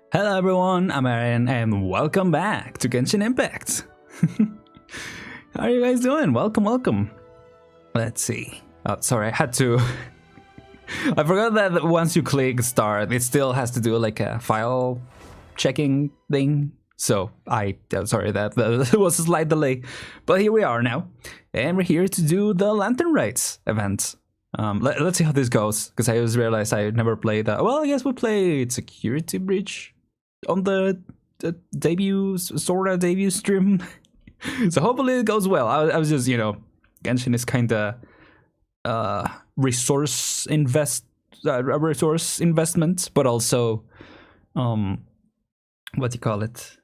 Hello everyone, I'm Aren and welcome back to Genshin Impact. How are you guys doing? Welcome. Let's see. Oh, sorry, I had to... I forgot that once you click start, it still has to do like a file checking thing. So sorry, that was a slight delay. But here we are now. And we're here to do the Lantern Rites event. Let's see how this goes, because I just realized I never played that. Well, I guess we played Security Breach on the debut stream. So hopefully it goes well. I was just, Genshin is kind of resource investment, but also what do you call it?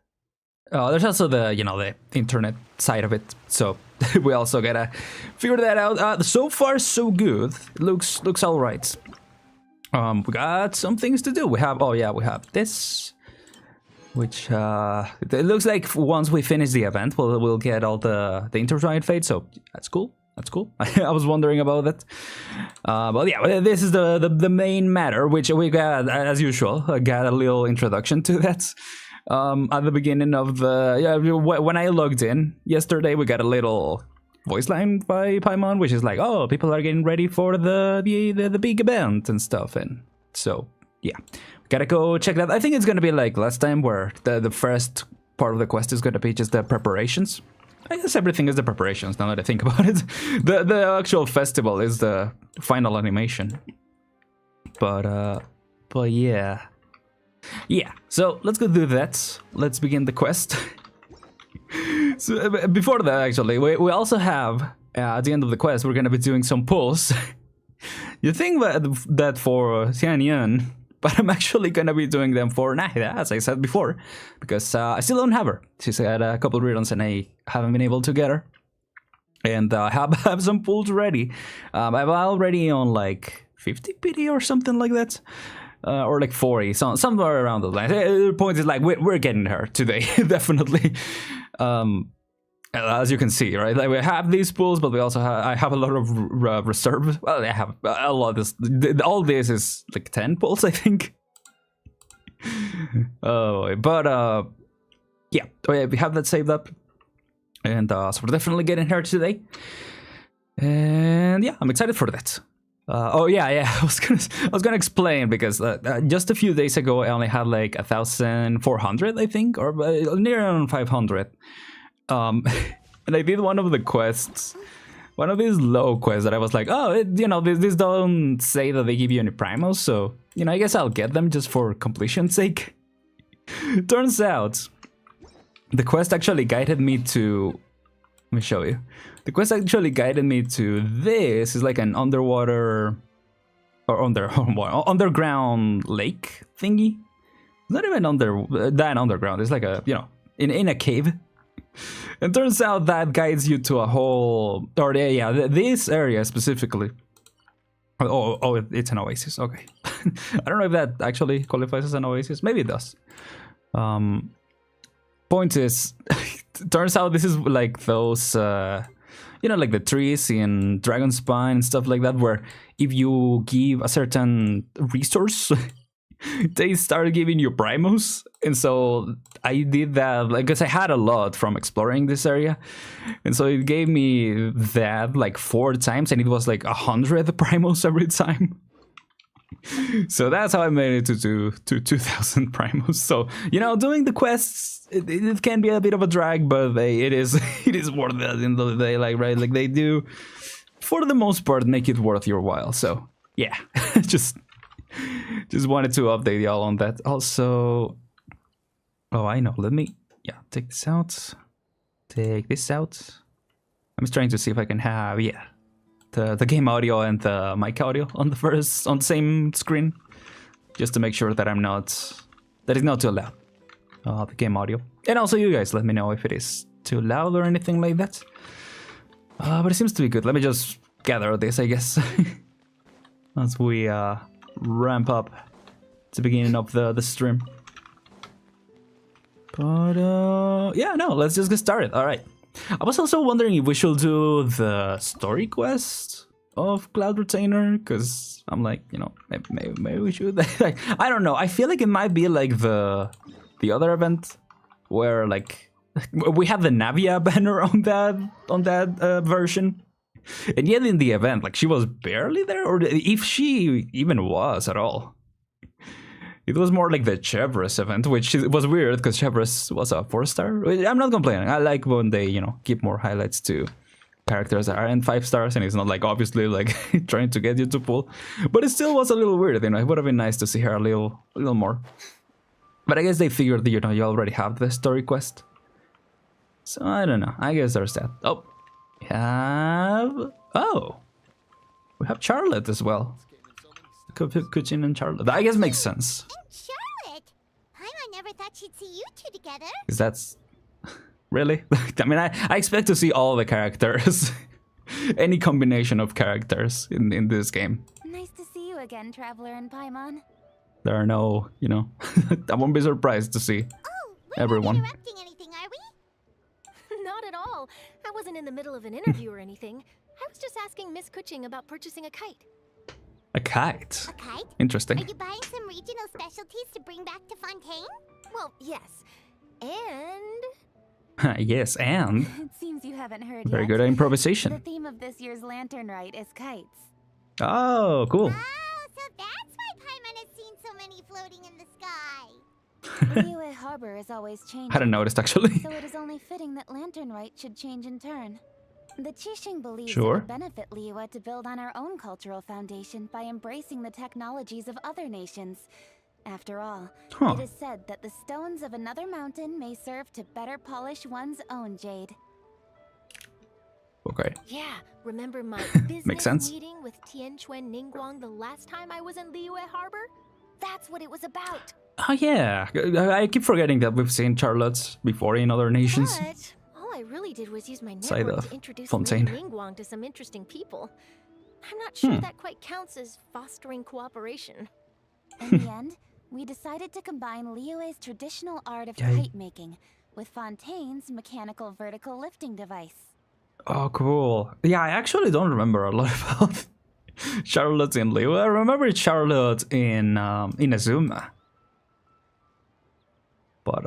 There's also the the internet side of it. So we also gotta figure that out. So far so good. It looks all right. We got some things to do. We have we have this, which it looks like once we finish the event, we'll get all the intertwined fate. So that's cool. That's cool. I was wondering about that. But yeah, this is the main matter, which we got as usual. I got a little introduction to that at the beginning of the when I logged in yesterday. We got a little voice line by Paimon, which is like, oh, people are getting ready for the big event and stuff, and so yeah, we gotta go check that. I think it's gonna be like last time, where the first part of the quest is gonna be just the preparations. I guess everything is the preparations, now that I think about it. The actual festival is the final animation. But yeah. Yeah, so let's go do that. Let's begin the quest. So before that, actually, we also have, at the end of the quest, we're gonna be doing some pulls. You think that for Xianyun, but I'm actually gonna be doing them for Nahida, as I said before, because I still don't have her. She's had a couple of reruns and I haven't been able to get her. And I have some pulls ready. I'm already on like 50 PD or something like that. Or like 40, somewhere around those lines. The point is, like, we're getting her today, definitely. As you can see, right? Like, we have these pools, but we also I have a lot of reserve. Well, I have a lot of this. All this is like 10 pools, I think. Yeah, we have that saved up, and so we're definitely getting her today. And yeah, I'm excited for that. I was gonna explain, because just a few days ago I only had like 1,400, I think, or near around 500. And I did one of the quests, one of these low quests that I was like, oh, this don't say that they give you any primals, so I guess I'll get them just for completion's sake. Turns out the quest actually guided me to, let me show you. The quest actually guided me to this. Is like an underwater or underground lake thingy. It's not even underground. It's like a in a cave. And turns out that guides you to a whole, or this area specifically. Oh, it's an oasis. Okay. I don't know if that actually qualifies as an oasis. Maybe it does. Point is, turns out this is like those like the trees in Dragon's Spine and stuff like that, where if you give a certain resource, they start giving you primos. And so I did that, like, because I had a lot from exploring this area, and so it gave me that like 4 times, and it was like 100 primos every time. So that's how I made it to 2,000 primos. So doing the quests, it can be a bit of a drag, but it is worth it at the end of the day. Like, right, like, they do, for the most part, make it worth your while. So yeah, just wanted to update y'all on that. Also, oh, I know. Let me take this out. Take this out. I'm just trying to see if I can have the game audio and the mic audio on the same screen, just to make sure that that is not too loud. The game audio, and also you guys let me know if it is too loud or anything like that. But it seems to be good. Let me just gather this, I guess, as we ramp up to the beginning of the stream. But let's just get started. All right. I was also wondering if we should do the story quest of Cloud Retainer, because I'm like, you know, maybe we should. Like, I don't know. I feel like it might be like the other event where like we have the Navia banner on that version, and yet in the event, like she was barely there, or if she even was at all. It was more like the Chevres event, which was weird because Chevres was a 4-star. I'm not complaining. I like when they, you know, give more highlights to characters that aren't 5 stars, and it's not like obviously like trying to get you to pull. But it still was a little weird, you know. It would have been nice to see her a little more. But I guess they figured, you know, you already have the story quest. So I don't know. I guess there's that. Oh, we have Charlotte as well. Kuchin and Charlotte. I guess makes sense. And Charlotte! I never thought she'd see you two together. Because that's... Really? I mean, I expect to see all the characters. Any combination of characters in this game. Nice to see you again, Traveler and Paimon. There are no, you know... I won't be surprised to see everyone. We're not interrupting anything, are we? Not at all. I wasn't in the middle of an interview or anything. I was just asking Miss Kuching about purchasing a kite. A kite? A kite? Interesting. Are you buying some regional specialties to bring back to Fontaine? Well, yes. And... Yes, and... It seems you haven't heard Very yet. good at improvisation. The theme of this year's Lantern Rite is kites. Oh, cool. Oh, so that's why Paimon has seen so many floating in the sky. Liyue Harbor is always changing. Hadn't noticed, actually. So it is only fitting that Lantern Rite should change in turn. The Qixing believes Sure. it would benefit Liyue to build on our own cultural foundation by embracing the technologies of other nations. After all, Huh. it is said that the stones of another mountain may serve to better polish one's own jade. Okay. yeah, remember my Makes business sense. meeting with Tianquan Ningguang the last time I was in Liyue Harbor? That's what it was about. Oh, yeah. I keep forgetting that we've seen Charlottes before in other nations. But all I really did was use my Side network of to introduce Fontaine. Lady Ningguang to some interesting people. I'm not sure Hmm. that quite counts as fostering cooperation. In the end, we decided to combine Liyue's traditional art of Yay. kite making with Fontaine's mechanical vertical lifting device. Oh, cool. Yeah, I actually don't remember a lot about Charlotte in Liyue. I remember Charlotte in Azuma. But,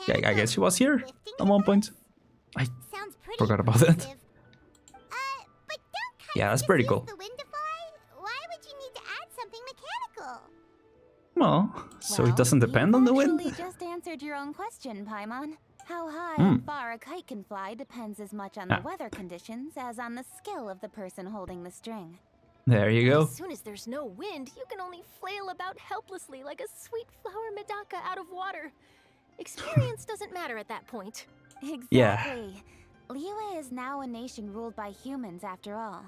yeah, I guess she was here Lifting at one point. I Sounds pretty forgot about that. impressive. But don't kites Yeah, that's just pretty use cool. the wind to fly? Why would you need to add something mechanical? Well, so it Well, doesn't depend on the wind? You actually just answered your own question, Paimon. How high Hmm. and far a kite can fly depends as much on the weather conditions as on the skill of the person holding the string. There you go. As soon as there's no wind, you can only flail about helplessly like a sweet flower medaka out of water. Experience doesn't matter at that point. Exactly. Yeah. Liyue is now a nation ruled by humans after all.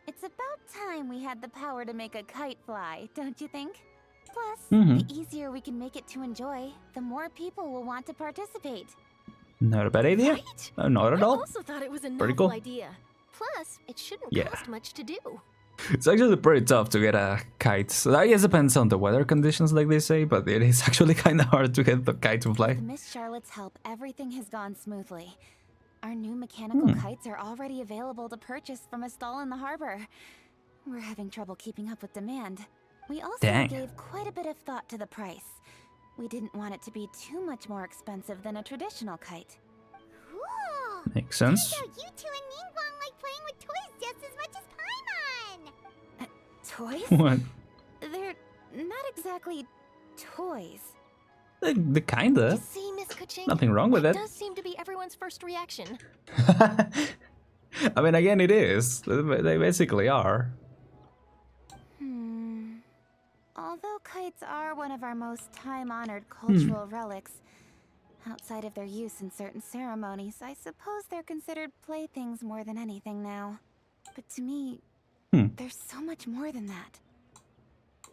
It's about time we had the power to make a kite fly, don't you think? Plus, Mhm. the easier we can make it to enjoy, the more people will want to participate. Not a bad idea. Right? Not at I all. also thought it was a Pretty novel cool. idea. Plus, it shouldn't Yeah. cost much to do. It's actually pretty tough to get a kite. So I guess it depends on the weather conditions, like they say, but it is actually kind of hard to get the kite to fly. With Miss Charlotte's help, everything has gone smoothly. Our new mechanical kites are already available to purchase from a stall in the harbor. We're having trouble keeping up with demand. We also Dang. gave quite a bit of thought to the price. We didn't want it to be too much more expensive than a traditional kite. Cool. Makes sense. So you two and Ningguang like playing with toys just as much as Paimon. Toys? What? They're not exactly toys. The kinda. See, Miss Kuching? Nothing wrong with that it. does seem to be everyone's first reaction. I mean, again, it is. They basically are. Although kites are one of our most time-honored cultural relics, outside of their use in certain ceremonies, I suppose they're considered playthings more than anything now. But to me, there's so much more than that.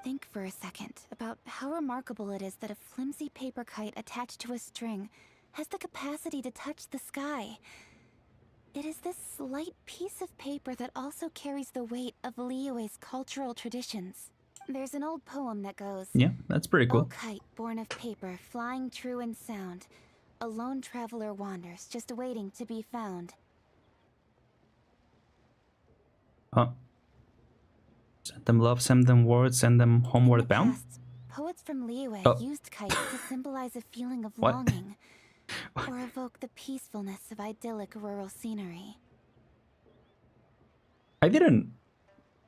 Think for a second about how remarkable it is that a flimsy paper kite attached to a string has the capacity to touch the sky. It is this slight piece of paper that also carries the weight of Liyue's cultural traditions. There's an old poem that goes, Yeah, that's pretty "O cool. kite born of paper, flying true in sound, a lone traveler wanders, just waiting to be found." Huh? Send them love, send them words, send them In homeward the bound. past, poets from Liyue Oh. used kites to symbolize a feeling of What? longing or evoke the peacefulness of idyllic rural scenery. I didn't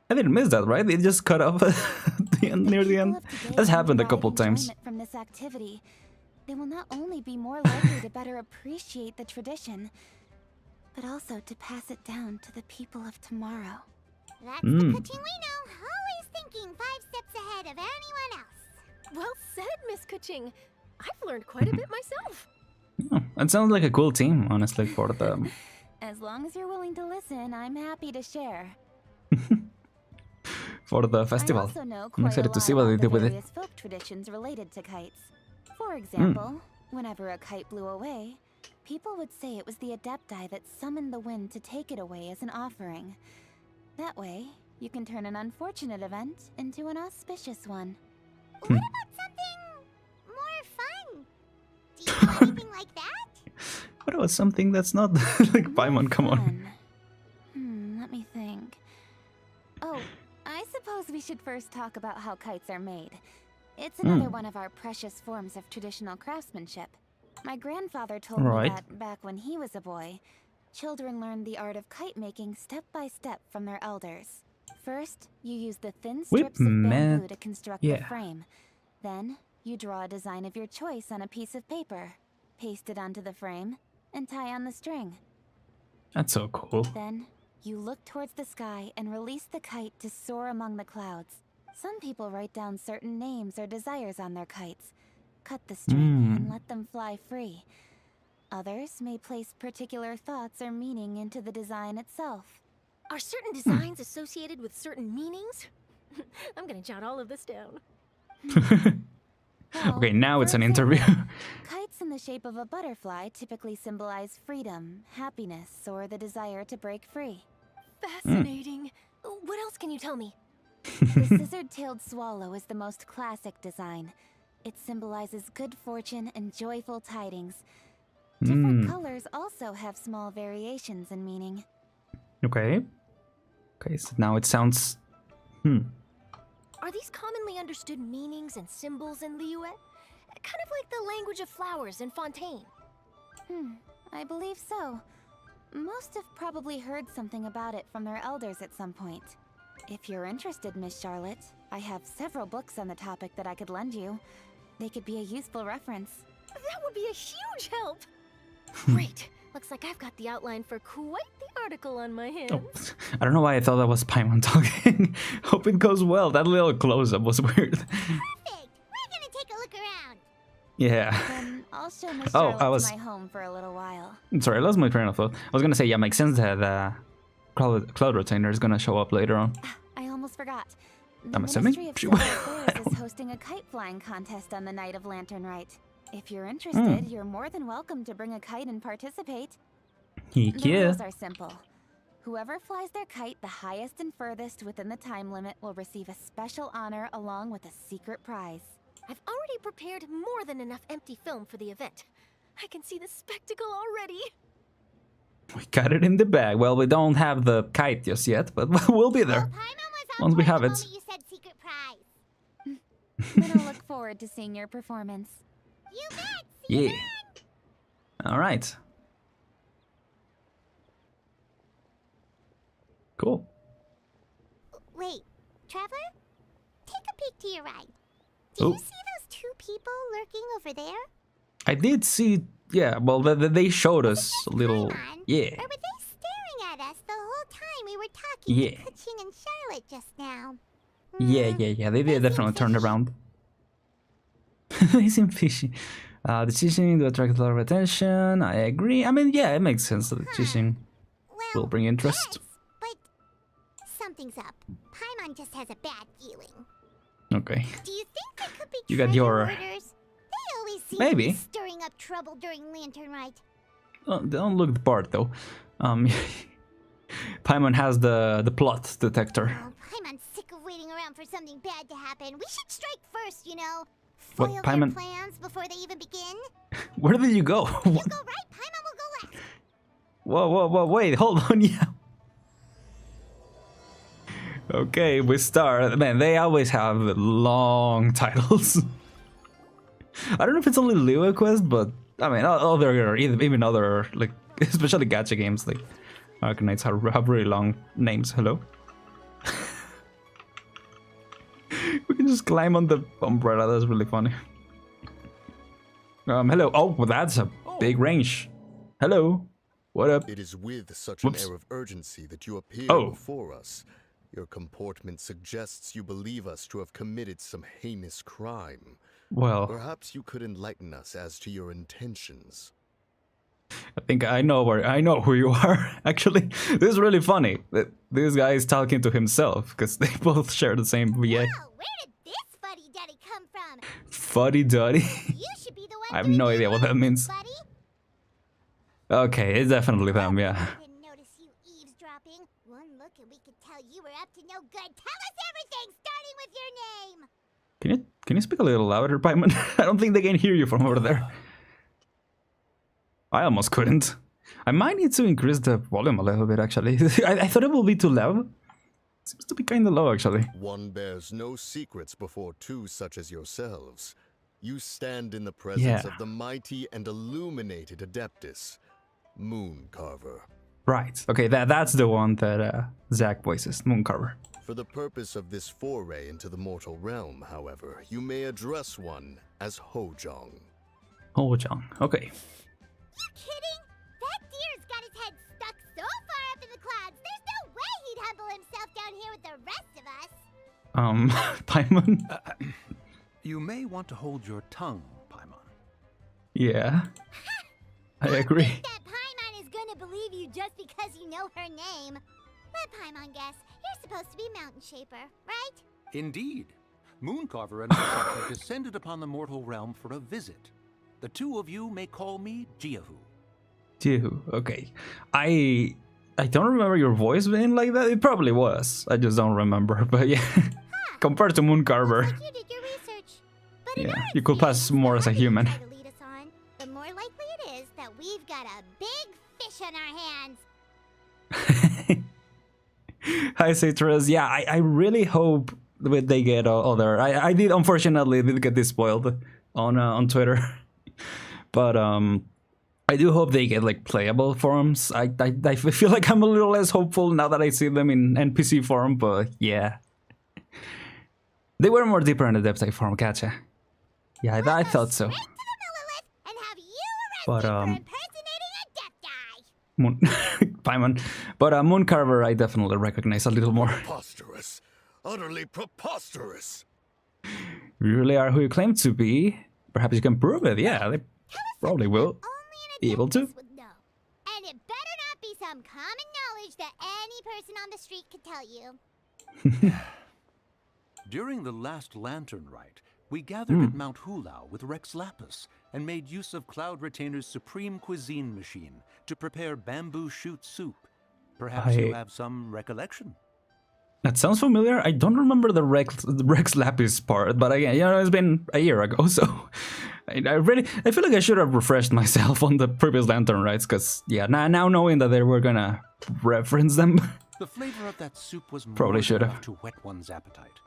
miss that, right? It just cut off at the end, near the end. That's happened a couple times. From this activity, they will not only be more likely to better appreciate the tradition, but also to pass it down to the people of tomorrow. That's the Kuching we know. Always thinking 5 steps ahead of anyone else. Well said, Miss Kuching. I've learned quite a bit myself. Oh, that sounds like a cool team, honestly, for the As long as you're willing to listen, I'm happy to share. festival. I also know I'm quite excited a to lot see what they about do the with it. various folk traditions related to kites. For example, whenever a kite blew away, people would say it was the Adepti that summoned the wind to take it away as an offering. That way, you can turn an unfortunate event into an auspicious one. What about something more fun? Do you do anything like that? What about something that's not like Paimon? Come on. Fun. Let me think. Oh, I suppose we should first talk about how kites are made. It's another one of our precious forms of traditional craftsmanship. My grandfather told me Right. that back when he was a boy, children learned the art of kite making step by step from their elders. First, you use the thin strips of bamboo to construct the frame. Then, you draw a design of your choice on a piece of paper, paste it onto the frame, and tie on the string. That's so cool. Then, you look towards the sky and release the kite to soar among the clouds. Some people write down certain names or desires on their kites, cut the string, and let them fly free. Others may place particular thoughts or meaning into the design itself. Are certain designs associated with certain meanings? I'm gonna jot all of this down. Well, Okay, now it's for an interview. example, kites in the shape of a butterfly typically symbolize freedom, happiness, or the desire to break free. Fascinating. What else can you tell me? The scissored-tailed swallow is the most classic design. It symbolizes good fortune and joyful tidings. Different colors also have small variations in meaning. Okay. Okay, so now it sounds... Are these commonly understood meanings and symbols in Liyue? Kind of like the language of flowers in Fontaine. I believe so. Most have probably heard something about it from their elders at some point. If you're interested, Miss Charlotte, I have several books on the topic that I could lend you. They could be a useful reference. That would be a huge help. Great. Looks like I've got the outline for quite the article on my hands. Oh, I don't know why I thought that was Paimon talking. Hope it goes well. That little close-up was weird. Perfect. We're gonna take a look around. Yeah. Then I'll show Miss Oh, Charlotte to my home for a little while. Sorry, I lost my train of thought. I was gonna say, yeah, makes sense that Cloud Retainer is gonna show up later on. I almost forgot. The I'm assuming? Ministry of Civil Affairs is hosting a kite flying contest on the night of Lantern Rite. If you're interested, you're more than welcome to bring a kite and participate. The Yeah. rules are simple. Whoever flies their kite the highest and furthest within the time limit will receive a special honor along with a secret prize. I've already prepared more than enough empty film for the event. I can see the spectacle already. We got it in the bag. Well, we don't have the kite just yet, but we'll be there. Well, Paimon was on Once we point have the it. moment you said secret prize. Then I'll look forward to seeing your performance. You bet. See you Yeah. All right. Cool. then. Wait, Traveler? Take a peek to your right. Do Oh. you see those 2 people lurking over there? I did see, yeah, well, they showed us a little, Paimon? yeah. Or were they staring at us the whole time we were talking Yeah. to Kuching and Charlotte just now? Yeah, they did definitely turned around. They seem fishy. The teaching to attract a lot of attention, I agree. I mean, yeah, it makes sense that the teaching Well, will bring interest. yes, but something's up. Paimon just has a bad feeling. Okay. Do you think there could be You got treasure your- hoarders? They always seem Maybe. to be stirring up trouble during Lantern Rite. They don't look the part, though. Paimon has the plot detector. Oh, Paimon's sick of waiting around for something bad to happen. We should strike first, you know. What, Foil their Paimon- plans before they even begin. Where did you go? You go right, Paimon will go left. Whoa, wait, hold on, yeah. Okay, we start. Man, they always have long titles. I don't know if it's only Liyue quest, but I mean, other even other like, especially gacha games like Arcanites have really long names. Hello. We can just climb on the umbrella. That's really funny. Hello. Oh, well, that's a big range. Hello. What up? It is with such Whoops. an air of urgency that you appear Oh. before us. Your comportment suggests you believe us to have committed some heinous crime. Well, Perhaps you could enlighten us as to your intentions. I think I know who you are. Actually, this is really funny. This guy is talking to himself because they both share the same VA. Oh, where did this fuddy-duddy come from? Fuddy-duddy. You should be the one I have doing no the idea what that work, means. buddy. Okay, it's definitely them. Yeah. I didn't notice you eavesdropping. One look and we could tell you were up to no good. Tell us everything, starting with your name. Can you speak a little louder, Paimon? I don't think they can hear you from over there. I almost couldn't. I might need to increase the volume a little bit, actually. I thought it would be too loud. Seems to be kind of low, actually. One bears no secrets before two such as yourselves. You stand in the presence of the mighty and illuminated Adeptus, Mooncarver. Right. Okay, that's the one that Zack voices, Mooncarver. For the purpose of this foray into the mortal realm, however, you may address one as Hojong. Hojong. Okay. You kidding? That deer's got his head stuck so far up in the clouds. There's no way he'd humble himself down here with the rest of us. Paimon? You may want to hold your tongue, Paimon. Yeah. I agree. That Paimon is gonna believe you just because you know her name. Let Paimon guess. You're supposed to be Mountain Shaper, right? Indeed. Mooncarver and I have descended upon the mortal realm for a visit. The two of you may call me Jiahu. Jiahu. Okay. I don't remember your voice being like that. It probably was. I just don't remember. But yeah. Compared to Mooncarver. Looks like you did your research. But in Yeah, our you could pass experience, more as a the harder you human. try to lead us on, the more likely it is that we've got a big fish on our hands. Hi, Citrus. Yeah, I really hope that they get other. I did, unfortunately, get this spoiled on Twitter. But I do hope they get like playable forms. I feel like I'm a little less hopeful now that I see them in NPC form, but yeah. They were more deeper in the Deptai form, gotcha. Yeah, I thought so. Straight to the Millilith and have you But, arrested for impersonating a death guy. Moon Paimon. But Mooncarver I definitely recognize a little more. Preposterous. Utterly preposterous. You really are who you claim to be. Perhaps you can prove it. Yeah, they probably will. Only Be an able to. Adeptus would know. And it better not be some common knowledge that any person on the street could tell you. During the last Lantern Rite, we gathered at Mount Hulau with Rex Lapis and made use of Cloud Retainer's supreme cuisine machine to prepare bamboo shoot soup. Perhaps you have some recollection? That sounds familiar. I don't remember the Rex Lapis part, but again, it's been a year ago, so I feel like I should have refreshed myself on the previous Lantern Rites, because yeah, now knowing that they were gonna reference them, The flavor of that soup was more Probably than should've. enough to whet one's appetite.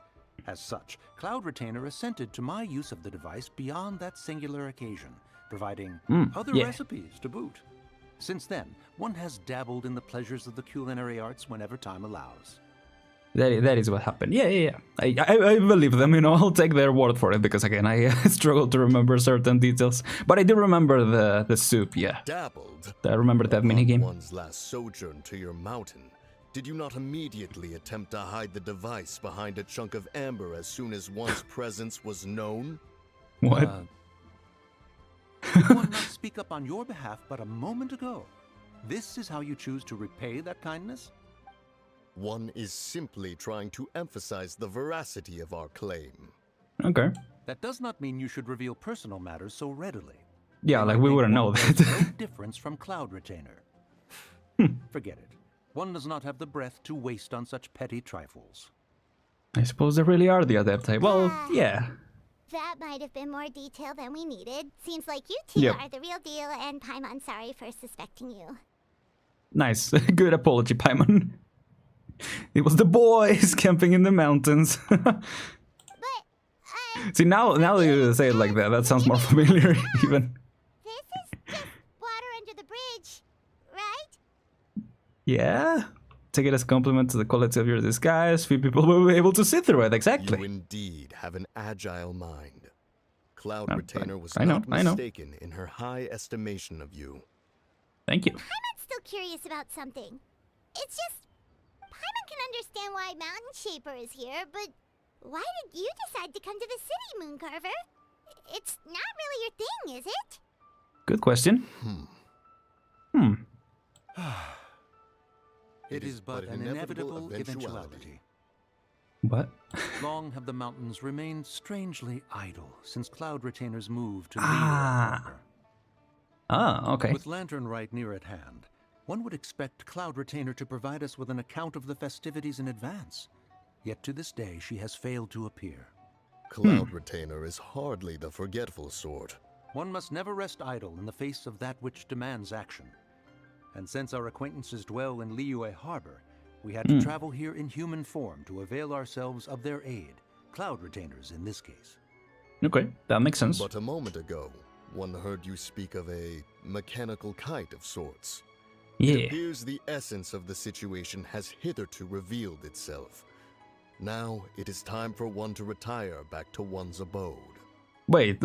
As such, Cloud Retainer assented to my use of the device beyond that singular occasion, providing other yeah. recipes to boot. Since then, one has dabbled in the pleasures of the culinary arts whenever time allows. that is what happened. Yeah. I believe them. I'll take their word for it because again, I struggle to remember certain details, but I do remember the soup. Yeah, Dabbled. I remember that Upon minigame. one's last sojourn to your mountain, did you not immediately attempt to hide the device behind a chunk of amber as soon as one's presence was known? What? Did one not speak up on your behalf but a moment ago? This is how you choose to repay that kindness? One is simply trying to emphasize the veracity of our claim. Okay. That does not mean you should reveal personal matters so readily. Yeah, They like might we think wouldn't know one bears that. no difference from Cloud Retainer. Forget it. One does not have the breath to waste on such petty trifles. I suppose they really are the Adepti. Well, yeah. That might have been more detail than we needed. Seems like you two Yep. are the real deal, and Paimon, sorry for suspecting you. Nice. Good apology, Paimon. It was the boys camping in the mountains. See, now you say it like that sounds more familiar even. This is just water under the bridge, right? Yeah. Take it as a compliment to the quality of your disguise. Few people will be able to see through it, exactly. You indeed have an agile mind. Cloud Oh, Retainer was I know, not I know. mistaken in her high estimation of you. Thank you. Paimon's still curious about something. It's just, Paimon can understand why Mountain Shaper is here, but why did you decide to come to the city, Mooncarver? It's not really your thing, is it? Good question. It is but an inevitable eventuality. What? Long have the mountains remained strangely idle since Cloud Retainer's move to Liyue Ah. Harbor. Ah, okay. With Lantern Rite near at hand, one would expect Cloud Retainer to provide us with an account of the festivities in advance. Yet to this day, she has failed to appear. Cloud Retainer is hardly the forgetful sort. One must never rest idle in the face of that which demands action. And since our acquaintances dwell in Liyue Harbor, we had to travel here in human form to avail ourselves of their aid, Cloud Retainers in this case. Okay, that makes sense. But a moment ago, one heard you speak of a mechanical kite of sorts. It Yeah. appears the essence of the situation has hitherto revealed itself. Now it is time for one to retire back to one's abode. Wait.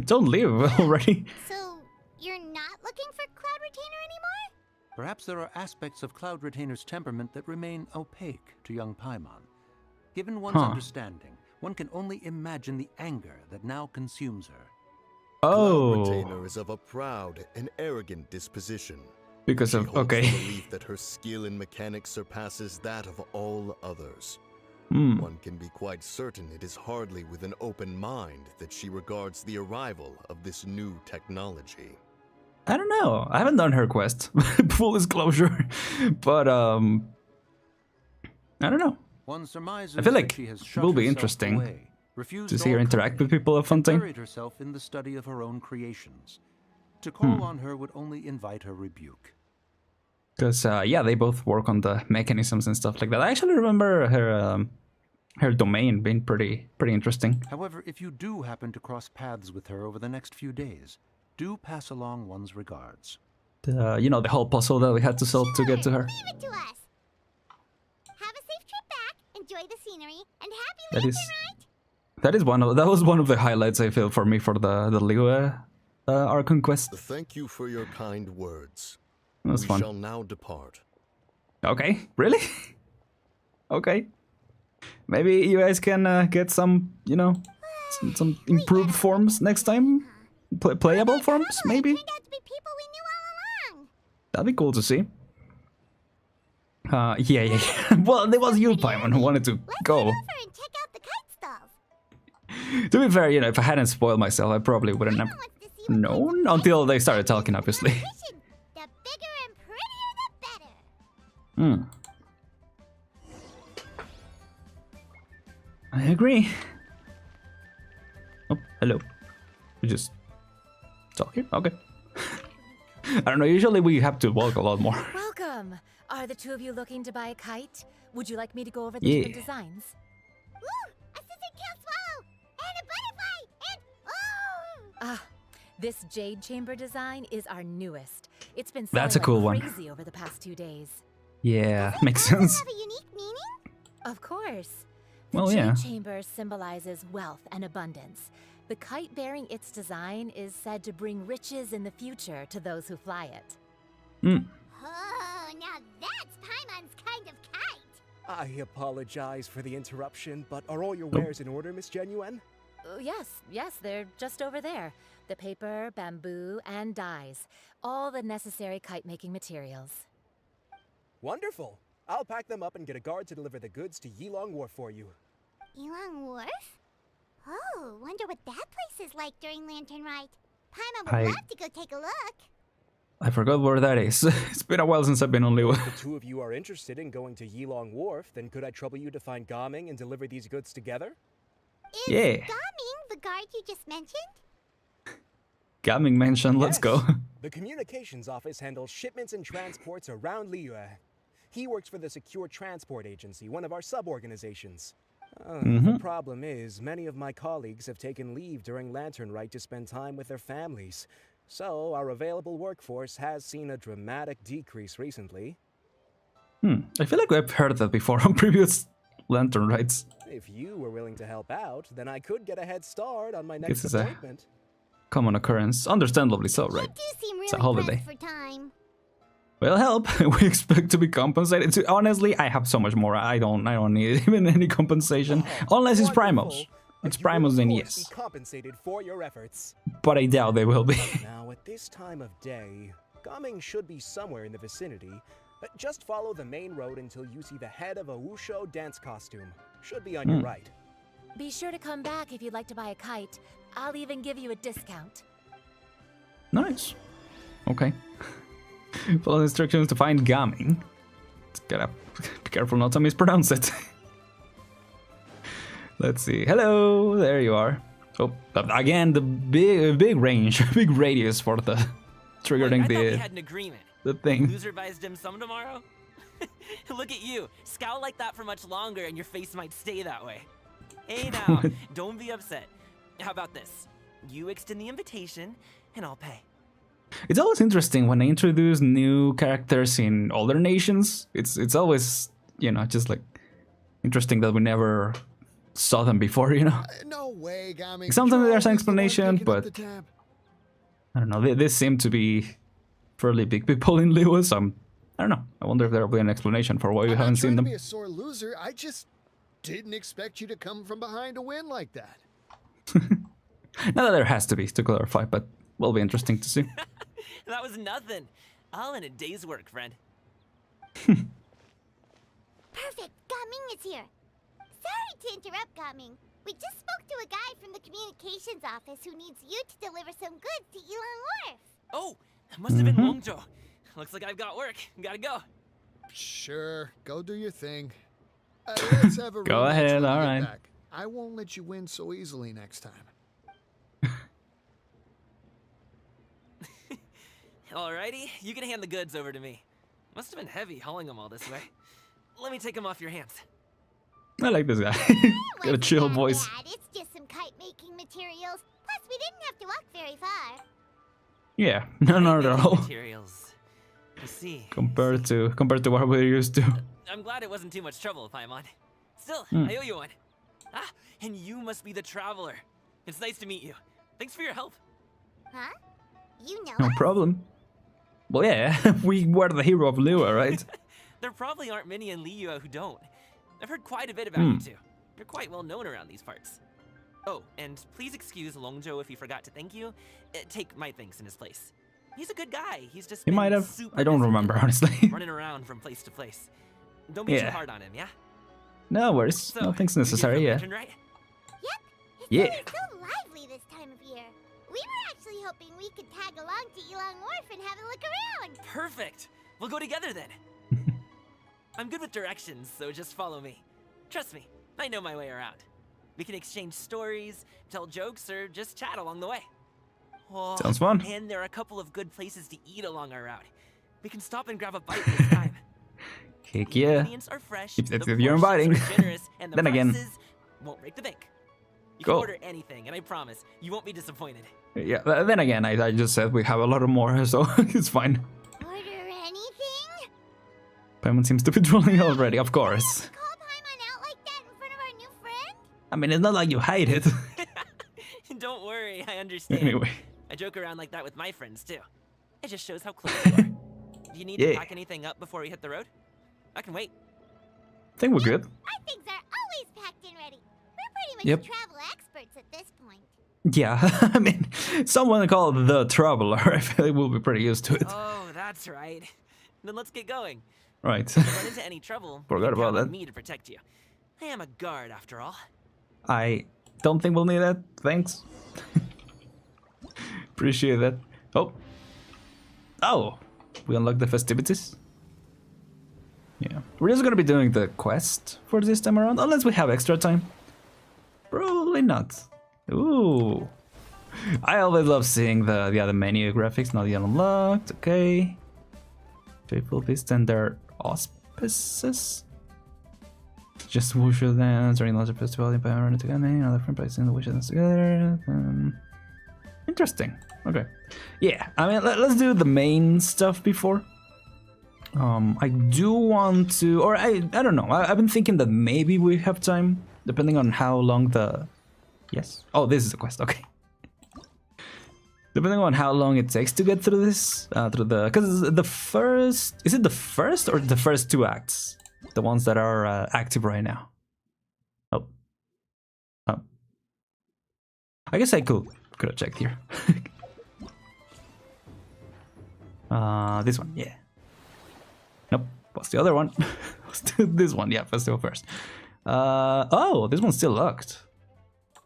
Don't leave already. So, you're not looking for Cloud Retainer anymore? Perhaps there are aspects of Cloud Retainer's temperament that remain opaque to young Paimon. Given one's understanding, one can only imagine the anger that now consumes her. Cloud Oh. Retainer is of a proud and arrogant disposition. Because She of, holds okay. the belief that her skill in mechanics surpasses that of all others. Hmm. One can be quite certain it is hardly with an open mind that she regards the arrival of this new technology. I don't know. I haven't done her quest. Full disclosure. But I don't know. One surmises I feel like that she has it shut will be herself interesting away, refused to see her all interact with company, people of and Fontaine. buried herself in the study of her own creations. To call on her would only invite her rebuke. Because yeah, they both work on the mechanisms and stuff like that. I actually remember her domain being pretty interesting. However, if you do happen to cross paths with her over the next few days, do pass along one's regards. You know, the whole puzzle that we had to solve to get to her. Leave it to us. Have a safe trip back, enjoy the scenery, and happy That Lantern is Rite! that was one of the highlights I feel for me for the Liyue Archon quest. Thank you for your kind words. That was We fun. shall now depart. Okay, really? Okay. Maybe you guys can get some, you know, some improved forms next time. Playable forms, maybe. Turned out to be people we knew all along. That'd be cool to see. Yeah. Well, it was you, Paimon, who wanted to go. Over and check out the kite stalls. To be fair, you know, if I hadn't spoiled myself, I probably wouldn't have Wants to see what known until they started talking, obviously. competition. The bigger and prettier, the better. I agree. Oh, hello. We just talk here? Okay. I don't know, usually we have to walk a lot more. Welcome! Are the two of you looking to buy a kite? Would you like me to go over the Yeah. different designs? Ooh, a scissor tail swallow, and a butterfly, and oh! Ah, this jade chamber design is our newest. It's been That's selling a cool like one. crazy over the past 2 days. Yeah, makes Also sense. have a unique meaning? Of course. The Well, jade yeah. chamber symbolizes wealth and abundance. The kite bearing its design is said to bring riches in the future to those who fly it. Oh, now that's Paimon's kind of kite. I apologize for the interruption, but are all your wares in order, Miss Genuine? Yes, they're just over there. The paper, bamboo, and dyes. All the necessary kite making materials. Wonderful! I'll pack them up and get a guard to deliver the goods to Yilong Wharf for you. Yilong Wharf? Oh, wonder what that place is like during Lantern Rite. Paimon I- would love to go take a look. I forgot where that is. It's been a while since I've been on Liyue. If the two of you are interested in going to Yilong Wharf, then could I trouble you to find Gaming and deliver these goods together? Is Yeah. Gaming the guard you just mentioned? Gaming Mansion, let's Yes. go. The communications office handles shipments and transports around Liyue. He works for the Secure Transport Agency, one of our sub-organizations. Mm-hmm. The problem is, many of my colleagues have taken leave during Lantern Rite to spend time with their families. So, our available workforce has seen a dramatic decrease recently. I feel like I've heard that before on previous Lantern Rites. If you were willing to help out, then I could get a head start on my This next is a appointment. common occurrence. Understandably so, right? You do seem It's a really holiday. pressed for time. We'll help. We expect to be compensated. Honestly, I have so much more. I don't need even any compensation. Unless it's Primos. Wonderful. It's You will, Primos, of then course, yes. be compensated for your efforts. But I doubt they will be. Now, at this time of day, Gaming should be somewhere in the vicinity. Just follow the main road until you see the head of a Wushu dance costume. Should be on your right. Be sure to come back if you'd like to buy a kite. I'll even give you a discount. Nice. Okay. Follow instructions to find Gaming. Just gotta be careful not to mispronounce it. Let's see. Hello, there you are. Oh, again, the big range, big radius for the triggering Wait, I thought we had an agreement. the thing. Loser buys dim sum tomorrow? Look at you. Scowl like that for much longer and your face might stay that way. Hey now, don't be upset. How about this? You extend the invitation and I'll pay. It's always interesting when they introduce new characters in other nations. It's always, you know, just like interesting that we never saw them before, you know. No way, Gaming. Sometimes there's an You're always the one explanation, picking up but the tab. I don't know. They seem to be fairly big people in Liyue, so I don't know. I wonder if there will be an explanation for why we I'm haven't not seen trying them. to be a sore loser. I just didn't expect you to come from behind to win like that. Now there has to be, to clarify, but will be interesting to see. That was nothing. All in a day's work, friend. Perfect. Gaming is here. Sorry to interrupt, Gaming. We just spoke to a guy from the communications office who needs you to deliver some goods to Yilong Wharf. Oh, that must have been Longzhou. Looks like I've got work. Gotta go. Sure, go do your thing. Let's have a Go rematch ahead, when you get alright. back. I won't let you win so easily next time. Alrighty, you can hand the goods over to me. Must have been heavy hauling them all this way. Let me take them off your hands. I like this guy. Got a Wasn't chill that voice. bad. It's just some kite making materials. Plus, we didn't have to walk very far. Yeah, no, not at all. Materials. I see. Compared to what we're used to. I'm glad it wasn't too much trouble, Paimon. Still, Hmm. I owe you one. Ah, and you must be the traveler. It's nice to meet you. Thanks for your help. Huh? You know No us? problem. Well, yeah, we were the hero of Liyue, right? There probably aren't many in Liyue who don't. I've heard quite a bit about you two. You're quite well known around these parts. Oh, and please excuse Longzhou if he forgot to thank you. Take my thanks in his place. He's a good guy. He's just He been might have. super I don't busy remember, lately, honestly. running around from place to place. Don't be too Yeah. hard on him, yeah? No worries. So, Nothing's you're here necessary, from yeah. Lantern, right? Yep. It's Yeah. always so lively this time of year. We were actually hoping we could tag along to Yilong Wharf and have a look around. Perfect. We'll go together then. I'm good with directions, so just follow me. Trust me, I know my way around. We can exchange stories, tell jokes, or just chat along the way. Oh, Sounds fun. And there are a couple of good places to eat along our route. We can stop and grab a bite this time. Heck The yeah. ingredients are fresh, If the you're portions inviting. are generous, and the Then again. prices won't break the bank. You can Cool. order anything, and I promise you won't be disappointed. Yeah, then again, I just said we have a lot of more, so it's fine. Order anything? Paimon seems to be drooling already, of course. Call Paimon out like that in front of our new friend? I mean, it's not like you hide it. Don't worry, I understand. Anyway. I joke around like that with my friends too. It just shows how close you are. Do you need to Yeah. pack anything up before we hit the road? I can wait. I think we're good. Our things are always packed and ready. We're pretty much Yep. travel experts at this point. Yeah, I mean, someone called the Traveler, I feel like we'll be pretty used to it. Oh, that's right. Then let's get going. Right. If you run into any trouble, Forgot you can about count on that. me to protect you. I am a guard after all. I don't think we'll need that. Thanks. Appreciate that. Oh. Oh. We unlocked the festivities. Yeah. We're just gonna be doing the quest for this time around, unless we have extra time. Probably not. Ooh. I always love seeing the menu graphics, not yet unlocked. Okay. Triple fist and their Osp. pieces. Just wushu dance during lots of festival in Panorama together, other different places in the wushu dance together. Interesting. Okay. Yeah, I mean, let's do the main stuff before. I do want to, or I don't know. I've been thinking that maybe we have time, depending on how long the. Yes. Oh, this is a quest. Okay. Depending on how long it takes to get through this, because the first, is it the first or the first 2 acts, the ones that are active right now? Oh. I guess I could have checked here. This one, yeah. Nope. What's the other one? Let's do this one. Yeah, festival first. Oh, this one's still locked.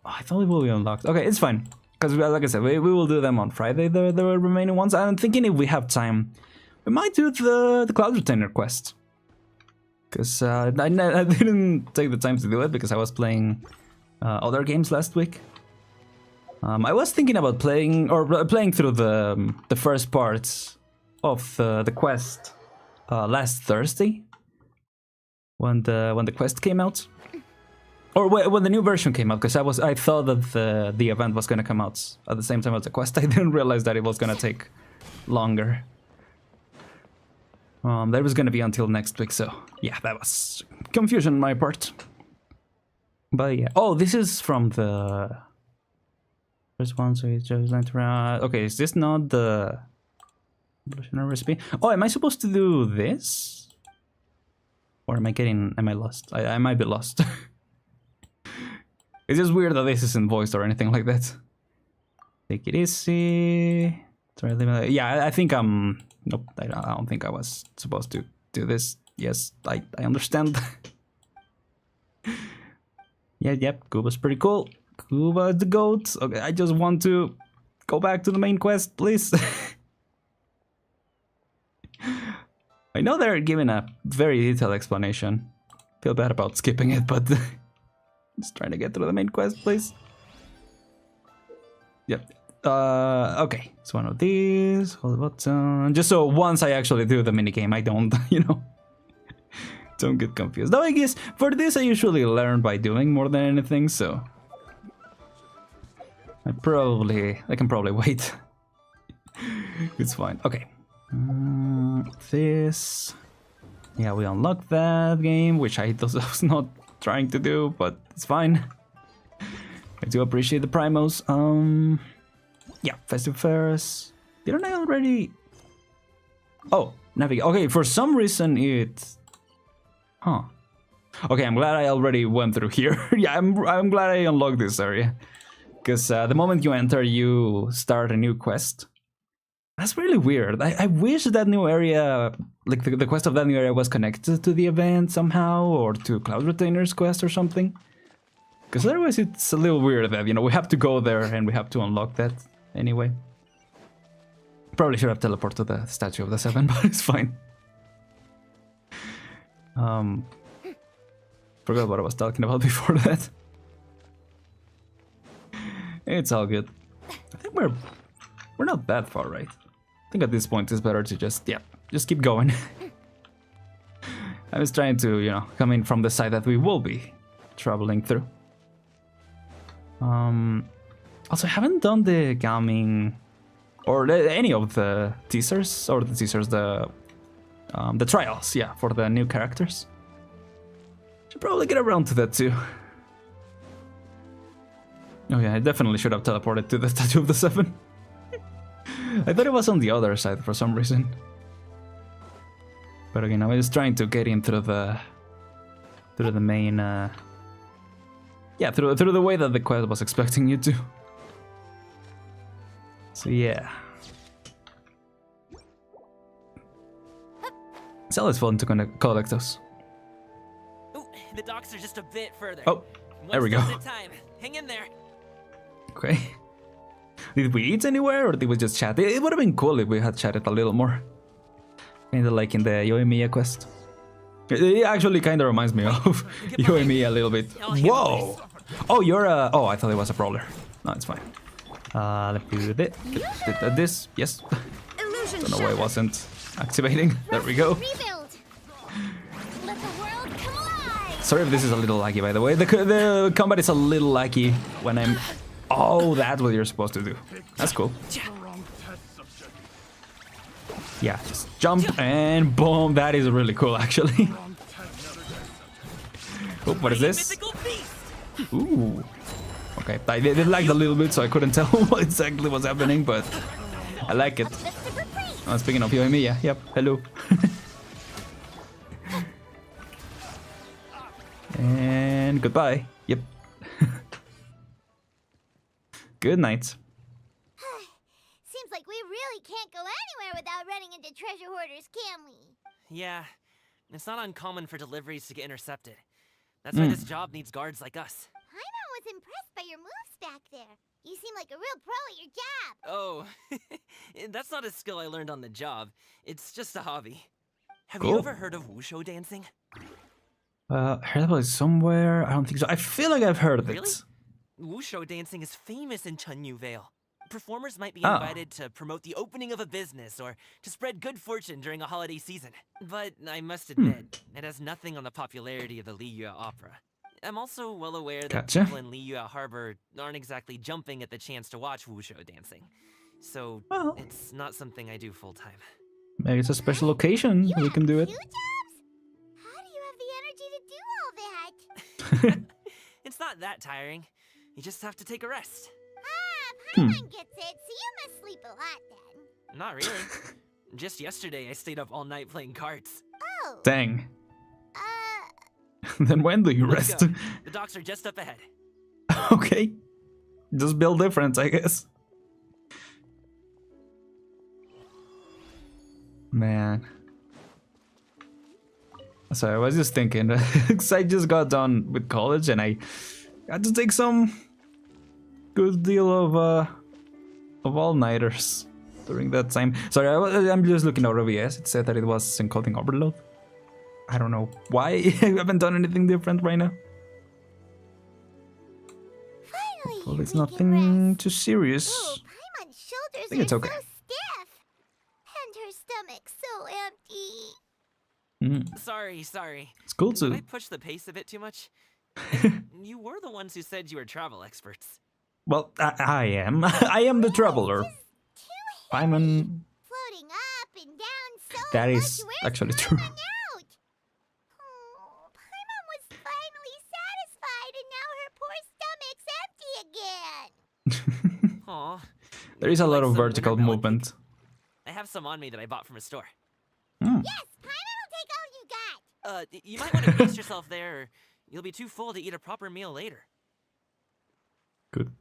Oh, I thought it will be unlocked. Okay, it's fine. Because, like I said, we will do them on Friday, the remaining ones. I'm thinking if we have time, we might do the Cloud Retainer quest. Because I didn't take the time to do it because I was playing other games last week. I was thinking about playing through the first parts of the quest last Thursday when the quest came out. Or when the new version came out, because I thought that the event was gonna come out at the same time as the quest. I didn't realize that it was gonna take longer. That was gonna be until next week, so yeah, that was confusion on my part. But yeah, oh, this is from the first one, so it's just like okay, is this not the evolutionary recipe? Oh, am I supposed to do this? Or am I lost? I might be lost. It's just weird that this isn't voiced or anything like that. Take it easy. Yeah, I think nope, I don't think I was supposed to do this. Yes, I understand. Yep, Cuba's pretty cool. Cuba is the goat. Okay, I just want to go back to the main quest, please. I know they're giving a very detailed explanation. Feel bad about skipping it, but just trying to get through the main quest, please. Yep. Okay. It's one of these. Hold the button. Just so once I actually do the minigame, I don't, don't get confused. Though I guess for this I usually learn by doing more than anything, so I can probably wait. It's fine. Okay. This. Yeah, we unlocked that game, which I was not trying to do, but it's fine. I do appreciate the primos. Yeah, Festive Fairs. Didn't I already? Oh, navigate. Okay, for some reason it. Huh. Okay, I'm glad I already went through here. Yeah, I'm glad I unlocked this area, because the moment you enter, you start a new quest. That's really weird. I wish that new area, like the quest of that new area, was connected to the event somehow, or to Cloud Retainer's quest or something. Because otherwise it's a little weird that, we have to go there and we have to unlock that anyway. Probably should have teleported to the Statue of the Seven, but it's fine. Forgot what I was talking about before that. It's all good. I think we're not that far, right? I think at this point it's better to just keep going. I was trying to, come in from the side that we will be traveling through. Also, I haven't done the gaming or any of the teasers, the trials, yeah, for the new characters. Should probably get around to that too. Oh yeah, I definitely should have teleported to the Statue of the Seven. I thought it was on the other side for some reason. But again, I was trying to get in through the main through the way that the quest was expecting you to. So yeah. It's always fun to collect those. Ooh, the docks are just a bit further. Oh, there we go. One step at a time. Hang in there. Okay. Did we eat anywhere or did we just chat? It would have been cool if we had chatted a little more. Kinda like in the Yoimiya quest. It actually kinda reminds me of Yoimiya a little bit. Whoa! Oh, you're a... Oh, I thought it was a brawler. No, it's fine. Let me do this. Yes. Don't know why it wasn't activating. There we go. Sorry if this is a little laggy, by the way. The combat is a little laggy when I'm... Oh, that's what you're supposed to do. That's cool. Yeah, just jump and boom. That is really cool, actually. Oh, what is this? Ooh. Okay, I did lag a little bit, so I couldn't tell what exactly was happening, but I like it. Oh, speaking of you and me, yeah, yep, hello. And goodbye. Yep. Good night. Seems like we really can't go anywhere without running into treasure hoarders, can we? Yeah, it's not uncommon for deliveries to get intercepted. That's why this job needs guards like us. Paimon was impressed by your moves back there. You seem like a real pro at your job. Oh, that's not a skill I learned on the job. It's just a hobby. Have Cool. you ever heard of wushu dancing? Heard about it somewhere? I don't think so. I feel like I've heard of Really? it. Wushu dancing is famous in Chunyu Vale. Performers might be Oh. invited to promote the opening of a business or to spread good fortune during a holiday season. But I must admit, it has nothing on the popularity of the Liyue opera. I'm also well aware that Gotcha. people in Liyue Harbor aren't exactly jumping at the chance to watch wushu dancing. So Well. it's not something I do full time. Maybe it's a special occasion. We can do it. 2 jobs? How do you have the energy to do all that? It's not that tiring. You just have to take a rest. Paimon gets it, so you must sleep a lot then. Not really. Just yesterday, I stayed up all night playing cards. Oh. Dang. Uh, Then when do you Let's rest? go. The docks are just up ahead. Okay. Just build difference, I guess. Man. So I was just thinking, 'cause I just got done with college and I had to take some good deal of all-nighters during that time. Sorry, I'm just looking at OBS. It said that it was encoding overload. I don't know why I haven't done anything different right now. finally, Well, it's we can nothing rest. too serious. Oh, Paimon's shoulders think are it's okay. so stiff. And her stomach so empty. Sorry. It's cool Did too. I push the pace a bit too much? You were the ones who said you were travel experts. Well, I am. I am the traveler. Paimon. Floating up and down so That much. is Where's actually true. Paimon out? Oh, Paimon was finally satisfied and now her poor stomach's empty again. Aw. There is a Would you lot like of some vertical winter melon movement. cake? I have some on me that I bought from a store. Yes, Paimon will take all you got. You might want to pace yourself there, or you'll be too full to eat a proper meal later.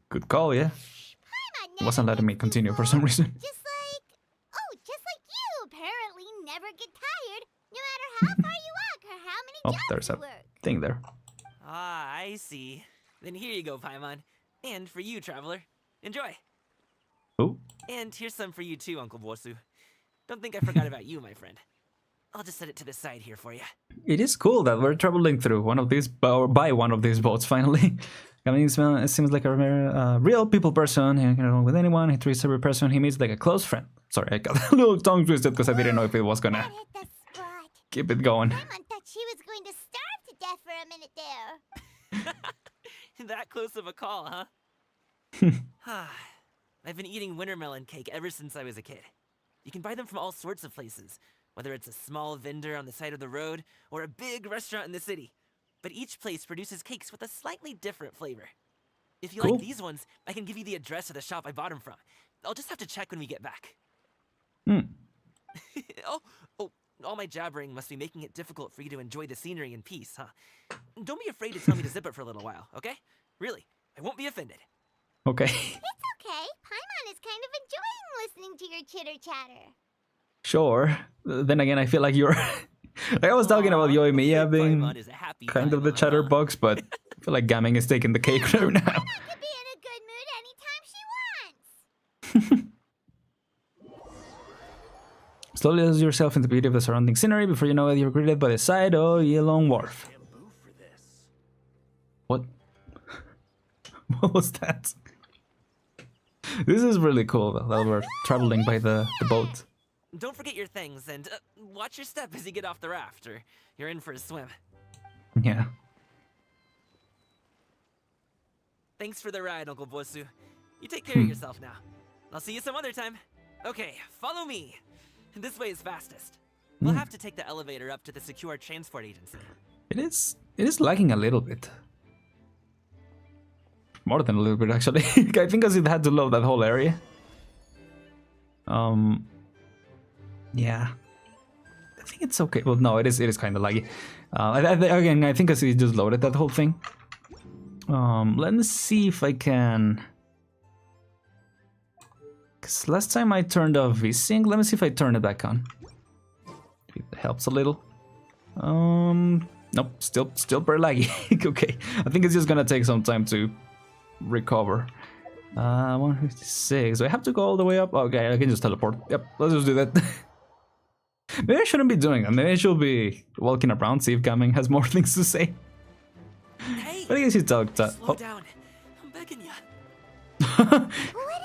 Good call, yeah. Paimon It wasn't never letting me gets too continue for full. some reason. Just like you apparently never get tired, no matter how far you walk or how many Oh, jobs there's you a work. thing there. Ah, I see. Then here you go, Paimon. And for you, traveler. Enjoy. Oh, And here's some for you too, Uncle Bosu. Don't think I forgot about you, my friend. I'll just set it to the side here for you. it is cool that we're traveling through one of these, or by one of these boats finally. I mean, it seems like a real people person. He can get along with anyone. He treats every person he meets like a close friend. Sorry, I got a little tongue twisted because I didn't know if it was gonna That hit the spot. keep it going. Paimon thought she was going to starve to death for a minute there. That close of a call, huh? I've been eating winter melon cake ever since I was a kid. You can buy them from all sorts of places, whether it's a small vendor on the side of the road or a big restaurant in the city. But each place produces cakes with a slightly different flavor. If you Cool. like these ones, I can give you the address of the shop I bought them from. I'll just have to check when we get back. oh, all my jabbering must be making it difficult for you to enjoy the scenery in peace, huh? Don't be afraid to tell me to zip it for a little while, okay? Really, I won't be offended. Okay. It's okay. Paimon is kind of enjoying listening to your chitter-chatter. Sure. Then again, I feel like you're... like I was talking about Aw, Yoimiya being Paimon is a happy kind of the Paimon, huh? chatterbox, but I feel like Gaming is taking the cake right now. Paimon could be in a good mood anytime she wants. Slowly lose yourself in the beauty of the surrounding scenery. Before you know it, you're greeted by the sight of Yellow Wharf. What? What was that? This is really cool that we're traveling by the boat. Don't forget your things, and watch your step as you get off the raft, or you're in for a swim. Yeah. Thanks for the ride, Uncle Bosu. You take care of yourself now. I'll see you some other time. Okay, follow me. This way is fastest. We'll have to take the elevator up to the secure transport agency. It is lagging a little bit. More than a little bit, actually. I think because it had to load that whole area. Yeah. I think it's okay. Well, no, it is kind of laggy. Again, I think I just loaded that whole thing. Let me see if I can. Because last time I turned off VSync. Let me see if I turn it back on. It helps a little. Nope, still very laggy. Okay, I think it's just gonna take some time to recover. 156. Do I have to go all the way up? Okay, I can just teleport. Yep, let's just do that. Maybe I shouldn't be doing that. Maybe I should be walking around, see if Gaming has more things to say. Hey, but I guess he talked. Slow down. I'm begging you. What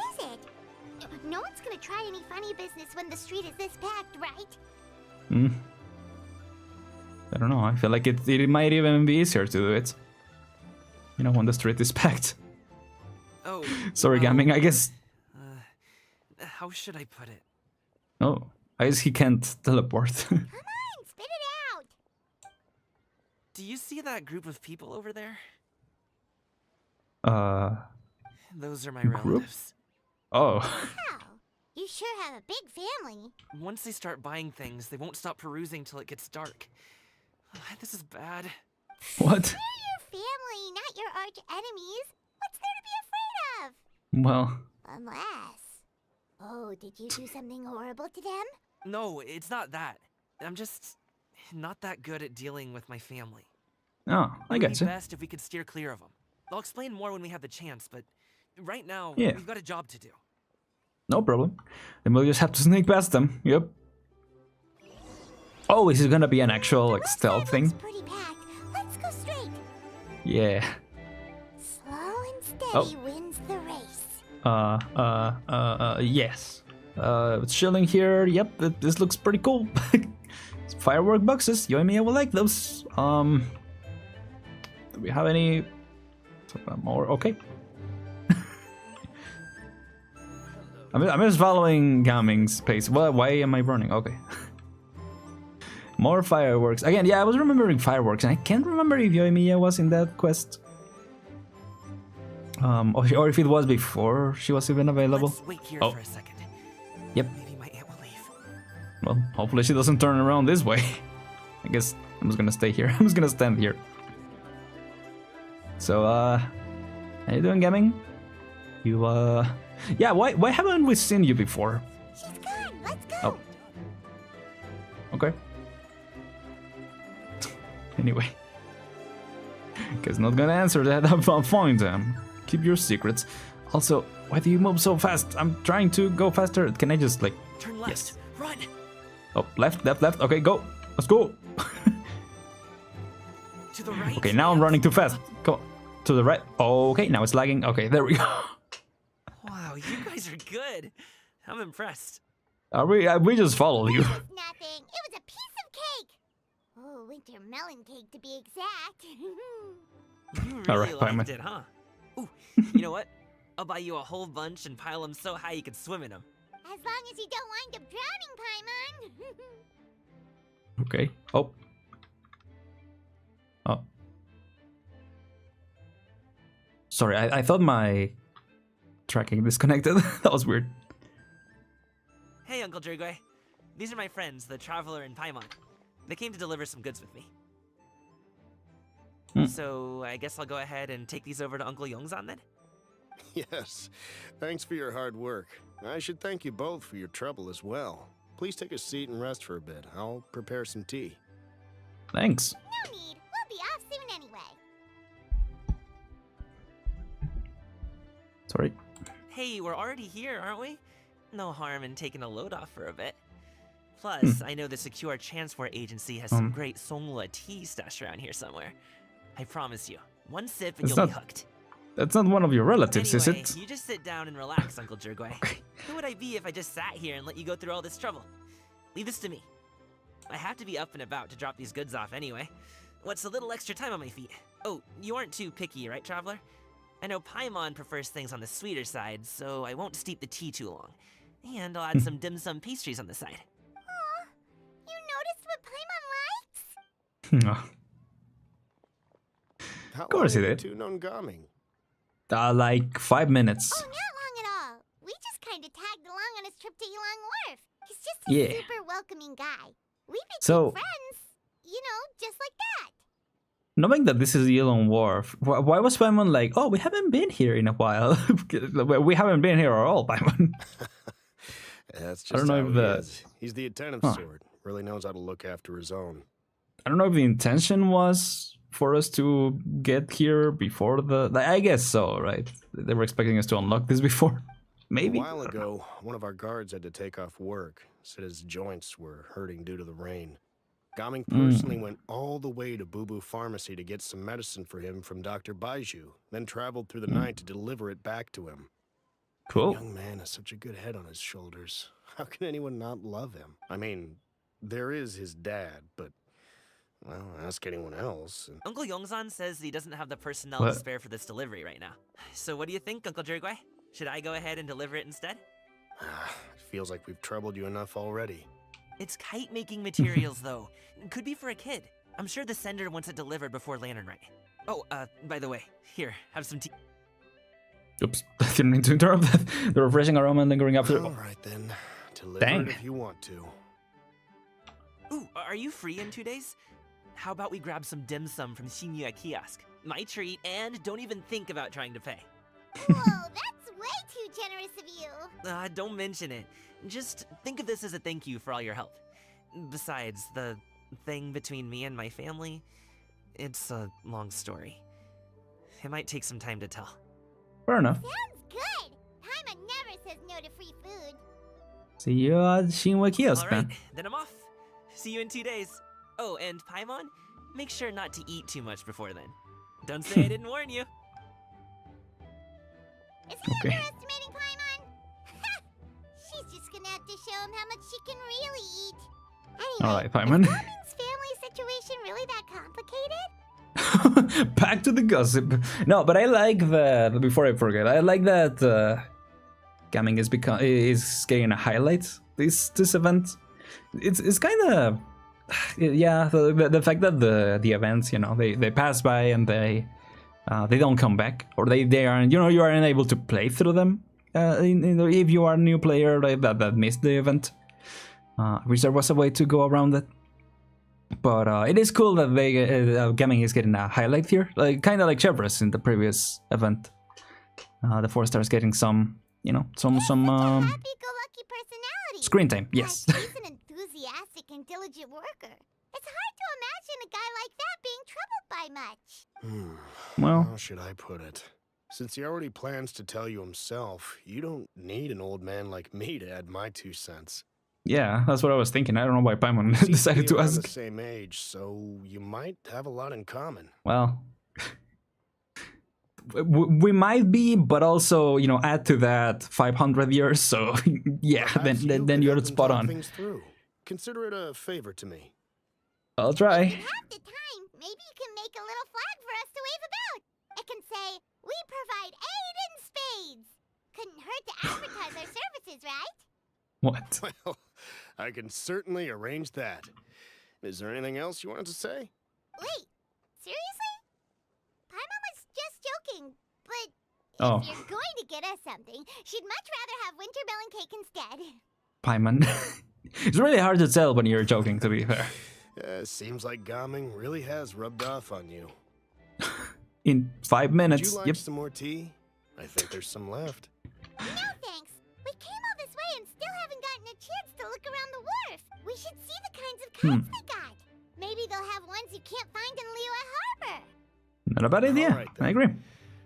is it? No one's gonna try any funny business when the street is this packed, right? I don't know. I feel like it might even be easier to do it. You know, when the street is packed. Oh. Sorry, Gaming. I guess. How should I put it? Oh, I guess he can't teleport. Come on, spit it out. Do you see that group of people over there? Those are my relatives. Oh. Wow, you sure have a big family. Once they start buying things, they won't stop perusing till it gets dark. This is bad. What? They're your family, not your arch enemies. What's there to be afraid of? Well. Unless. Oh, did you do something horrible to them? No, it's not that. I'm just not that good at dealing with my family. Oh, I got It would you. be best if we could steer clear of them. I'll explain more when we have the chance, but right now, Yeah. we've got a job to do. No problem. Then we'll just have to sneak past them. Yep. Oh, is it gonna be an actual like stealth thing? Pretty packed. Let's go straight. Yeah. Slow and steady wins the race. Yes. It's chilling here. Yep, this looks pretty cool. Firework boxes. You and me, I will like those. Do we have any more? Okay. I'm just following Gaming's pace. Why am I running? Okay. More fireworks. Again, yeah, I was remembering fireworks, and I can't remember if Yoimiya was in that quest. Or if it was before she was even available. Let's wait here for a second. Yep. Maybe my aunt will leave. Well, hopefully she doesn't turn around this way. I guess I'm just gonna stay here. I'm just gonna stand here. So, how you doing, Gaming? You, yeah, why haven't we seen you before? She's gone. Let's go. Oh. Okay. Anyway. Guess not gonna answer that. I'm fine, keep your secrets. Also, why do you move so fast? I'm trying to go faster. Can I just, like... Turn left. Yes. Run. Oh, left. Okay, go. Let's go. To the right. Okay, now I'm running too fast. Come on. To the right. Okay, now it's lagging. Okay, there we go. Wow, you guys are good. I'm impressed. We just followed you. Nothing. It was a piece of cake. Oh, winter melon cake to be exact. You All really right, fine, liked man. it, huh? Ooh, you know what? I'll buy you a whole bunch and pile them so high you can swim in them. As long as you don't wind up drowning, Paimon. Okay. Oh. Sorry, I thought my tracking disconnected. That was weird. Hey, Uncle Drugway. These are my friends, the Traveler and Paimon. They came to deliver some goods with me. So, I guess I'll go ahead and take these over to Uncle Yongzan then? Yes. Thanks for your hard work. I should thank you both for your trouble as well. Please take a seat and rest for a bit. I'll prepare some tea. Thanks. No need. We'll be off soon anyway. Sorry. Hey, we're already here, aren't we? No harm in taking a load off for a bit. Plus, I know the Secure Transport Agency has some great Songhua tea stashed around here somewhere. I promise you, one sip and It's you'll not- be hooked. That's not one of your relatives, Anyway, is it? you just sit down and relax, Uncle Jergway. Who would I be if I just sat here and let you go through all this trouble? Leave this to me. I have to be up and about to drop these goods off anyway. What's a little extra time on my feet? Oh, you aren't too picky, right, Traveler? I know Paimon prefers things on the sweeter side, so I won't steep the tea too long. And I'll add some dim sum pastries on the side. Aw, you noticed what Paimon likes? No. How Of course long he have did. you two known Gaming? Like 5 minutes. Oh, not long at all. We just kind of tagged along on his trip to Yulong Wharf. He's just a Yeah. super welcoming guy. We became So- friends, you know, just like that. Knowing that this is Yulong Wharf, why was Paimon like, oh, we haven't been here in a while? We haven't been here at all, Paimon. That's just I don't know how if he the- is. He's the attentive sort. Really knows how to look after his own. I don't know if the intention was for us to get here before the... I guess so, right? They were expecting us to unlock this before. Maybe. A while ago, one of our guards had to take off work. Said his joints were hurting due to the rain. Gaming personally went all the way to Boo Boo Pharmacy to get some medicine for him from Dr. Baiju, then traveled through the night to deliver it back to him. Cool. Young man has such a good head on his shoulders. How can anyone not love him? I mean, there is his dad, but, well, ask anyone else. And Uncle Yongzan says he doesn't have the personnel What? to spare for this delivery right now. So what do you think, Uncle Jirgwai? Should I go ahead and deliver it instead? it feels like we've troubled you enough already. It's kite-making materials, though. Could be for a kid. I'm sure the sender wants it delivered before Lantern Rite. Oh, by the way, here, have some tea. Oops, I didn't mean to interrupt that. The refreshing aroma lingering after... All right, then. Deliver Dang. it if you want to. Ooh, are you free in 2 days? How about we grab some dim sum from Shinya Kiosk? My treat, and don't even think about trying to pay. Whoa, that's way too generous of you. Don't mention it. Just think of this as a thank you for all your help. Besides, the thing between me and my family, it's a long story. It might take some time to tell. Fair enough. Sounds good. Paimon never says no to free food. See you at Shinwa Kiosk, All right, man. then I'm off. See you in 2 days. Oh, and Paimon, make sure not to eat too much before then. Don't say I didn't warn you. Is he Okay. underestimating Paimon? She's just gonna have to show him how much she can really eat. Anyway, Alright, Paimon. is Gaming's family situation really that complicated? Back to the gossip. No, but I like that. Before I forget, I like that Gaming is getting a highlight this event. It's kind of yeah. The fact that the events, you know, they pass by and they don't come back, or they aren't, you know, you aren't able to play through them. If you are a new player that missed the event, which there was a way to go around it. But it is cool that Gaming is getting a highlight here, like kind of like Chevrolet in the previous event. The 4 stars getting some, you know, some Happy-go-lucky personality. screen time. Yes. Like, he's an enthusiastic and diligent worker. It's hard to imagine a guy like that being troubled by much. Well, How should I put it? Since he already plans to tell you himself, you don't need an old man like me to add my 2 cents. yeah, that's what I was thinking. I don't know why Paimon Seem decided be to around ask. the same age, so you might have a lot in common. Well, we might be, but also, you know, add to that 500 years. So yeah, Perhaps you then could you're help him spot talk on. things through. Consider it a favor to me. I'll try. Half the time, maybe you can make a little flag for us to wave about. It can say, "We provide aid in spades." Couldn't hurt to advertise our services, right? What? Well, I can certainly arrange that. Is there anything else you wanted to say? Wait, seriously? Paimon was just joking, but Oh. if you're going to get us something, she'd much rather have wintermelon cake instead. Paimon. It's really hard to tell when you're joking, to be fair. Seems like Gaming really has rubbed off on you. In 5 Would minutes. you like Yep. some more tea? I think there's some left. No thanks. We came all this way and still haven't gotten a chance to look around the wharf. We should see the kinds of kites they got. Maybe they'll have ones you can't find in Liyue Harbor. Not a bad idea. Alright then. I agree.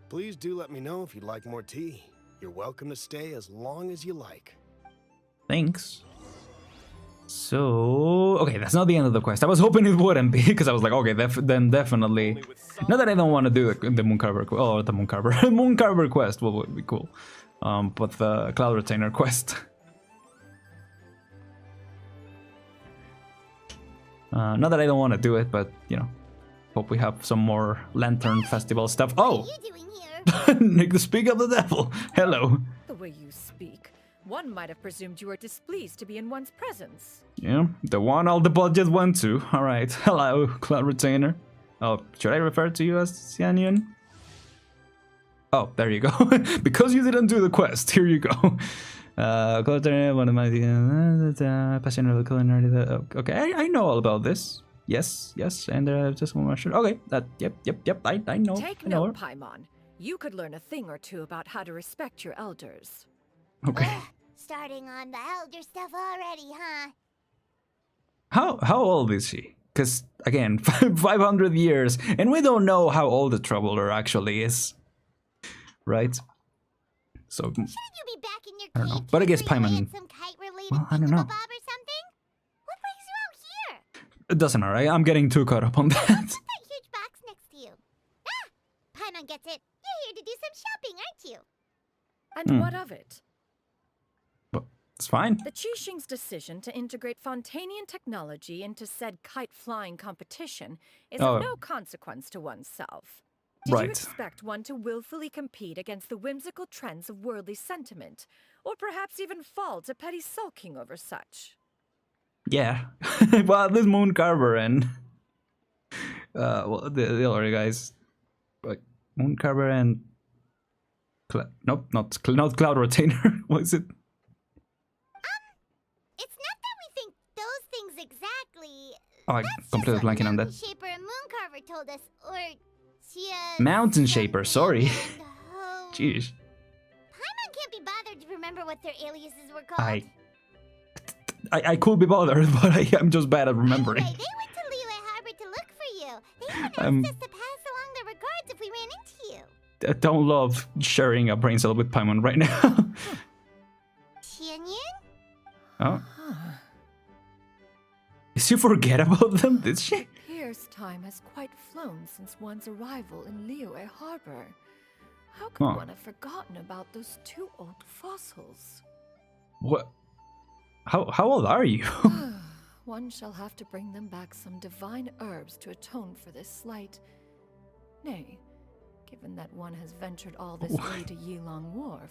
Please do let me know if you'd like more tea. You're welcome to stay as long as you like. Thanks. So, okay, that's not the end of the quest. I was hoping it wouldn't be, because I was like, okay, then definitely. Not that I don't want to do the Mooncarver, or the Mooncarver, Mooncarver quest would be cool. But the Cloud Retainer quest. Not that I don't want to do it, but you know, Hope we have some more Lantern Festival stuff. Oh! What are you doing here? Nick, speak of the devil. Hello. The way you speak, one might have presumed you were displeased to be in one's presence. Yeah, the one all the budget went to. Alright, hello, Cloud Retainer. Oh, should I refer to you as Xianyun? Oh, there you go. Because you didn't do the quest, here you go. Cloud Retainer, one of my... passionate about culinary... Okay, I know all about this. Yes, and just one more shot. Okay, yep, I know. Take note, Paimon. You could learn a thing or two about how to respect your elders. Okay. Starting on the elder stuff already, huh? How old is she? Because, again, 500 years, and we don't know how old the Traveler actually is. Right? So... Shouldn't you be back in your I don't know. cave But I guess tinkering away Paimon... at some kite-related Well, I don't know. Bob or something? What brings you out here? It doesn't matter, I'm getting too caught up on that. What's that huge box next to you? Ah! Paimon gets it. You're here to do some shopping, aren't you? And what of it? But it's fine. The Qixing's decision to integrate Fontanian technology into said kite-flying competition is of no consequence to oneself. Did you expect one to willfully compete against the whimsical trends of worldly sentiment, or perhaps even fall to petty sulking over such? Yeah. Well, at least Moon Carver and... well, the other guys... Like, Moon Carver and... Nope, not Cloud Retainer. What is it? It's not that we think those things exactly. Oh, I'm completely blanking on that. Mountain Shaper and Mooncarver told us, or Mountain Shaper, sorry. Oh. Jeez. Paimon can't be bothered to remember what their aliases were called. I could be bothered, but I'm just bad at remembering. Anyway, they went to Liyue Harbor to look for you. They even asked us to pass along their regards if we ran into you. I don't love sharing a brain cell with Paimon right now. Xianyun? Oh. Did she forget about them? Did she? Here's time has quite flown since one's arrival in Liyue Harbor. How could one have forgotten about those two old fossils? What? How old are you? One shall have to bring them back some divine herbs to atone for this slight. Nay, given that one has ventured all this way to Yilong Wharf,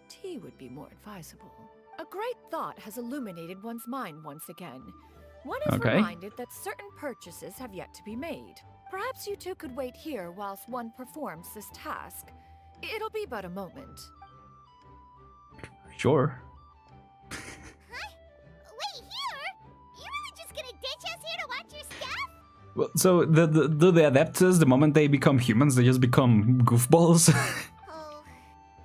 tea would be more advisable. A great thought has illuminated one's mind once again. One is reminded that certain purchases have yet to be made. Perhaps you two could wait here whilst one performs this task. It'll be but a moment. Sure. Wait, here? You really just gonna ditch us here to watch your stuff? Well, so do the Adeptus, the moment they become humans, they just become goofballs? Oh,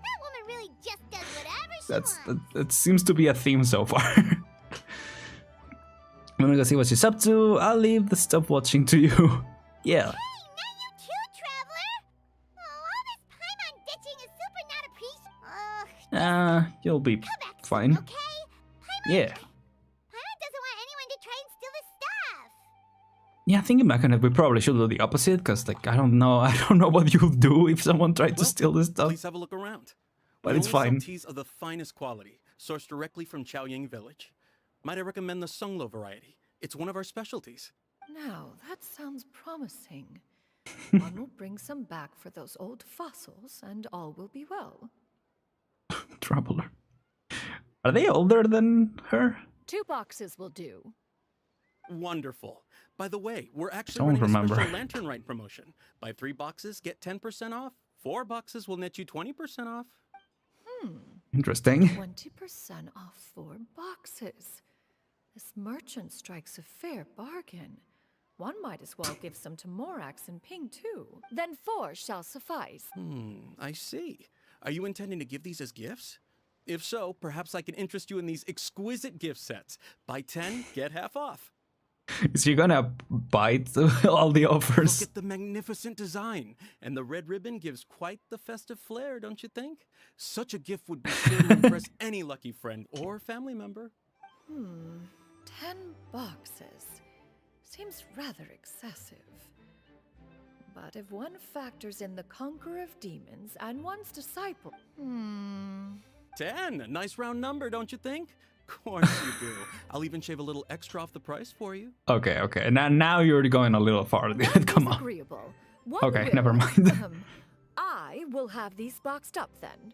that woman really just does whatever she wants. That seems to be a theme so far. I'm gonna go see what she's up to. I'll leave the stuff watching to you. Yeah. Hey, not you too, Traveler! Oh, all this Paimon ditching is super not appreciated. You'll be fine. Okay? Paimon, Yeah. Paimon doesn't want anyone to try and steal his stuff. Yeah, thinking back on it, we probably should do the opposite, because like I don't know what you'll do if someone tried to steal this stuff. Please have a look around. But We it's only fine. sell teas of the finest quality, sourced directly from Chaoying Village. Might I recommend the Sunglo variety? It's one of our specialties. Now, that sounds promising. One will bring some back for those old fossils, and all will be well. Traveler. Are they older than her? 2 boxes will do. Wonderful. By the way, we're actually Don't running remember. a special Lantern Rite promotion. Buy 3 boxes, get 10% off. 4 boxes will net you 20% off. Interesting. 20% off 4 boxes. This merchant strikes a fair bargain. One might as well give some to Morax and Ping too. Then 4 shall suffice. I see. Are you intending to give these as gifts? If so, perhaps I can interest you in these exquisite gift sets. Buy 10, get half off. Is she gonna bite all the offers? Look at the magnificent design. And the red ribbon gives quite the festive flair, don't you think? Such a gift would be sure to impress any lucky friend or family member. 10 boxes. Seems rather excessive. But if one factors in the Conqueror of Demons and one's disciple... 10, a nice round number, don't you think? course you do. I'll even shave a little extra off the price for you. Okay, okay. Now you're going a little far. Come on. Agreeable. One Okay, will. never mind. I will have these boxed up then.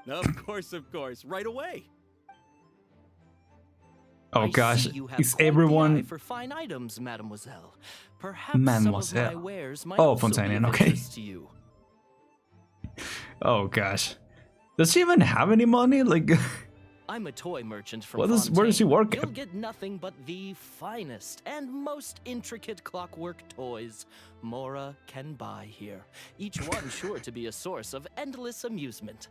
Of course, right away. Oh I gosh, see you have is quite the eye everyone... for fine items, mademoiselle. Perhaps Mademoiselle. some of my wares might Oh, also be Fontanian, of okay. interest to you. Oh gosh. Does she even have any money? Like... I'm a toy merchant from where does she Fontaine. work You'll at? get nothing but the finest and most intricate clockwork toys Mora can buy here. Each one sure to be a source of endless amusement.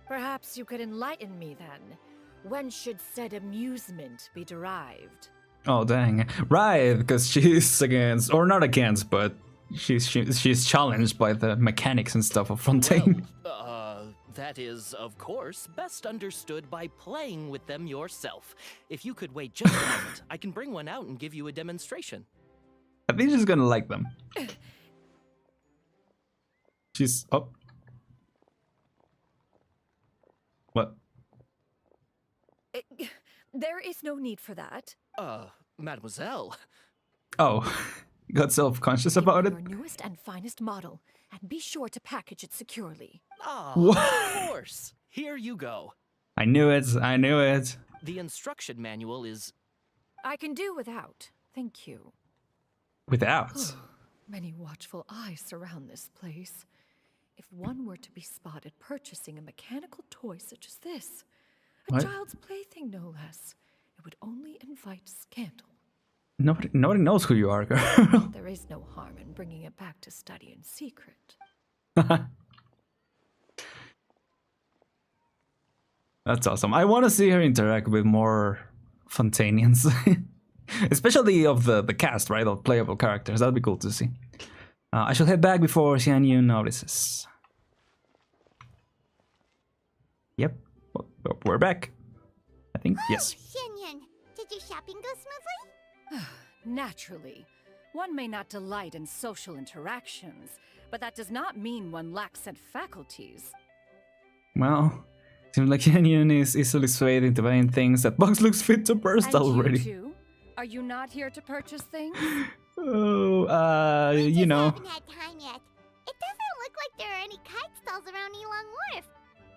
Perhaps you could enlighten me then. When should said amusement be derived? Oh dang. Right, because she's against, or not against, but she's challenged by the mechanics and stuff of Fontaine. That is, of course, best understood by playing with them yourself. If you could wait just a moment, I can bring one out and give you a demonstration. I think she's gonna like them. She's... Oh. What? There is no need for that. Mademoiselle. Oh, got self-conscious about it? Your newest and finest model, and be sure to package it securely. What? Of course. Here you go. I knew it, I knew it. The instruction manual is... I can do without, thank you. Without? Many watchful eyes surround this place. If one were to be spotted purchasing a mechanical toy such as this, a What? child's plaything no less, it would only invite scandal. Nobody knows who you are, girl. There is no harm in bringing it back to study in secret. That's awesome. I want to see her interact with more Fontanians. Especially of the cast, right? Of playable characters. That'd be cool to see. I shall head back before Xianyu notices. Yep. Well, we're back. I think, yes. Xianyun, did your shopping go smoothly? Naturally. One may not delight in social interactions, but that does not mean one lacks said faculties. Well, seems like Xianyun is easily swayed into buying things that Bugs looks fit to burst And already. you too? Are you not here to purchase things? Oh, you know. Haven't had time yet. It doesn't look like there are any kite stalls around Elong Wharf,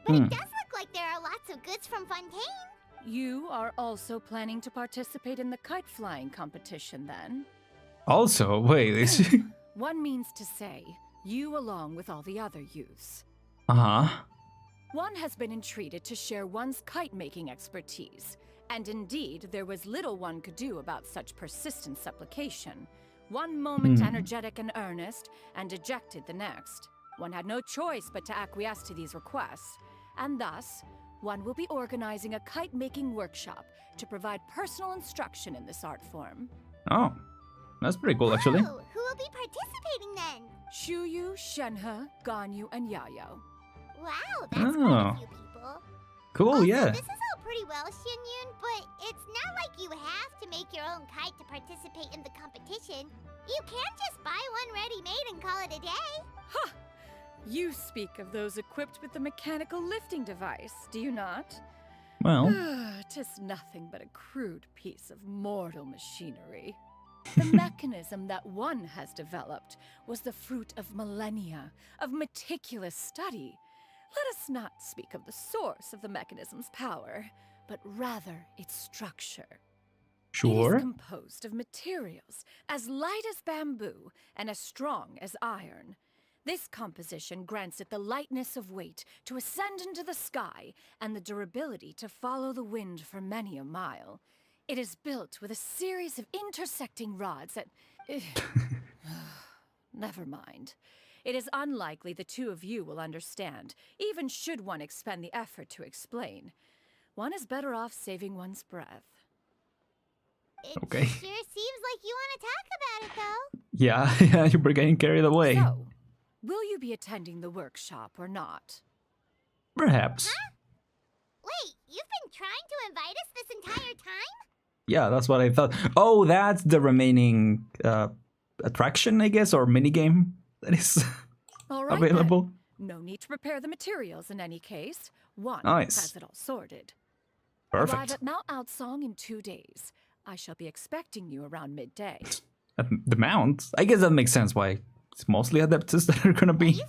but it does look like there are lots of goods from Fontaine. You are also planning to participate in the kite flying competition then? Also, wait, is she? One means to say, you along with all the other youths. Uh-huh. One has been entreated to share one's kite-making expertise, and indeed, there was little one could do about such persistent supplication. One moment energetic and earnest, and dejected the next. One had no choice but to acquiesce to these requests, and thus, one will be organizing a kite-making workshop to provide personal instruction in this art form. Oh, that's pretty cool, actually. Oh, who will be participating then? Shuyu, Shenhe, Ganyu, and Yayo. Wow, that's quite a few people. Cool, Also, yeah. This is all pretty well, Xianyun, but it's not like you have to make your own kite to participate in the competition. You can just buy one ready-made and call it a day. Ha! You speak of those equipped with the mechanical lifting device, do you not? Well, 'Tis nothing but a crude piece of mortal machinery. The mechanism that one has developed was the fruit of millennia of meticulous study. Let us not speak of the source of the mechanism's power, but rather its structure. It sure. is composed of materials as light as bamboo and as strong as iron. This composition grants it the lightness of weight to ascend into the sky and the durability to follow the wind for many a mile. It is built with a series of intersecting rods that... Never mind. It is unlikely the two of you will understand, even should one expend the effort to explain. One is better off saving one's breath. Okay. Sure seems like you want to talk about it, though. Yeah, you were getting carried away. So, will you be attending the workshop or not? Perhaps. Huh? Wait, you've been trying to invite us this entire time? Yeah, that's what I thought. Oh, that's the remaining attraction, I guess, or minigame that is All right, available. then. No need to prepare the materials in any case. One Nice. has it all sorted. Perfect. Arrive at Mount Outsong in 2 days. I shall be expecting you around midday. The mount? I guess that makes sense why it's mostly Adeptus that are gonna be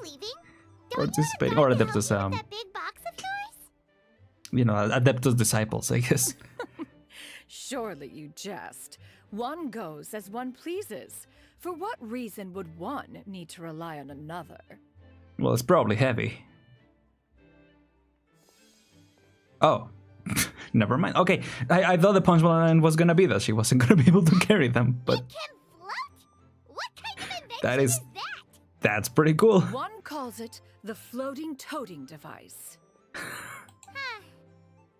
participating. Or Adeptus, That big box of yours? you know, Adeptus disciples, I guess. Surely you jest. One goes as one pleases. For what reason would one need to rely on another? Well, it's probably heavy. Oh. Never mind. Okay, I thought the punchline was gonna be that she wasn't gonna be able to carry them, but that's pretty cool. One calls it the floating toting device.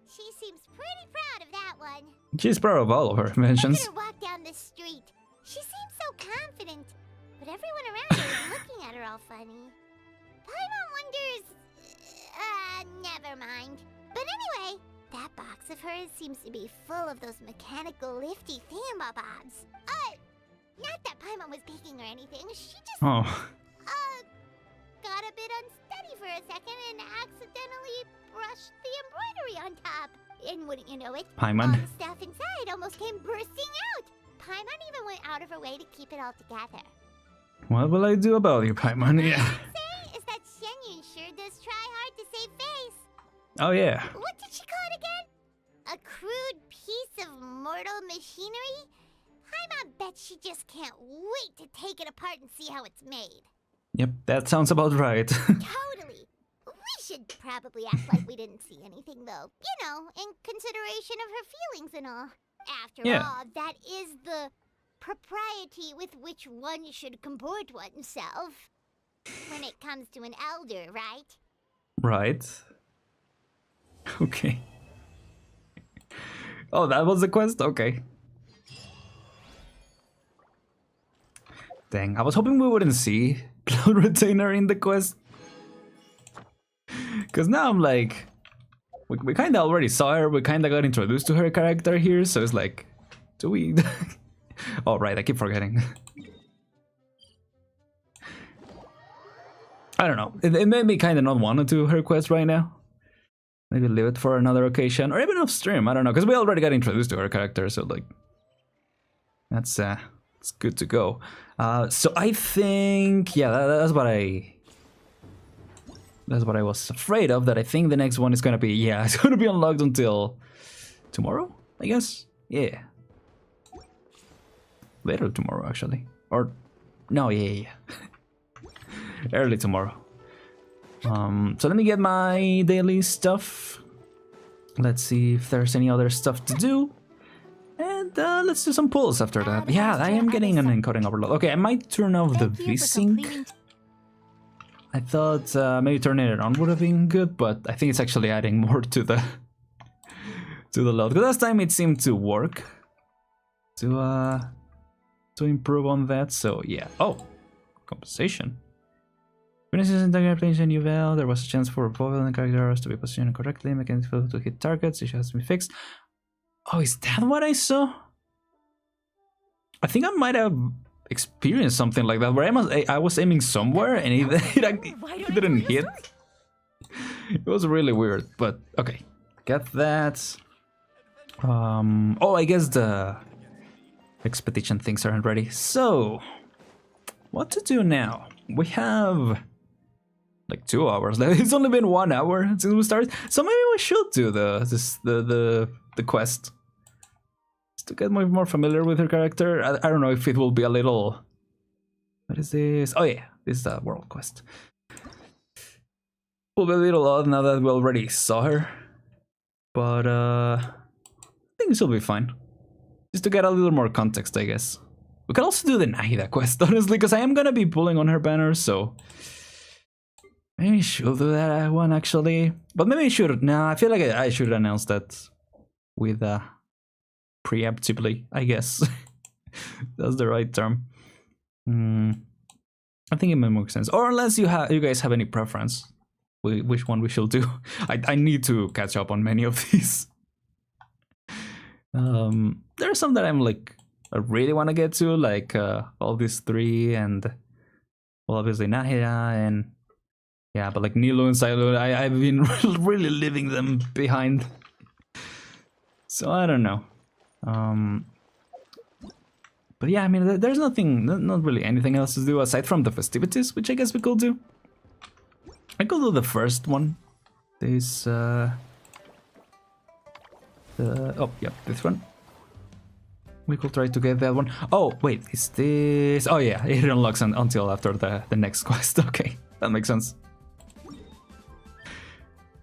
She seems pretty proud of that one. She's proud of all of her inventions. Look at her walk down the street. She seems so confident, but everyone around her is looking at her all funny. Paimon wonders... never mind. But anyway, that box of hers seems to be full of those mechanical lifty thingamabobs. Not that Paimon was peeking or anything. She just... got a bit unsteady for a second and accidentally brushed the embroidery on top. And wouldn't you know it, Paimon. all the stuff inside almost came bursting out. Paimon even went out of her way to keep it all together. What will I do about you, Paimon? Yeah. Say is that Shenyun sure does try hard to save face. Oh, yeah. What did she call it again? A crude piece of mortal machinery? Paimon bets she just can't wait to take it apart and see how it's made. Yep, that sounds about right. Totally. We should probably act like we didn't see anything, though. You know, in consideration of her feelings and all. After all, that is the propriety with which one should comport oneself. When it comes to an elder, right? Right. Okay. Oh, that was the quest? Okay. Dang, I was hoping we wouldn't see Cloud Retainer in the quest. Because now I'm like... We kind of already saw her, we kind of got introduced to her character here, so it's like... Do we... Oh, right, I keep forgetting. I don't know, it made me kind of not want to do her quest right now. Maybe leave it for another occasion, or even off stream, I don't know, because we already got introduced to her character, so like... That's it's good to go. So I think, yeah, that's what I was afraid of. That I think the next one is gonna be, yeah, it's gonna be unlocked until tomorrow, I guess. Yeah, later tomorrow actually, or no, yeah. Early tomorrow. So let me get my daily stuff. Let's see if there's any other stuff to do. And let's do some pulls after that. Yeah, I am getting an encoding overload. Okay, I might turn off the VSync. I thought maybe turning it on would have been good, but I think it's actually adding more to the load. Because last time it seemed to work to improve on that. So yeah. Oh, compensation. When this is in the place in UVL, there was a chance for both of the characters to be positioned correctly, making it fail to hit targets. Issue has to be fixed. Oh, is that what I saw? I think I might have experienced something like that, where I was aiming somewhere and it didn't hit. It was really weird, but okay. Get that. Oh, I guess the expedition things aren't ready. So, what to do now? We have like 2 hours left. It's only been 1 hour since we started, so maybe we should do the quest. Just to get more familiar with her character. I don't know if it will be a little... What is this? Oh yeah, this is the world quest. Will be a little odd now that we already saw her. But I think this will be fine. Just to get a little more context, I guess. We can also do the Nahida quest, honestly, because I am gonna be pulling on her banner, so... Maybe I should do that one, actually. But maybe I should... Nah, I feel like I should announce that with preemptively, I guess. That's the right term. I think it might make sense. Or unless you guys have any preference which one we should do. I need to catch up on many of these. There are some that I'm like... I really want to get to, like all these 3 and... Well, obviously Nahida and... Yeah, but like Nilo and Silo, I've been really leaving them behind. So I don't know. But yeah, I mean, there's nothing, not really anything else to do aside from the festivities, which I guess we could do. I could do the first one. This, oh, yep, this one. We could try to get that one. Oh, wait, is this... Oh yeah, it unlocks until after the next quest. Okay, that makes sense.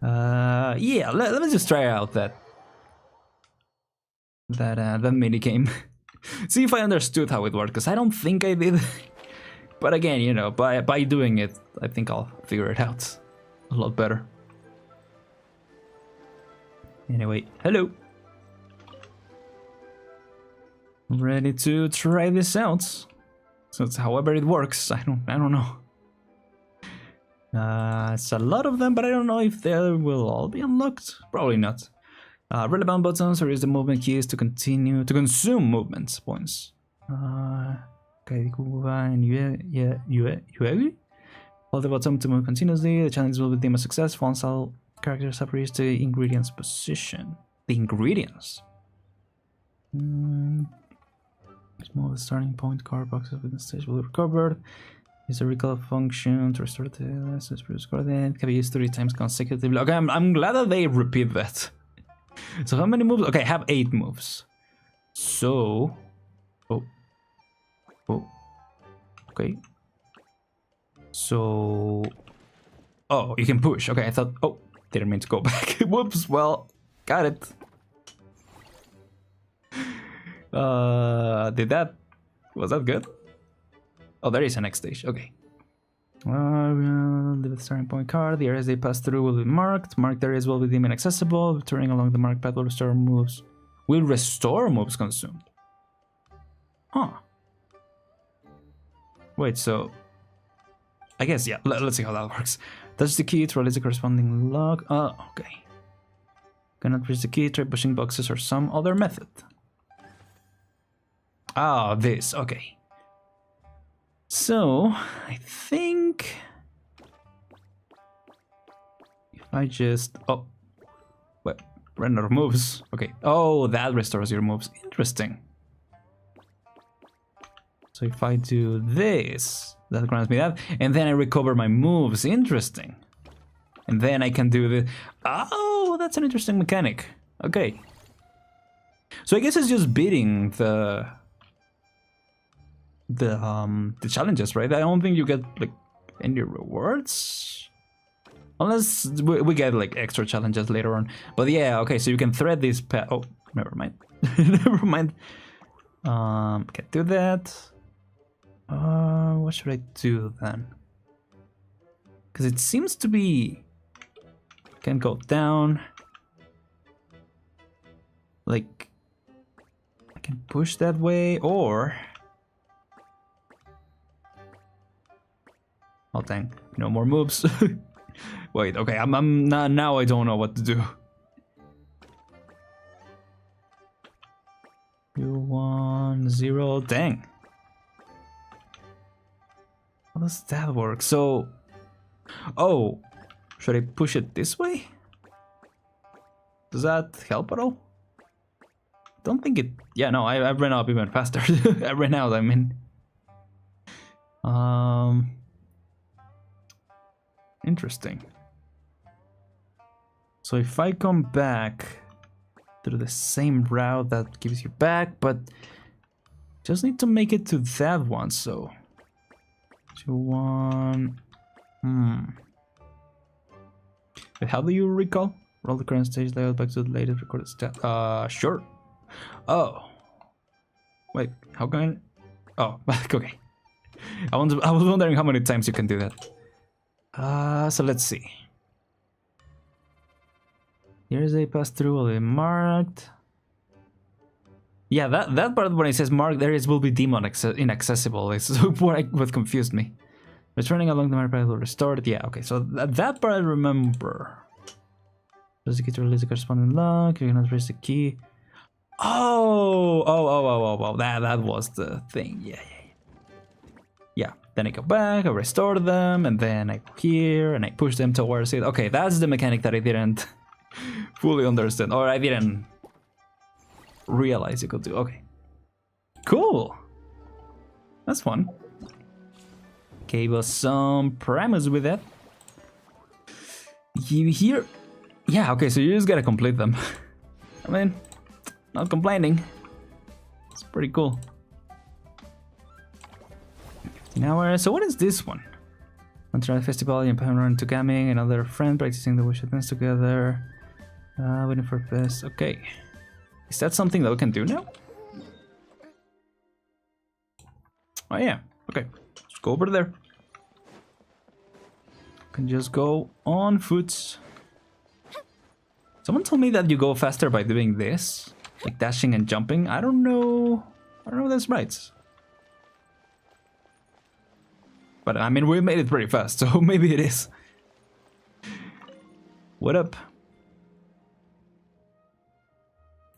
Yeah, let me just try out that mini game. See if I understood how it worked, because I don't think I did. But again, you know, by doing it, I think I'll figure it out a lot better. Anyway, hello. Ready to try this out. So it's however it works. I don't know. It's a lot of them, but I don't know if they will all be unlocked. Probably not. Relevant buttons or use the movement keys to continue to consume movement points. Okay, and Yue. Hold the button to move continuously. The challenge will be deemed a success once all characters have reached the ingredients position. The ingredients. Small starting point card boxes within the stage will be recovered. Use a recall function to restore the lessons previous coordinate. Can be used 3 times consecutively. Okay, I'm glad that they repeat that. So how many moves? Okay, I have 8 moves. So... Oh. Okay. So... Oh, you can push. Okay, I thought... Oh, didn't mean to go back. Whoops, well, got it. Did that... Was that good? Oh, there is a next stage. Okay. Leave the starting point card. The areas they pass through will be marked. Marked areas will be deemed inaccessible. Turning along the marked path will restore moves. Will restore moves consumed. Huh. Wait, so... I guess, yeah, let's see how that works. Touch the key to release the corresponding lock. Oh, okay. Cannot reach the key, try pushing boxes or some other method. Ah, this, okay. So, I think... If I just... Oh. What? Render moves. Okay. Oh, that restores your moves. Interesting. So if I do this, that grants me that. And then I recover my moves. Interesting. And then I can do the... Oh, that's an interesting mechanic. Okay. So I guess it's just beating the challenges, right? I don't think you get like any rewards unless we get like extra challenges later on. But yeah, okay, so you can thread this path. Oh, never mind. Never mind. Can't do that. What should I do then? Because it seems to be can go down. Like I can push that way, or oh dang, no more moves. Wait, okay, I'm not, now I don't know what to do. You 1 0, dang. How does that work? So, oh, should I push it this way? Does that help at all? Don't think it. Yeah, no, I ran up even faster. I ran out, I mean. Interesting. So if I come back through the same route, that gives you back, but just need to make it to that one. So 2 1. But how do you recall? Roll the current stage layout back to the latest recorded stat. Sure. Oh. Wait, how can I... Oh, okay. I was wondering how many times you can do that. So let's see. Here's a pass through will be marked. Yeah, that part when it says marked areas will be deemed inaccessible is what confused me. Returning along the marked path will restore it. Yeah, okay, so that part I remember. Press the key to release the corresponding lock. You cannot press the key. Oh, that was the thing. Yeah. Yeah, then I go back, I restore them, and then I go here, and I push them towards it. Okay, that's the mechanic that I didn't fully understand, or I didn't realize you could do. Okay. Cool. That's fun. Gave us some premise with that. You here? Yeah, okay, so you just gotta complete them. I mean, not complaining. It's pretty cool. 15 hours. So what is this one? Montreal Festival, in Run to Gaming, another friend practicing the wushu dance together. Waiting for best. Okay. Is that something that we can do now? Oh yeah. Okay. Let's go over there. Can just go on foot. Someone told me that you go faster by doing this, like dashing and jumping. I don't know if that's right. But I mean, we made it pretty fast, so maybe it is. What up?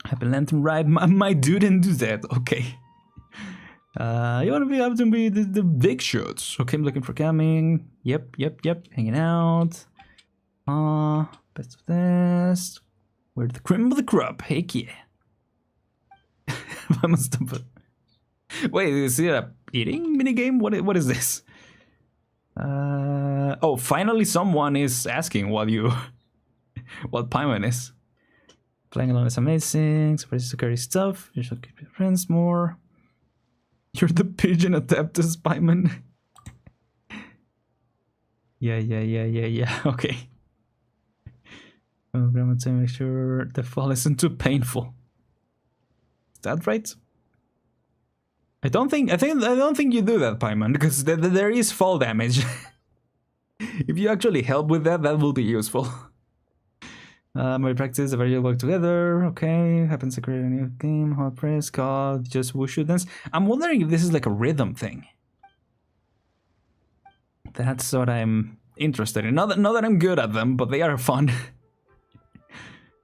Happy Lantern Ride. My dude didn't do that. Okay. You want to be up to be the big shots. Okay, I'm looking for coming. Yep. Hanging out. Best of best. We're the cream of the crop. Heck yeah. I must have put... Wait, is it a eating minigame? What is this? Oh, finally someone is asking what Paimon is. Playing along is amazing. Super scary stuff. You should keep your friends more. You're the pigeon adeptus, Paimon. Yeah. Okay. I'm going to make sure the fall isn't too painful. Is that right? I don't think you do that, Paimon, because there is fall damage. If you actually help with that, that will be useful. My practice, the various work together. Okay, happens to create a new game. Hot press called just wushu dance. I'm wondering if this is like a rhythm thing. That's what I'm interested in. Not that I'm good at them, but they are fun.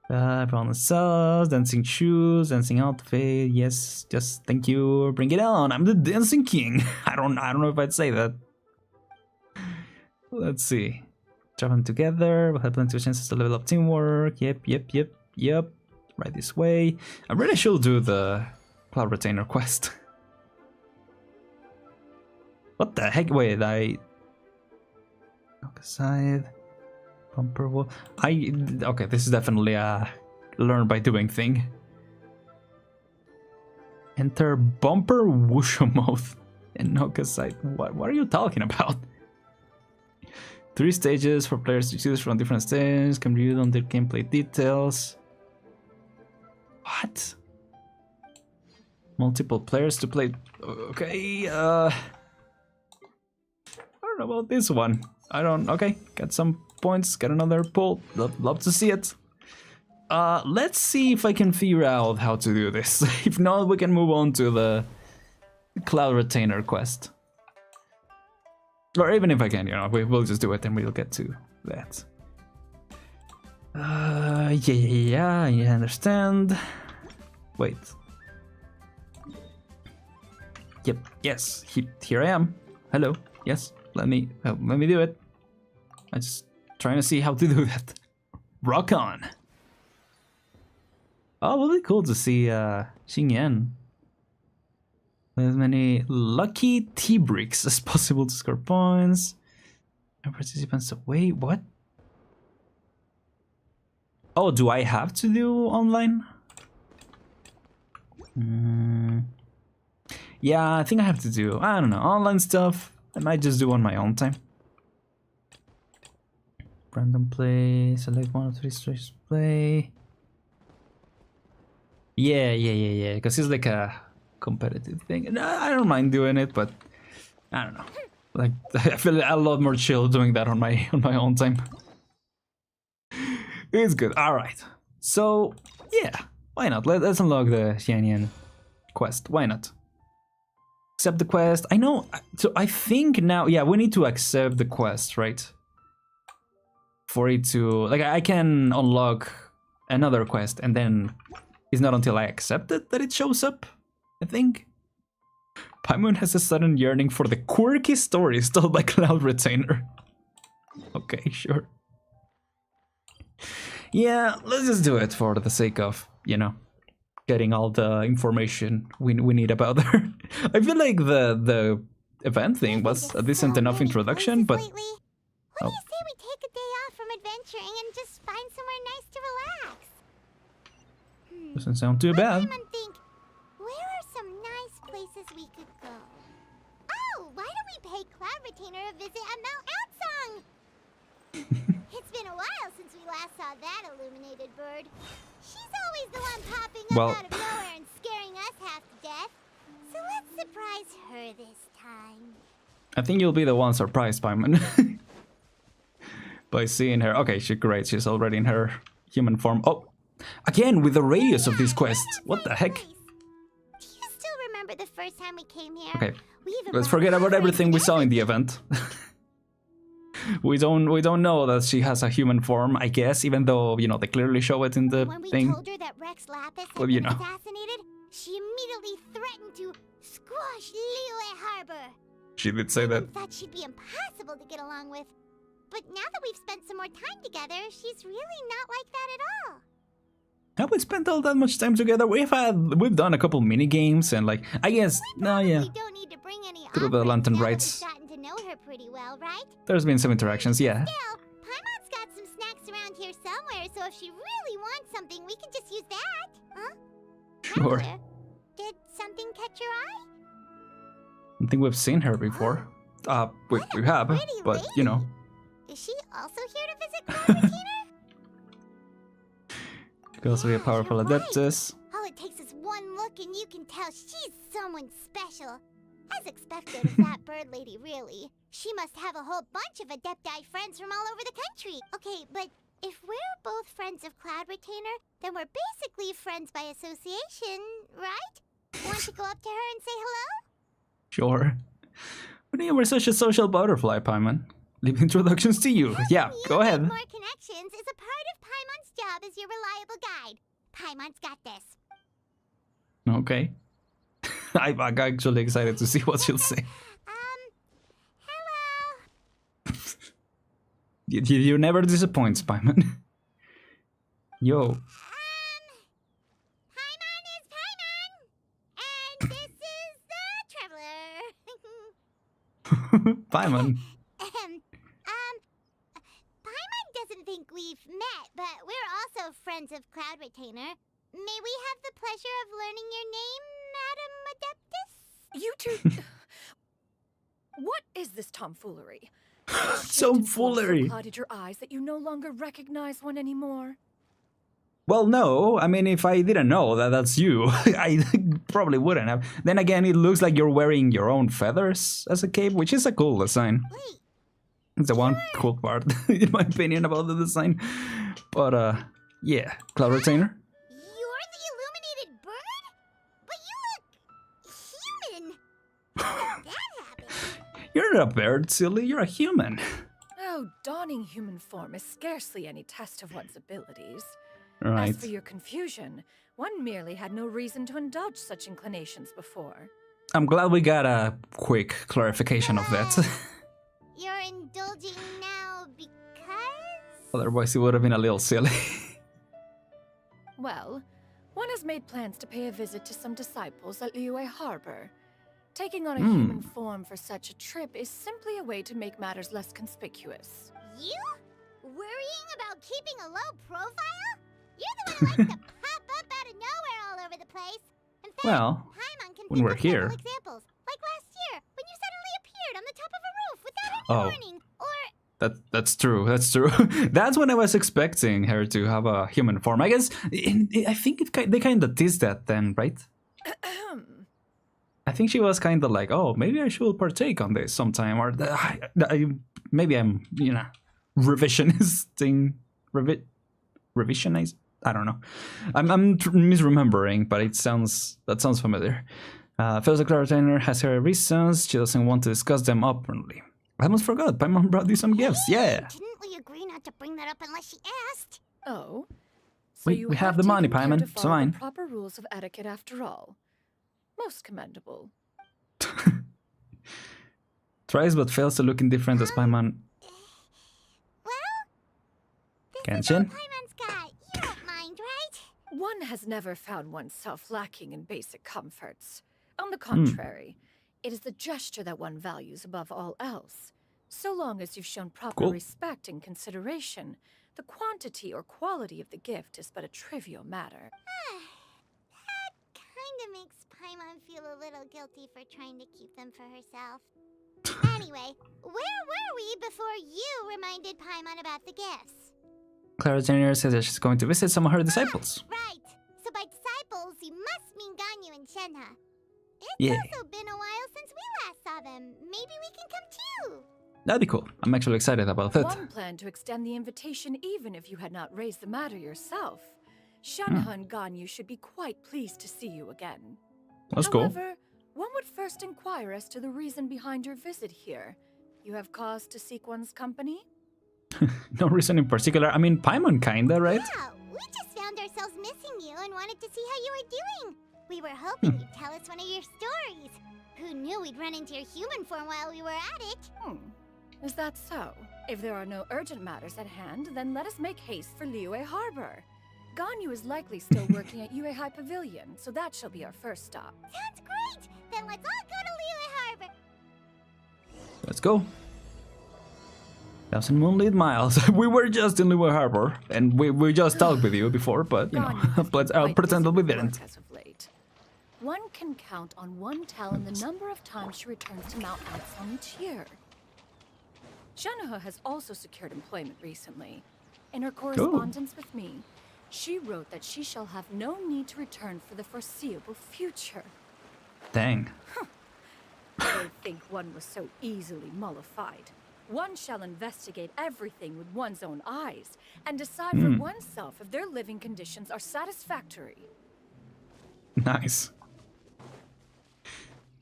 Brown sauce, dancing shoes, dancing outfit. Yes, just thank you. Bring it on. I'm the dancing king. I don't know if I'd say that. Let's see. Traveling together will help plenty of chances to level up teamwork. Yep. Right this way. I really should do the Cloud Retainer quest. What the heck? Wait, okay, side. Bumper wall. Okay, this is definitely a learn by doing thing. Enter bumper wushu mode in Noka site. What are you talking about? 3 stages for players to choose from different stages. Can be viewed on their gameplay details. What? Multiple players to play. Okay, I don't know about this one. Okay, got some points, got another pull. Love to see it. Let's see if I can figure out how to do this. If not, we can move on to the Cloud Retainer quest. Or even if I can, we'll just do it and we'll get to that. Yeah, I understand. Wait. Yep, yes, here I am. Hello, yes, let me do it. I'm just trying to see how to do that. Rock on. Oh, it would be cool to see Xingyan. As many lucky T-bricks as possible to score points. And participants away. What? Oh, do I have to do online? Yeah, I think I have to do, I don't know, online stuff. I might just do on my own time. Random play, select 1 of 3 stages play. Yeah, because it's like a competitive thing. I don't mind doing it, but I don't know. Like, I feel a lot more chill doing that on my own time. It's good. All right. So yeah, why not? Let's unlock the Xianyan quest. Why not? Accept the quest. I know. So I think now, yeah, we need to accept the quest, right? For it to, like, I can unlock another quest, and then it's not until I accept it that it shows up, I think. Paimon has a sudden yearning for the quirky stories told by Cloud Retainer. Okay, sure. Yeah, let's just do it for the sake of, you know, getting all the information we need about her. I feel like the event thing was a decent enough introduction, but... What do you say we take a day off from adventuring and just find somewhere nice to relax? Doesn't sound too bad. Think, where are some nice places we could go? Oh, why don't we pay Cloud Retainer a visit at Mount Outsong? It's been a while since we last saw that illuminated bird. She's always the one popping up out of nowhere and scaring us half to death. So let's surprise her this time. I think you'll be the one surprised, Paimon. By seeing her. Okay, great. She's already in her human form. Oh, again with the radius of these quests. What the heck? Do you still remember the first time we came here? Okay, let's forget about everything we saw in the event. we don't know that she has a human form, I guess, even though, you know, they clearly show it in the thing. When we told her that Rex Lapis had well, you been know. assassinated, she immediately threatened to squash Liyue Harbor. She did say that. I thought she'd be impossible to get along with. But now that we've spent some more time together, she's really not like that at all. Have we spent all that much time together? We've done a couple mini games and like I guess We don't need to bring any through the lantern rites. Gotten to know her pretty well, right? There's been some interactions, yeah. Still, Paimon's got some snacks around here somewhere, so if she really wants something, we can just use that. Huh? Sure. Traveler, did something catch your eye? I think we've seen her before. We have, but you know. Is she also here to visit Cloud Retainer? Could also be a powerful adeptus. All it takes is one look and you can tell she's someone special. As expected of that bird lady, really. She must have a whole bunch of Adepti friends from all over the country. Okay, but if we're both friends of Cloud Retainer, then we're basically friends by association, right? Want to go up to her and say hello? Sure. But you were such a social butterfly, Paimon. Leave introductions to you. Yeah, go ahead. More connections is a part of Paimon's job as your reliable guide. Paimon's got this. Okay. I'm actually excited to see what she'll say. Hello. You never disappoint, Paimon. Yo. Paimon is Paimon, and this is the Traveler. Paimon. Paimon doesn't think we've met, but we're also friends of Cloud Retainer. May we have the pleasure of learning your name, Madam Adeptus? You two... What is this tomfoolery? Tomfoolery. So clouded your eyes that you no longer recognize one anymore? Well, no. I mean, if I didn't know that that's you, I probably wouldn't have. Then again, it looks like you're wearing your own feathers as a cape, which is a cool design. Wait. It's the one cool part, in my opinion, about the design. But, yeah. Cloud Retainer? You're the illuminated bird? But you look human. How did that happen? You're not a bird, silly. You're a human. Oh, donning human form is scarcely any test of one's abilities. Right. As for your confusion, one merely had no reason to indulge such inclinations before. I'm glad we got a quick clarification of that. You're indulging now because... Otherwise, it would have been a little silly. Well, one has made plans to pay a visit to some disciples at Liyue Harbor. Taking on a human form for such a trip is simply a way to make matters less conspicuous. You? Worrying about keeping a low profile? You're the one who likes to pop up out of nowhere all over the place. In fact, Well, Paimon can when think we're of here. several examples. Like last year, when you suddenly appeared on the top of a roof without any Oh. warning. Or... That's true. That's true. That's when I was expecting her to have a human form. I guess I think they kind of teased that then, right? I think she was kind of like, oh, maybe I should partake on this sometime, or maybe I'm, revisionisting, revisionized. I don't know. I'm misremembering, but that sounds familiar. Feels like Cloud Retainer has her reasons. She doesn't want to discuss them openly. I almost forgot. Paimon brought you some gifts. Yeah. Didn't we agree not to bring that up unless she asked? Oh? So We have the money, taken care Paimon. to It's follow fine. the proper rules of etiquette after all. Most commendable. Tries but fails to look indifferent as Paimon. Genshin? Paimon's got. You don't mind, right? One has never found oneself lacking in basic comforts. On the contrary, it is the gesture that one values above all else. So long as you've shown proper respect and consideration, the quantity or quality of the gift is but a trivial matter. That kinda makes Paimon feel a little guilty for trying to keep them for herself. Anyway, where were we before you reminded Paimon about the gifts? Clara Jr. says that she's going to visit some of her disciples. Right. So by disciples, you must mean Ganyu and Shenhe. It's also been a while since we last saw them. Maybe we can come too. That'd be cool. I'm actually excited about that. One planned to extend the invitation even if you had not raised the matter yourself. Shenhe and Ganyu should be quite pleased to see you again. That's However, one would first inquire as to the reason behind your visit here. You have cause to seek one's company? No reason in particular. I mean, Paimon kinda, right? Yeah, we just found ourselves missing you and wanted to see how you were doing. We were hoping you'd tell us one of your stories. Who knew we'd run into your human form while we were at it? Is that so? If there are no urgent matters at hand, then let us make haste for Liyue Harbor. Ganyu is likely still working at Yue High Pavilion, so that shall be our first stop. Sounds great! Then let's all go to Liyue Harbor. Let's go. 1,000 moonlit miles. We were just in Liyue Harbor, and we just talked with you before, but you know, I'll pretend that we didn't. One can count on one talon the number of times she returns to Mount Axon each year. Shenhe has also secured employment recently. In her correspondence with me, she wrote that she shall have no need to return for the foreseeable future. Dang. I think one was so easily mollified. One shall investigate everything with one's own eyes and decide for oneself if their living conditions are satisfactory. Nice.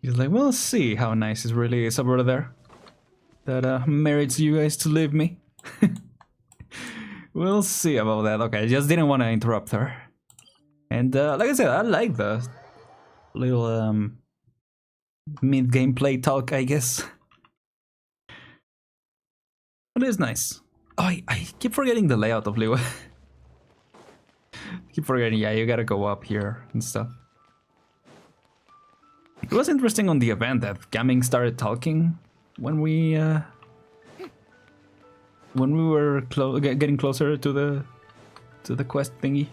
He's like, we'll see how nice it really is over there. That merits you guys to leave me. We'll see about that. Okay, I just didn't want to interrupt her. And like I said, I like the little mid-gameplay talk, I guess. It is nice. Oh, I keep forgetting the layout of Liyue. Keep forgetting, yeah, you gotta go up here and stuff. It was interesting on the event that Gaming started talking when we were getting closer to the quest thingy.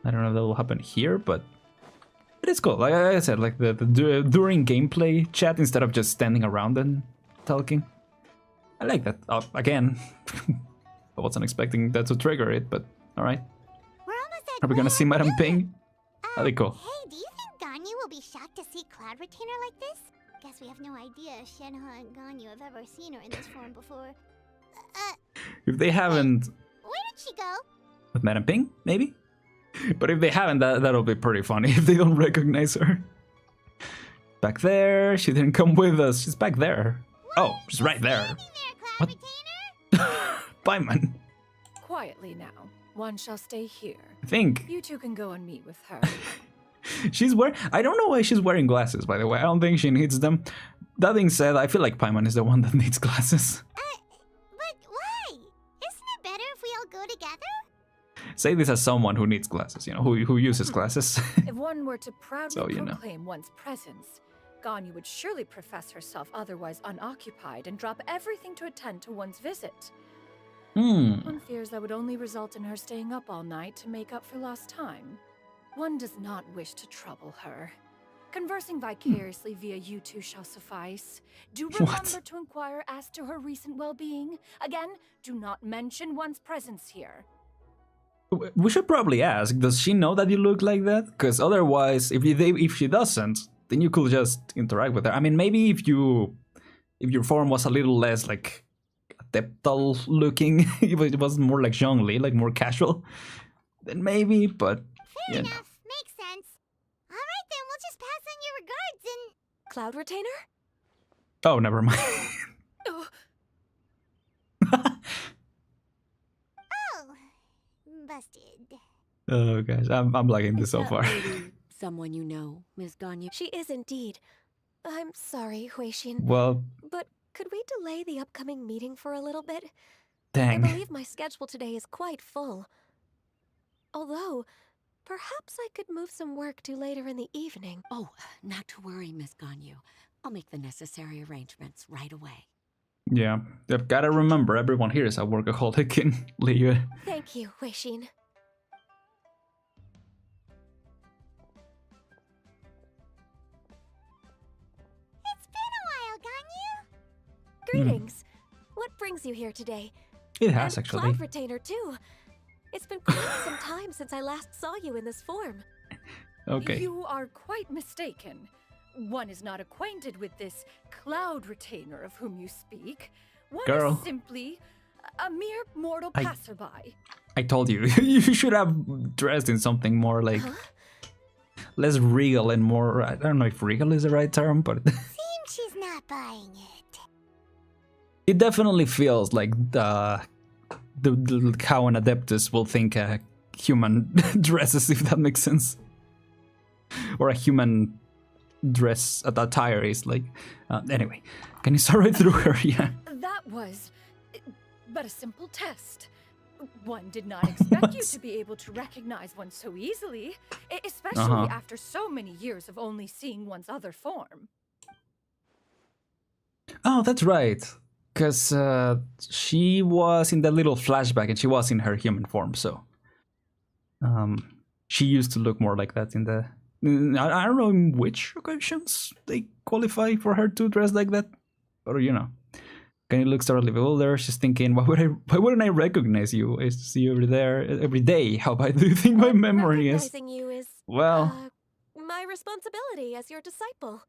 I don't know if that will happen here, but it is cool. Like I said, like the during gameplay chat instead of just standing around and talking. I like that. Again, I wasn't expecting that to trigger it, but all right. We're almost at. Are we gonna see Madam Ping? That'd be cool. Hey, do you think Ganyu will be shocked to see Cloud Retainer like this? Guess we have no idea if Shenhe and Ganyu have ever seen her in this form before. If they haven't, Where did she go? with Madam Ping, maybe. But if they haven't, that'll be pretty funny if they don't recognize her. Back there, she didn't come with us. She's back there. Oh, she's right there. What? Paimon. Quietly now. One shall stay here. I think You two can go and meet with her. she's wearing. I don't know why she's wearing glasses. By the way, I don't think she needs them. That being said, I feel like Paimon is the one that needs glasses. But why? Isn't it better if we all go together? Say this as someone who needs glasses. You know, who uses glasses. If one were to proudly So, you know. proclaim one's presence, Ganyu would surely profess herself otherwise unoccupied and drop everything to attend to one's visit. One fears that would only result in her staying up all night to make up for lost time. One does not wish to trouble her. Conversing vicariously via you two shall suffice. Do remember to inquire as to her recent well-being. Again, do not mention one's presence here. We should probably ask. Does she know that you look like that? Because otherwise, if she doesn't, then you could just interact with her. I mean, maybe if your form was a little less like adeptal looking, if it was more like Zhongli, like more casual, then maybe. But Fair enough. Makes sense. All right, then we'll just pass on your regards and. Cloud Retainer? Oh, never mind. Oh, busted. Oh gosh, I'm liking this so far. Someone you know, Miss Ganyu. She is indeed. I'm sorry, Huixin. Well, But could we delay the upcoming meeting for a little bit? dang. I believe my schedule today is quite full. Although, perhaps I could move some work to later in the evening. Oh, not to worry, Miss Ganyu. I'll make the necessary arrangements right away. Yeah, I've got to remember everyone here is a workaholic in Liyue. Thank you, Huixin. It's been a while, Ganyu. Greetings. What brings you here today? It has, And actually. Cloud Retainer, too. It's been quite some time since I last saw you in this form. Okay. You are quite mistaken. One is not acquainted with this Cloud Retainer of whom you speak. One Girl. is simply a mere mortal I- passerby. I told you, you should have dressed in something more like less regal and more. I don't know if regal is the right term, but Seems she's not buying it. it definitely feels like the how an Adeptus will think a human dresses, if that makes sense, or a human dress attire is like. Anyway, can you start right through her? Yeah. That was but a simple test. One did not expect you to be able to recognize one so easily, especially after so many years of only seeing one's other form. Oh, that's right. Because she was in that little flashback and she was in her human form, so she used to look more like that in the. I don't know in which occasions they qualify for her to dress like that, but you know, Kenny looks a little older. She's thinking, why wouldn't I recognize you? I see you over there every day. How bad do you think my memory is? Recognizing you is, Well, my responsibility as your disciple.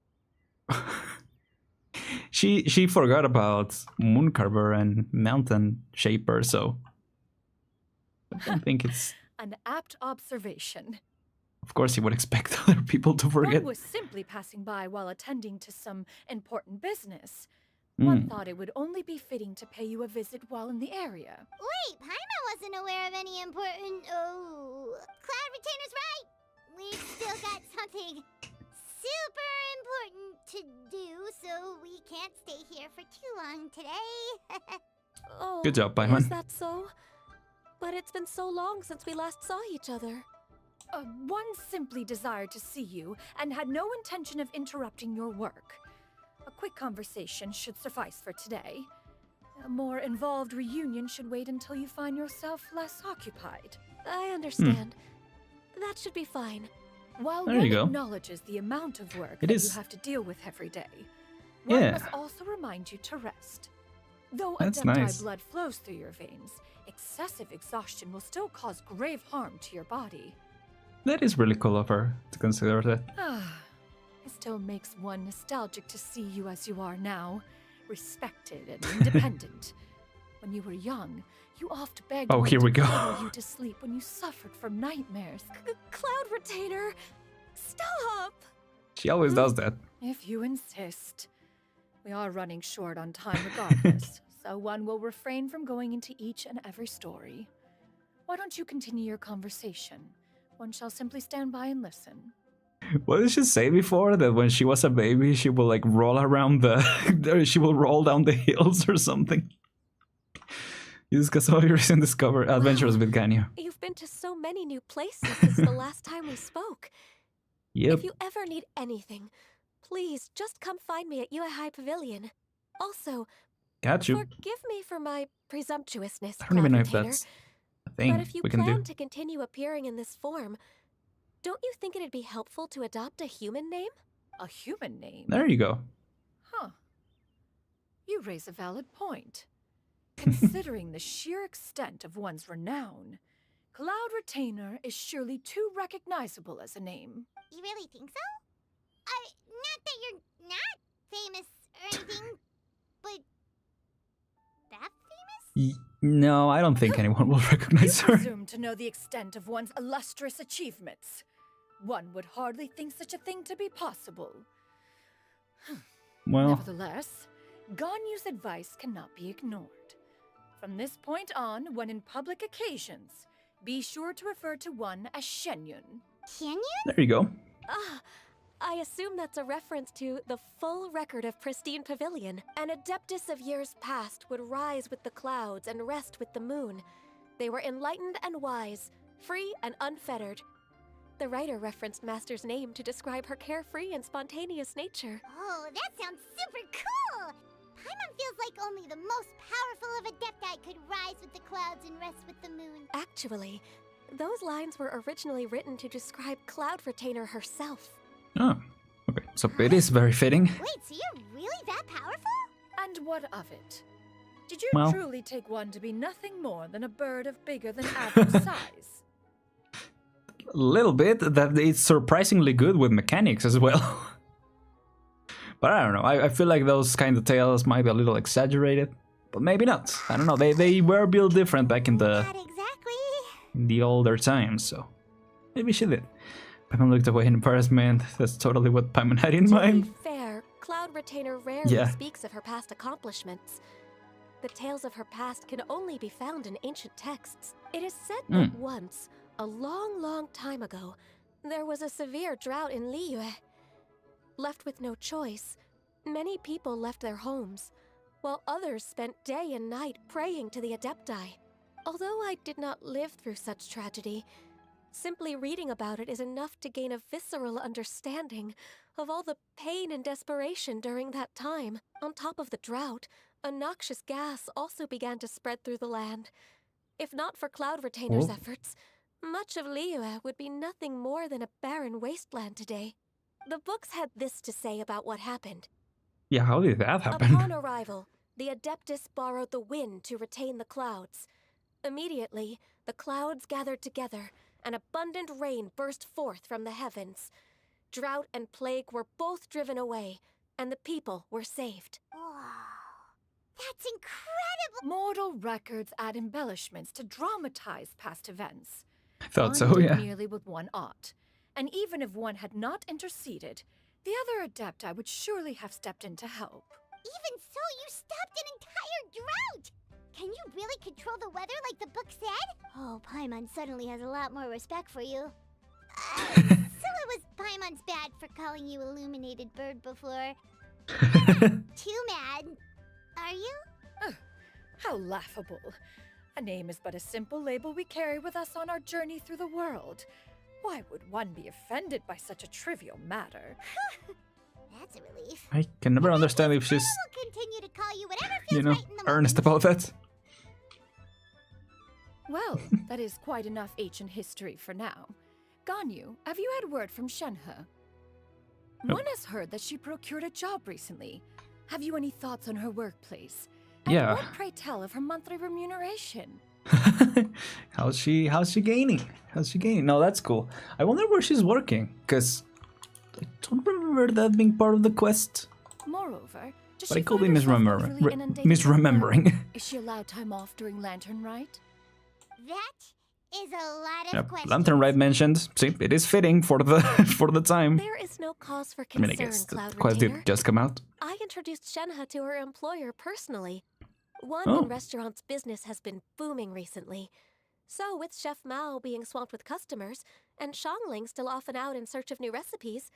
she forgot about Mooncarver and Mountain Shaper, so I don't think it's. An apt observation. Of course, you would expect other people to forget. One was simply passing by while attending to some important business. One thought it would only be fitting to pay you a visit while in the area. Wait, Paimon wasn't aware of any important. Oh, Cloud Retainer's right. We've still got something super important to do, so we can't stay here for too long today. Oh, Good job, is Paimon. that so? But it's been so long since we last saw each other. One simply desired to see you and had no intention of interrupting your work. A quick conversation should suffice for today. A more involved reunion should wait until you find yourself less occupied. I understand. That should be fine. While There one you go. acknowledges the amount of work It that is. you have to deal with every day, one Yeah. must also remind you to rest. Though That's Adepti nice. blood flows through your veins, excessive exhaustion will still cause grave harm to your body. That is really cool of her to consider that. It still makes one nostalgic to see you as you are now, respected and independent. When you were young, you oft begged Oh, one here to we go. cuddle you to sleep when you suffered from nightmares. Cloud Retainer! Stop! She always does that. If you insist. We are running short on time regardless, so one will refrain from going into each and every story. Why don't you continue your conversation? One shall simply stand by and listen. What did she say before? That when she was a baby, she will like roll around the. she will roll down the hills or something. You discuss some of your recent adventures with Ganyu. You've been to so many new places since the last time we spoke. Yep. If you ever need anything, please just come find me at Yue High Pavilion. Also, Got you. forgive me for my presumptuousness, I don't even know if Cloud that's a Retainer, thing but if you we can plan do. to continue appearing in this form, don't you think it'd be helpful to adopt a human name? A human name? There you go. Huh. You raise a valid point. Considering the sheer extent of one's renown, Cloud Retainer is surely too recognizable as a name. You really think so? Not that you're not famous or anything, but that famous? No, I don't think anyone will recognize You her. presume to know the extent of one's illustrious achievements. One would hardly think such a thing to be possible. Well, Nevertheless, Ganyu's advice cannot be ignored. From this point on, when in public occasions, be sure to refer to one as Shenyun. Can you? there you go. Ah, I assume that's a reference to the full record of Pristine Pavilion. An Adeptus of years past would rise with the clouds and rest with the moon. They were enlightened and wise, free and unfettered. The writer referenced Master's name to describe her carefree and spontaneous nature. Oh, that sounds super cool! Paimon feels like only the most powerful of Adepti could rise with the clouds and rest with the moon. Actually, those lines were originally written to describe Cloud Retainer herself. Oh, okay. So it is very fitting. Wait, so you're really that powerful? And what of it? Did you Well- truly take one to be nothing more than a bird of bigger than average size? A little bit. That it's surprisingly good with mechanics as well. But I don't know. I feel like those kind of tales might be a little exaggerated, but maybe not. I don't know. They were built different back in the Not exactly. in the older times, so maybe she did. Paimon looked away in embarrassment. That's totally what Paimon had in To mind. be fair, Cloud Retainer rarely Yeah. speaks of her past accomplishments. The tales of her past can only be found in ancient texts. It is said that once, a long, long time ago, there was a severe drought in Liyue. Left with no choice, many people left their homes, while others spent day and night praying to the Adepti. Although I did not live through such tragedy, simply reading about it is enough to gain a visceral understanding of all the pain and desperation during that time. On top of the drought, a noxious gas also began to spread through the land. If not for Cloud Retainer's efforts, much of Liyue would be nothing more than a barren wasteland today. The books had this to say about what happened. Yeah, how did that happen? Upon arrival, the Adeptus borrowed the wind to retain the clouds. Immediately, the clouds gathered together, and abundant rain burst forth from the heavens. Drought and plague were both driven away, and the people were saved. That's incredible! Mortal records add embellishments to dramatize past events. I thought One so, did yeah. merely with one ought. And even if one had not interceded, the other Adepti would surely have stepped in to help. Even so, you stopped an entire drought! Can you really control the weather like the book said? Oh, Paimon suddenly has a lot more respect for you. So it was Paimon's bad for calling you Illuminated Bird before. Too mad. Are you? How laughable. A name is but a simple label we carry with us on our journey through the world. Why would one be offended by such a trivial matter? That's a relief. I can never understand if she's, We'll continue to call you whatever feels you know, right in the earnest moment. about that. Well, that is quite enough ancient history for now. Ganyu, have you had word from Shenhe? One has heard that she procured a job recently. Have you any thoughts on her workplace? And Yeah. what, pray tell, of her monthly remuneration? How's she gaining? How's she gaining? No, that's cool. I wonder where she's working, because I don't remember that being part of the quest. Moreover, does But she I could be find herself misremembering. overly inundated with work? Misremembering. Is she allowed time off during Lantern Rite? That is a lot of Yep, questions. Lantern Rite mentioned. See, it is fitting for the for the time. There is no cause for I mean, concern, I guess the Cloud quest Retainer. did just come out. I introduced Shenhe to her employer personally. One Oh. in restaurant's business has been booming recently. So, with Chef Mao being swamped with customers, and Shangling still off and out in search of new recipes,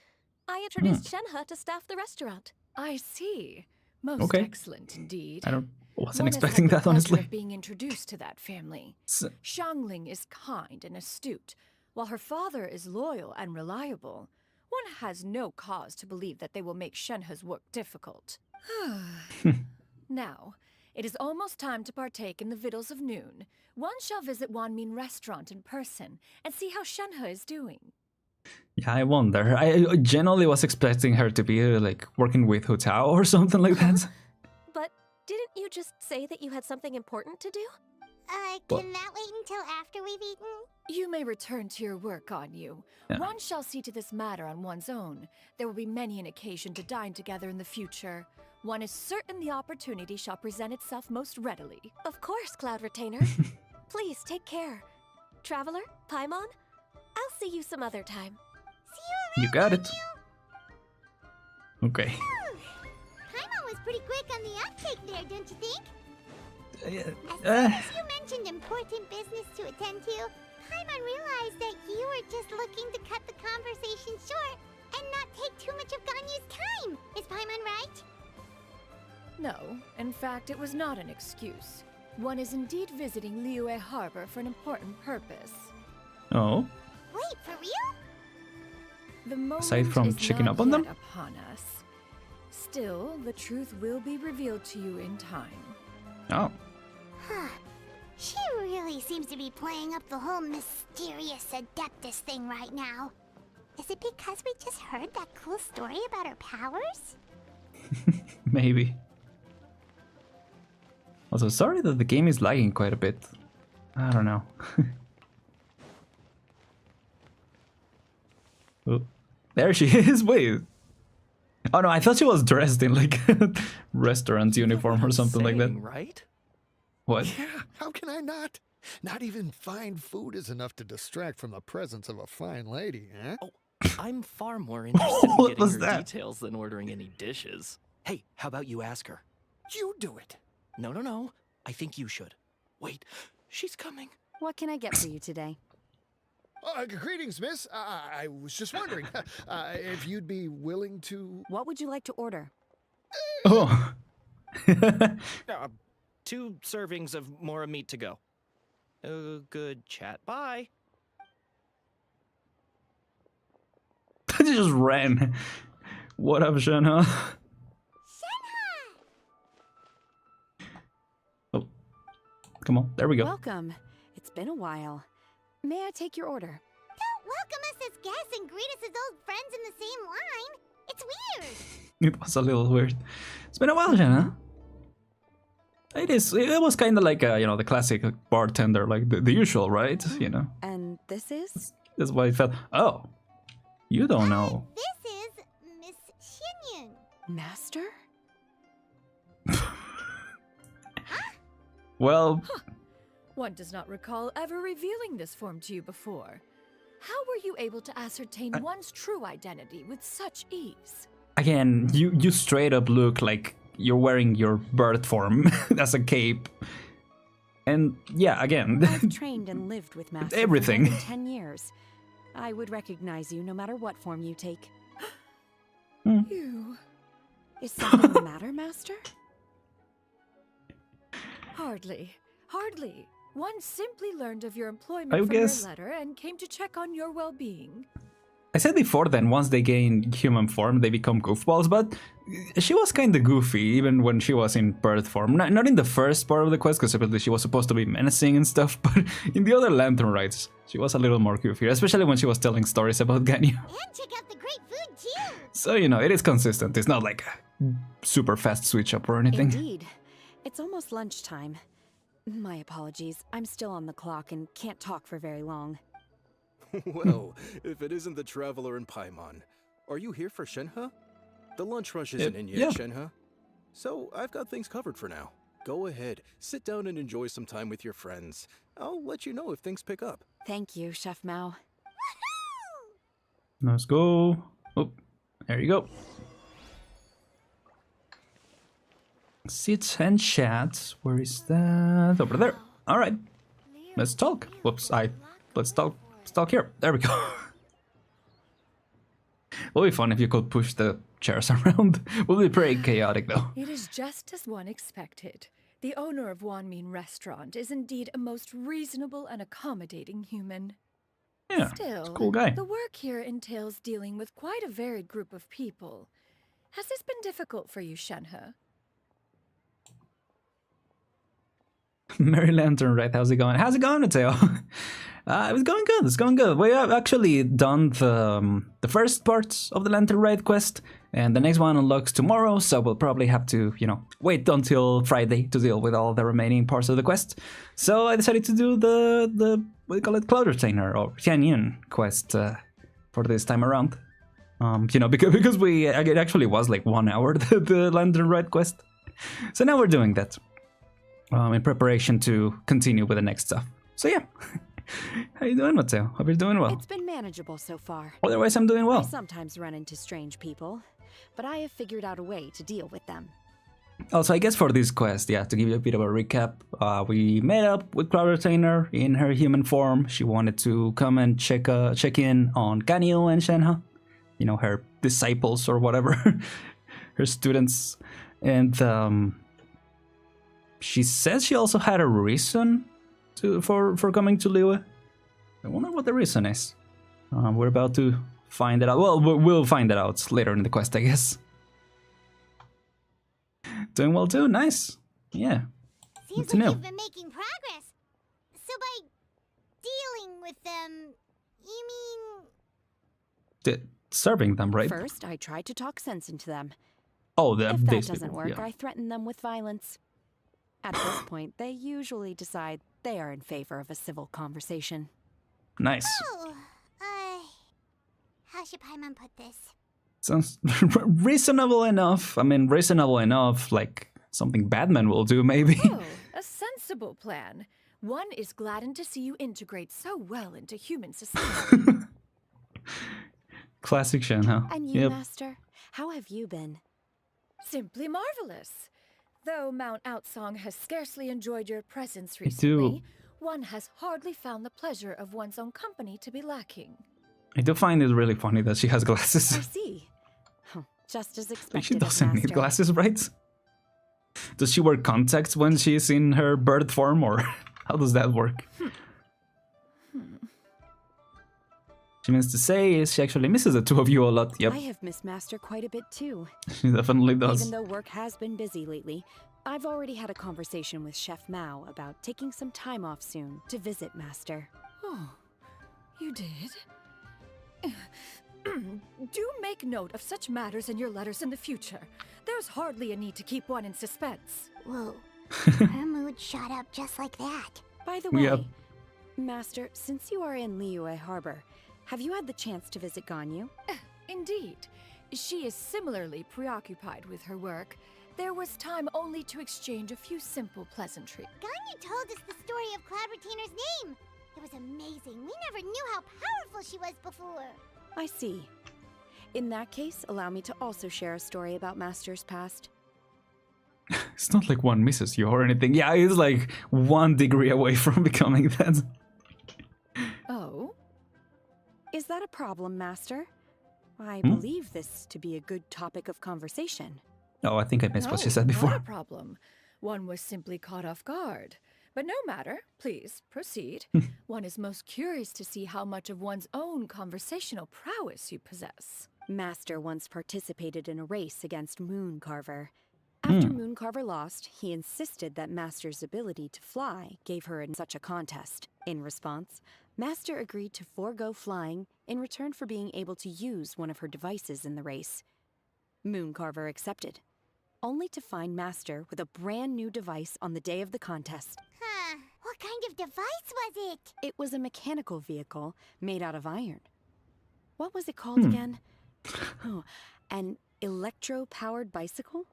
I introduced Shenhe to staff the restaurant. I see. Most Okay. excellent indeed. I wasn't One has expecting had the that, pleasure honestly. of being introduced to that family. So- Shangling is kind and astute, while her father is loyal and reliable. One has no cause to believe that they will make Shenhe's work difficult. Now, it is almost time to partake in the victuals of noon. One shall visit Wanmin Restaurant in person and see how Shenhe is doing. Yeah, I wonder. I generally was expecting her to be like working with Hu Tao or something like that. But didn't you just say that you had something important to do? What? Can that wait until after we've eaten? You may return to your work, Ganyu. Yeah. One shall see to this matter on one's own. There will be many an occasion to dine together in the future. One is certain the opportunity shall present itself most readily. Of course, Cloud Retainer. Please take care. Traveler, Paimon, I'll see you some other time. You got it. Okay. Paimon was pretty quick on the uptake there, don't you think? As soon Uh, as you mentioned important business to attend to, Paimon realized that you were just looking to cut the conversation short and not take too No, in fact, it was not an excuse. One is indeed visiting Liyue Harbor for an important purpose. Oh. Wait, for real? The moment Aside from is checking not up on them? yet upon us. Still, the truth will be revealed to you in time. Oh. Huh. She really seems to be playing up the whole mysterious Adeptus thing right now. Is it because we just heard that cool story about her powers? Maybe. Also, sorry that the game is lagging quite a bit. I don't know. Oh, there she is. Wait. Oh no, I thought she was dressed in like a restaurant uniform or something like that. Right? What? Yeah, how can I not? Not even fine food is enough to distract from the presence of a fine lady, eh? Oh, I'm far more interested in What getting was her that? details than ordering any dishes. Hey, how about you ask her? You do it. No. I think you should. Wait, she's coming. What can I get for you today? Greetings, miss. I was just wondering if you'd be willing to... What would you like to order? Oh. 2 servings of Mora meat to go. Good chat. Bye. She just ran. What up, Shenhe? Oh. Come on, there we go. Welcome. It's been a while. May I take your order? Don't welcome us as guests and greet us as old friends in the same line. It's weird. It was a little weird. It's been a while, Shenhe. It is. It was kind of like the classic bartender, like the usual, right? You know. And this is? That's why it felt. Oh, you don't know. This is Miss Xinyun. Master? Well. Huh. One does not recall ever revealing this form to you before. How were you able to ascertain one's true identity with such ease? Again, you straight up look like you're wearing your bird form as a cape. And yeah, again. I've trained and lived with Master everything. for more than 10 years. I would recognize you no matter what form you take. You... Is something the matter, Master? Hardly. One simply learned of your employment I from guess- your letter and came to check on your well-being. I said before that once they gain human form, they become goofballs, but she was kind of goofy even when she was in bird form. Not in the first part of the quest, because supposedly she was supposed to be menacing and stuff, but in the other lantern rides, she was a little more goofy, especially when she was telling stories about Ganyu. And check out the great food, too. So, it is consistent. It's not like a super fast switch up or anything. Indeed. It's almost lunchtime. My apologies. I'm still on the clock and can't talk for very long. Well, if it isn't the Traveler in Paimon, are you here for Shenhe? The lunch rush isn't in yet, yeah. Shenhe. So I've got things covered for now. Go ahead, sit down and enjoy some time with your friends. I'll let you know if things pick up. Thank you, Chef Mao. Let's go. Oh, there you go. Sit and chat. Where is that? Over there. All right. Let's talk. Whoops. Let's talk here. There we go. Would be fun if you could push the chairs around. Would be pretty chaotic though. It is just as one expected. The owner of Wanmin Restaurant is indeed a most reasonable and accommodating human. Yeah, Still, it's a cool guy. the work here entails dealing with quite a varied group of people. Has this been difficult for you, Shenhe? Mary Lantern, right? How's it going? How's it going, Mateo? It's going good. It's going good. We have actually done the first part of the Lantern Ride quest, and the next one unlocks tomorrow. So we'll probably have to, wait until Friday to deal with all the remaining parts of the quest. So I decided to do the what do you call it, Cloud Retainer or Tianyun quest for this time around. Because it actually was like 1 hour the Lantern Ride quest. So now we're doing that. In preparation to continue with the next stuff. So yeah. How you doing, Mateo? Hope you're doing well. It's been manageable so far. Otherwise, I'm doing I well. sometimes run into strange people, but I have figured out a way to deal with them. Also, I guess for this quest, yeah, to give you a bit of a recap, we met up with Cloud Retainer in her human form. She wanted to come and check in on Ganyu and Shenhe, her disciples or whatever, her students. And she says she also had a reason for coming to Liyue. I wonder what the reason is. We're about to find it out. Well, we'll find it out later in the quest, I guess. Doing well too, nice. Yeah. Seems like you've been making progress. So by dealing with them, you mean... Serving them, right? First, I tried to talk sense into them. Oh, if that doesn't people, work, yeah. I threaten them with violence. At this point, they usually decide they are in favor of a civil conversation. Nice. Oh, how should Paimon put this? Sounds reasonable enough. I mean, reasonable enough, like something Batman will do, maybe. Oh, a sensible plan. One is gladdened to see you integrate so well into human society. Classic Shen, huh? And you, Master? How have you been? Simply marvelous. Though Mount Outsong has scarcely enjoyed your presence Me too. recently, one has hardly found the pleasure of one's own company to be lacking. I do find it really funny that she has glasses. I see. Just as expected. Like she doesn't need Master. glasses, right? Does she wear contacts when she's in her bird form, or how does that work? She means to say is she actually misses the two of you a lot. Yep. I have missed Master quite a bit too. She definitely does. Even though work has been busy lately, I've already had a conversation with Chef Mao about taking some time off soon to visit Master. Oh, you did? Do make note of such matters in your letters in the future. There's hardly a need to keep one in suspense. Whoa, her mood shot up just like that. By the way, Master, since you are in Liyue Harbor, have you had the chance to visit Ganyu? Indeed. She is similarly preoccupied with her work. There was time only to exchange a few simple pleasantries. Ganyu told us the story of Cloud Retainer's name. It was amazing. We never knew how powerful she was before. I see. In that case, allow me to also share a story about Master's past. It's not like one misses you or anything. Yeah, it's like 1 degree away from becoming that. Oh? Is that a problem, Master? I believe this to be a good topic of conversation. Oh, I think I missed what she said Not before. a problem. One was simply caught off guard. But no matter. Please, proceed. One is most curious to see how much of one's own conversational prowess you possess. Master once participated in a race against Mooncarver. After Mooncarver lost, he insisted that Master's ability to fly gave her in such a contest. In response, Master agreed to forego flying in return for being able to use one of her devices in the race. Mooncarver accepted, only to find Master with a brand new device on the day of the contest. Huh, what kind of device was it? It was a mechanical vehicle made out of iron. What was it called again? Oh, an electro-powered bicycle?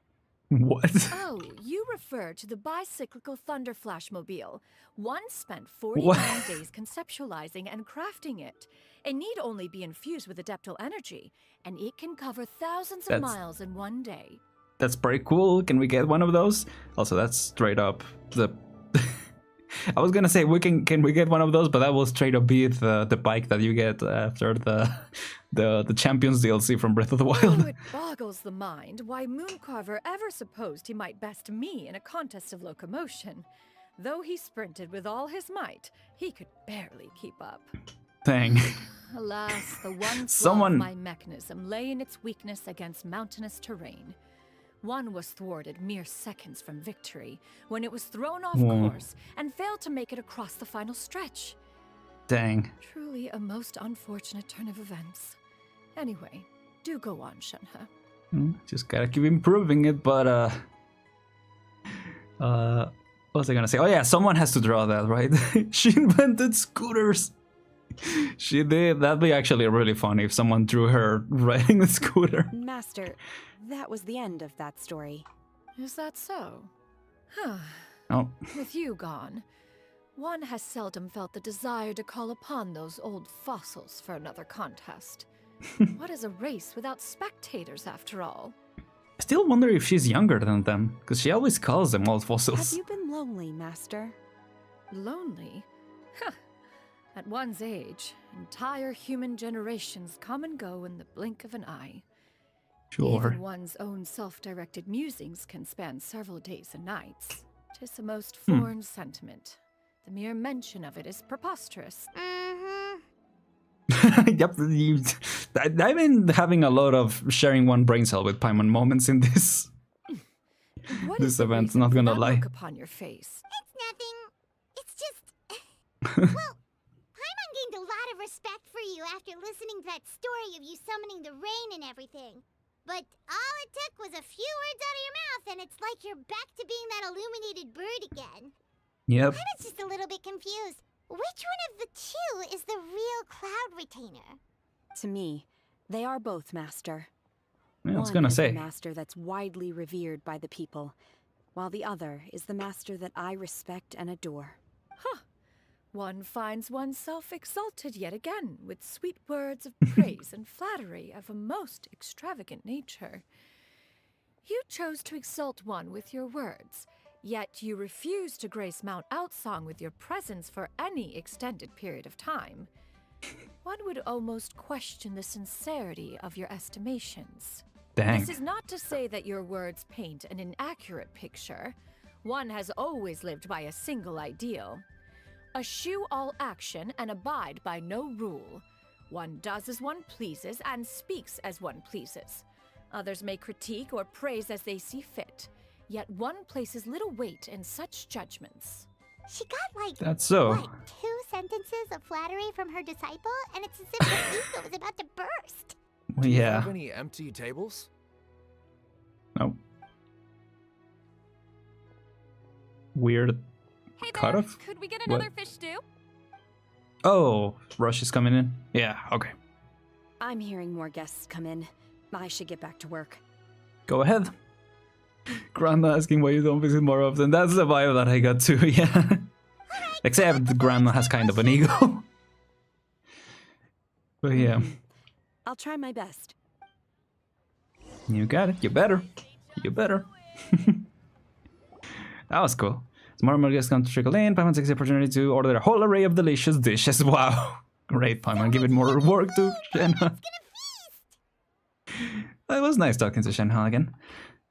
What? Oh, you refer to the bicyclical Thunder Flashmobile. One spent 49 days conceptualizing and crafting it. It need only be infused with adeptal energy, and it can cover thousands of miles in one day. That's pretty cool. Can we get one of those? Also, that's straight up the... I was gonna say can we get one of those, but that will straight up be the bike that you get after the Champions DLC from Breath of the Wild. Oh, it boggles the mind why Mooncarver ever supposed he might best me in a contest of locomotion. Though he sprinted with all his might, he could barely keep up. Dang. Alas, the one flaw of my mechanism lay in its weakness against mountainous terrain. One was thwarted mere seconds from victory, when it was thrown off course and failed to make it across the final stretch. Dang. Truly a most unfortunate turn of events. Anyway, do go on, Shenhe. Just gotta keep improving it, but what was I gonna say? Oh yeah, someone has to draw that, right? She invented scooters. She did. That'd be actually really funny if someone drew her riding a scooter. Master, that was the end of that story. Is that so? Huh. Oh. With you gone, one has seldom felt the desire to call upon those old fossils for another contest. What is a race without spectators, after all? I still wonder if she's younger than them, because she always calls them old fossils. Have you been lonely, Master? Lonely? Huh. At one's age, entire human generations come and go in the blink of an eye. Sure. Even one's own self-directed musings can span several days and nights. 'Tis a most foreign sentiment. The mere mention of it is preposterous. Yep, I've been having a lot of sharing one brain cell with Paimon moments in this this event, not gonna lie. Look upon your face. It's nothing. It's just... well, Paimon gained a lot of respect for you after listening to that story of you summoning the rain and everything. But all it took was a few words out of your mouth and it's like you're back to being that illuminated bird again. Yep. Paimon's just a little bit confused. Which one of the two is the real Cloud Retainer? To me, they are both, Master. Yeah, I was One gonna is say. the master that's widely revered by the people, while the other is the master that I respect and adore. One finds oneself exalted yet again with sweet words of praise and flattery of a most extravagant nature. You chose to exalt one with your words, yet you refuse to grace Mount Outsong with your presence for any extended period of time. One would almost question the sincerity of your estimations. Dang. This is not to say that your words paint an inaccurate picture. One has always lived by a single ideal. Eschew all action and abide by no rule. One does as one pleases and speaks as one pleases. Others may critique or praise as they see fit, yet one places little weight in such judgments. She got like, That's so. what, 2 sentences of flattery from her disciple, and it's as if her ego was about to burst. Well, yeah. Have any empty tables? No. Weird. Hey Cut there, off? could we get What? another fish stew? Oh, Rush is coming in? Yeah, okay. I'm hearing more guests come in. I should get back to work. Go ahead. Grandma asking why you don't visit more often. That's the vibe that I got too, yeah. Except Grandma has kind of an ego. But yeah. I'll try my best. You got it. You better. You better. That was cool. More and more guests come to trickle in. Paimon takes the opportunity to order a whole array of delicious dishes. Wow. Great, Paimon. Give it more work to Shenhe. It was nice talking to Shenhe again.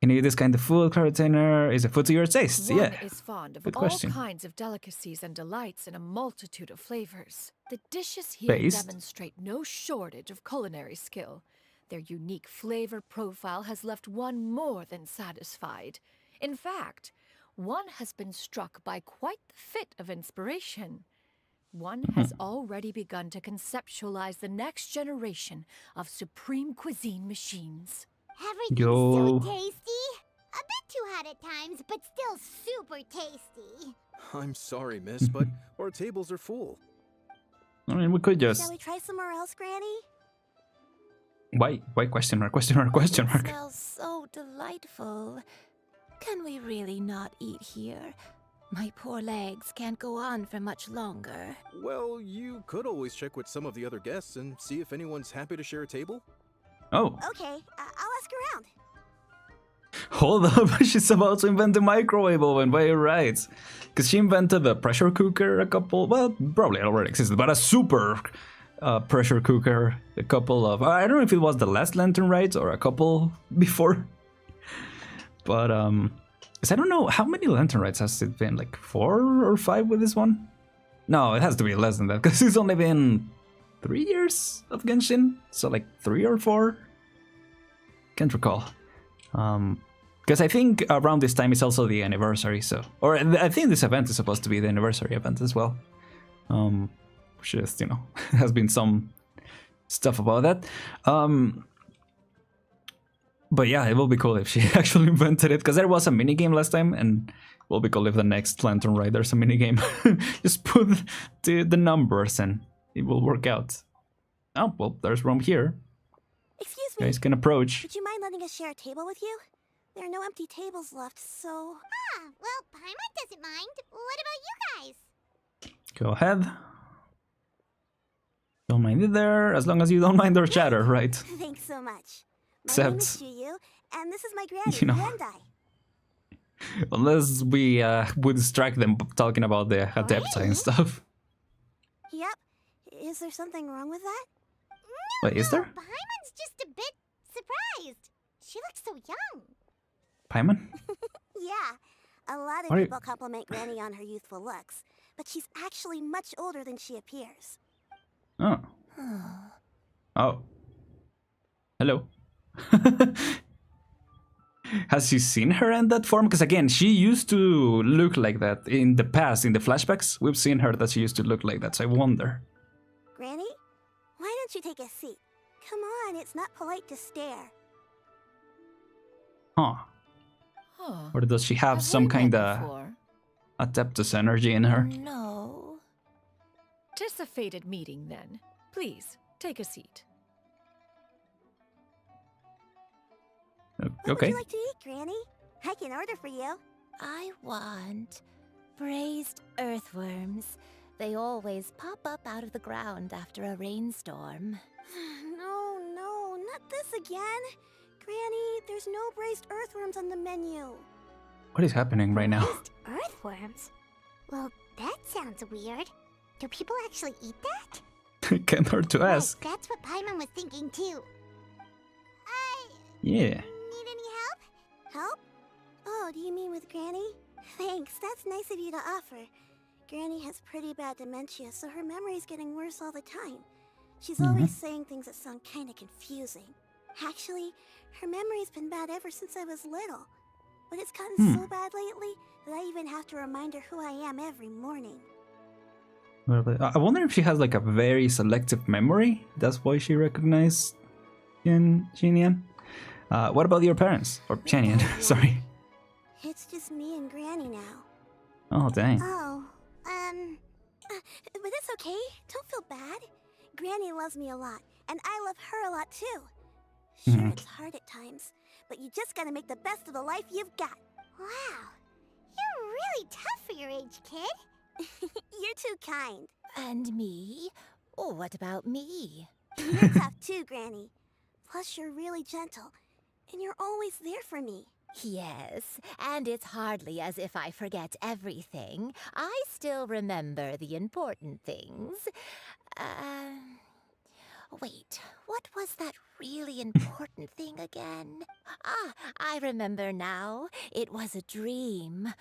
Can you eat this kind of food, Cloud Retainer? Is it food to your taste? One Yeah. is fond of Good all question. kinds of delicacies and delights in a multitude of flavors. The dishes here Based? demonstrate no shortage of culinary skill. Their unique flavor profile has left one more than satisfied. In fact, one has been struck by quite the fit of inspiration. One has already begun to conceptualize the next generation of supreme cuisine machines. Everything's Yo. so tasty. A bit too hot at times, but still super tasty. I'm sorry, miss, but our tables are full. I mean, we could Shall just... we try somewhere else, Granny? Why? Why? Question mark, question mark, question mark. Smells so delightful. Can we really not eat here? My poor legs can't go on for much longer. Well, you could always check with some of the other guests and see if anyone's happy to share a table. Oh. Okay, I'll ask around. Hold up, she's about to invent a microwave oven, but you're right. Because she invented the pressure cooker a couple, well, probably it already existed, but a super pressure cooker a couple of, I don't know if it was the last Lantern Rite or a couple before. But, because I don't know, how many Lantern Rites has it been? Like 4 or 5 with this one? No, it has to be less than that, because it's only been 3 years of Genshin, so like 3 or 4? Can't recall. Because I think around this time is also the anniversary, so... Or I think this event is supposed to be the anniversary event as well. Which is, you know, has been some stuff about that. But yeah, it will be cool if she actually invented it, because there was a minigame last time, and it will be cool if the next Lantern Rite there's a minigame. Just put the numbers and it will work out. Oh, well, there's room here. Excuse You guys can approach. Would you mind letting us share a table with you? There are no empty tables left, so... Ah, well, Paimon doesn't mind. What about you guys? Go ahead. Don't mind it there, as long as you don't mind our chatter, right? Thanks so much. My Except, name is Juyu, and this is my granny, you know. Yandai. Unless we would distract them talking about the Adepti and stuff. Yep. Is there something wrong with that? Wait, is there? Paimon's just a bit surprised. She looks so young. Paimon? Yeah, a lot of What are you- people compliment Granny on her youthful looks, but she's actually much older than she appears. Oh. Oh. Hello. Has she seen her in that form? Because again, she used to look like that in the past, in the flashbacks. We've seen her that she used to look like that, so I wonder. Granny, why don't you take a seat? Come on, it's not polite to stare. Huh. Or does she have some kind of Adeptus energy in her? No. Tis a fated meeting, then. Please, take a seat. What Okay. would you like to eat, Granny? I can order for you. I want braised earthworms. They always pop up out of the ground after a rainstorm. No, not this again. Granny, there's no braised earthworms on the menu. What is happening right now? Earthworms? Well, that sounds weird. Do people actually eat that? Can't hurt to ask. That's what Paimon was thinking too. Yeah. Need any help? Help? Oh, do you mean with Granny? Thanks, that's nice of you to offer. Granny has pretty bad dementia, so her memory's getting worse all the time. She's always saying things that sound kinda confusing. Actually, her memory's been bad ever since I was little. But it's gotten so bad lately that I even have to remind her who I am every morning. I wonder if she has like a very selective memory. That's why she recognized Xinian. What about your parents? Or Xinian, sorry. It's just me and Granny now. Oh, dang. Oh, but it's okay. Don't feel bad. Granny loves me a lot, and I love her a lot too. Sure, it's hard at times, but you just gotta make the best of the life you've got. Wow, you're really tough for your age, kid. You're too kind. And me? Oh, what about me? You're tough too, Granny. Plus, you're really gentle, and you're always there for me. Yes, and it's hardly as if I forget everything. I still remember the important things. Wait, what was that really important thing again? Ah, I remember now. It was a dream.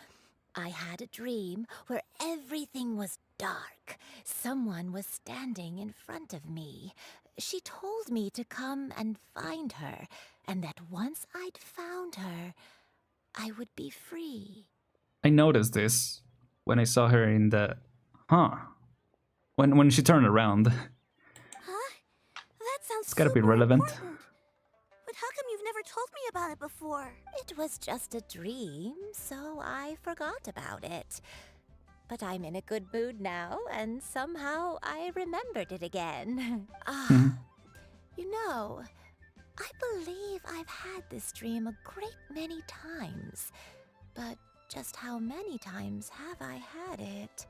I had a dream where everything was dark. Someone was standing in front of me. She told me to come and find her, and that once I'd found her, I would be free. I noticed this when I saw her in the... When she turned around. Huh? That sounds It's gotta be super relevant. important. But how come you've never told me about it before? It was just a dream, so I forgot about it. But I'm in a good mood now, and somehow I remembered it again. You know, I believe I've had this dream a great many times. But just how many times have I had it?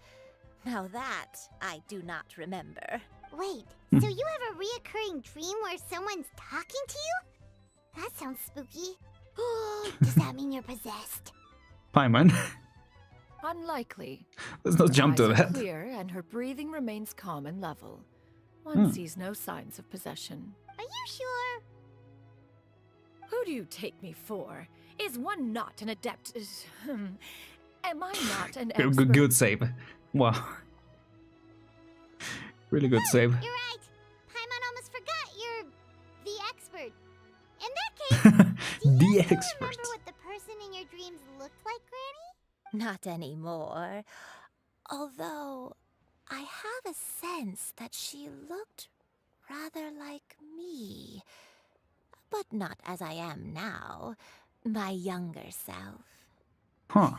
Now that I do not remember. Wait, so you have a reoccurring dream where someone's talking to you? That sounds spooky. Does that mean you're possessed? Paimon. Unlikely. Let's not jump to Her eyes are that. clear, and her breathing remains calm and level. One sees no signs of possession. Are you sure? Who do you take me for? Is one not an adept? Am I not an expert? Good save. Wow. Really good save. You're right. Paimon almost forgot you're the expert. In that case, do you still remember what the person in your dreams looked like, Granny? Not anymore. Although, I have a sense that she looked rather like me. But not as I am now. My younger self. Huh.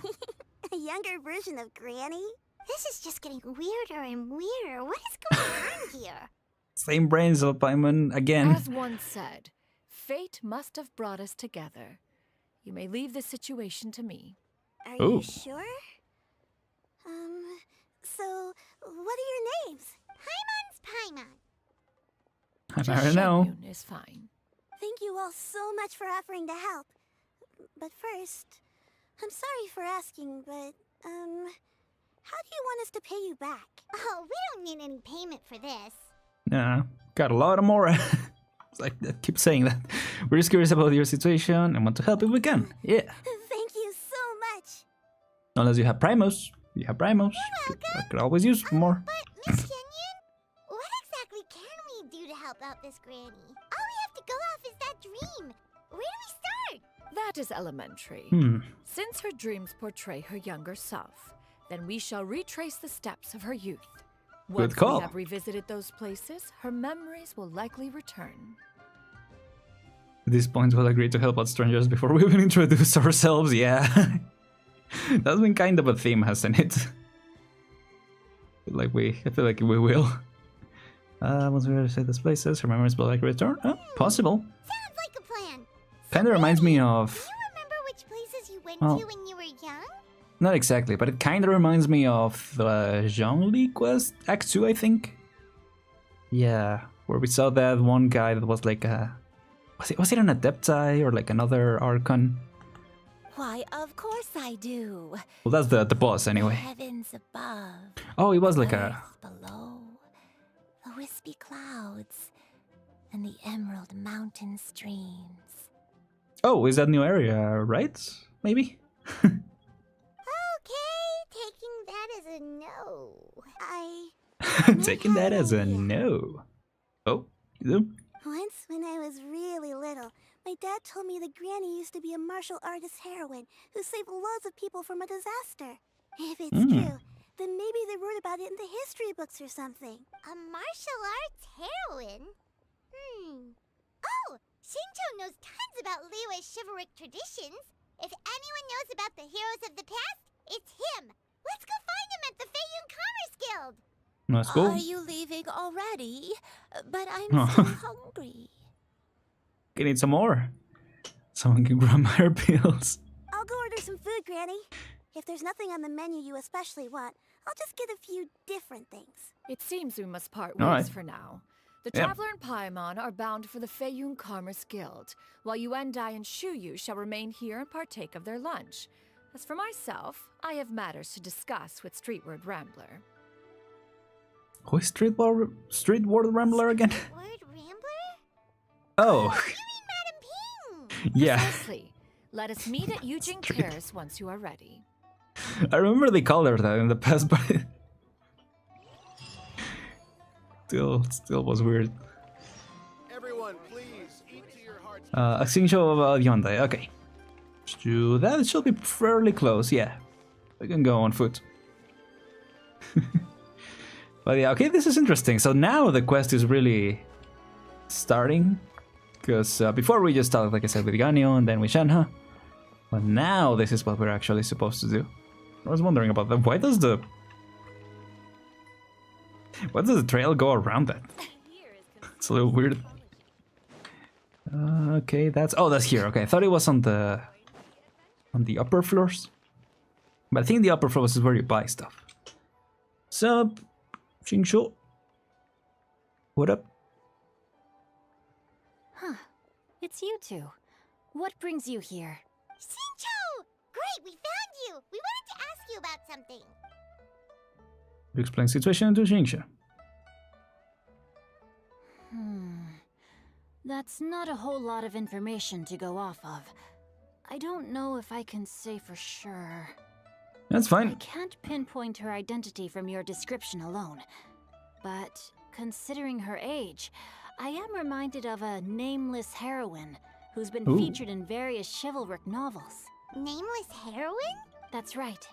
A younger version of Granny? This is just getting weirder and weirder. What is going on here? Same brain cell, Paimon, again. As one said, fate must have brought us together. You may leave this situation to me. Are Ooh. you sure? So, what are your names? Paimon's Paimon. I don't know. Shenmue is fine. Thank you all so much for offering to help. But first, I'm sorry for asking, but, how do you want us to pay you back? Oh, we don't need any payment for this. Yeah, got a lot of more. Like, I keep saying that. We're just curious about your situation and want to help if we can. Yeah. Thank you so much. Unless you have Primos. You have Primos. I could always use more. But, Miss Kenyon, what exactly can we do to help out this granny? All we have to go off is that dream. Where do we start? That is elementary. Since her dreams portray her younger self, then we shall retrace the steps of her youth. Once call. we have revisited those places, her memories will likely return. At this point, we'll agree to help out strangers before we even introduce ourselves. Yeah. That's been kind of a theme, hasn't it? I feel like we will. Once we revisit these places, her memories will likely return. Possible. Sounds like a plan. Kind of reminds me of... Do you remember which places you went Well, to when you were young? Not exactly, but it kind of reminds me of the Zhongli quest, Act 2, I think. Yeah, where we saw that one guy that was like a... Was it an Adepti or like another Archon? Why, of course I do. Well, that's the boss anyway. Heavens above. Oh, it was like a... Below. The wispy clouds. And the emerald mountain streams. Oh, is that new area, right? Maybe? Okay, taking that as a no. Taking that as a no. Oh, you do? Once, when I was really little, my dad told me that Granny used to be a martial artist heroine who saved loads of people from a disaster. If it's true, then maybe they wrote about it in the history books or something. A martial arts heroine? Oh, Shinjo knows tons about Liyue's chivalric traditions. If anyone knows about the heroes of the past, it's him. Let's go find him at the Feiyun Commerce Guild. Let's go. Are you leaving already? But I'm so hungry. Can eat some more. Someone can grab my pills. I'll go order some food, Granny. If there's nothing on the menu you especially want, I'll just get a few different things. It seems we must part All ways right. for now. The Traveler and Paimon are bound for the Feiyun Commerce Guild, while Yuendai and Shuyu shall remain here and partake of their lunch. As for myself, I have matters to discuss with Streetward Rambler. Who is Streetward Rambler again? Word Rambler? Oh. You mean Madam Ping? Yeah. Precisely. Let us meet at Eugene Terrace once you are ready. I remember they called her that in the past, but still was weird. Everyone, please eat to your heart's A Xingqiu of Hyundai. Okay. Let's do that. It should be fairly close. Yeah. We can go on foot. But yeah, okay, this is interesting. So now the quest is really starting. Because before we just started, like I said, with Ganyu and then with Shenhe. But now this is what we're actually supposed to do. I was wondering about that. Why does the trail go around that? It's a little weird. Okay, that's here. Okay, I thought it was on the upper floors. But I think the upper floors is where you buy stuff. Sup, Xingqiu? What up? Huh. It's you two. What brings you here? Shinjo! Great, we found you! We wanted to ask you about something. You explain situation to Xingqiu. That's not a whole lot of information to go off of. I don't know if I can say for sure. That's fine. I can't pinpoint her identity from your description alone. But considering her age, I am reminded of a nameless heroine who's been featured in various chivalric novels. Nameless heroine? That's right.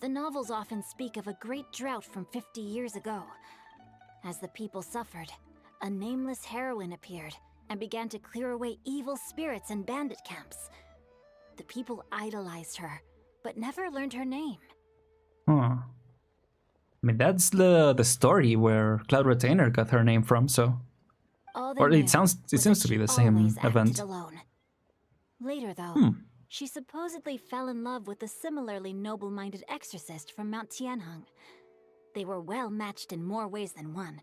The novels often speak of a great drought from 50 years ago. As the people suffered, a nameless heroine appeared and began to clear away evil spirits in bandit camps. The people idolized her, but never learned her name. Huh. I mean, that's the story where Cloud Retainer got her name from, so... Or it seems to be the same event. Alone. Later, though, she supposedly fell in love with a similarly noble-minded exorcist from Mount Tianheng. They were well matched in more ways than one,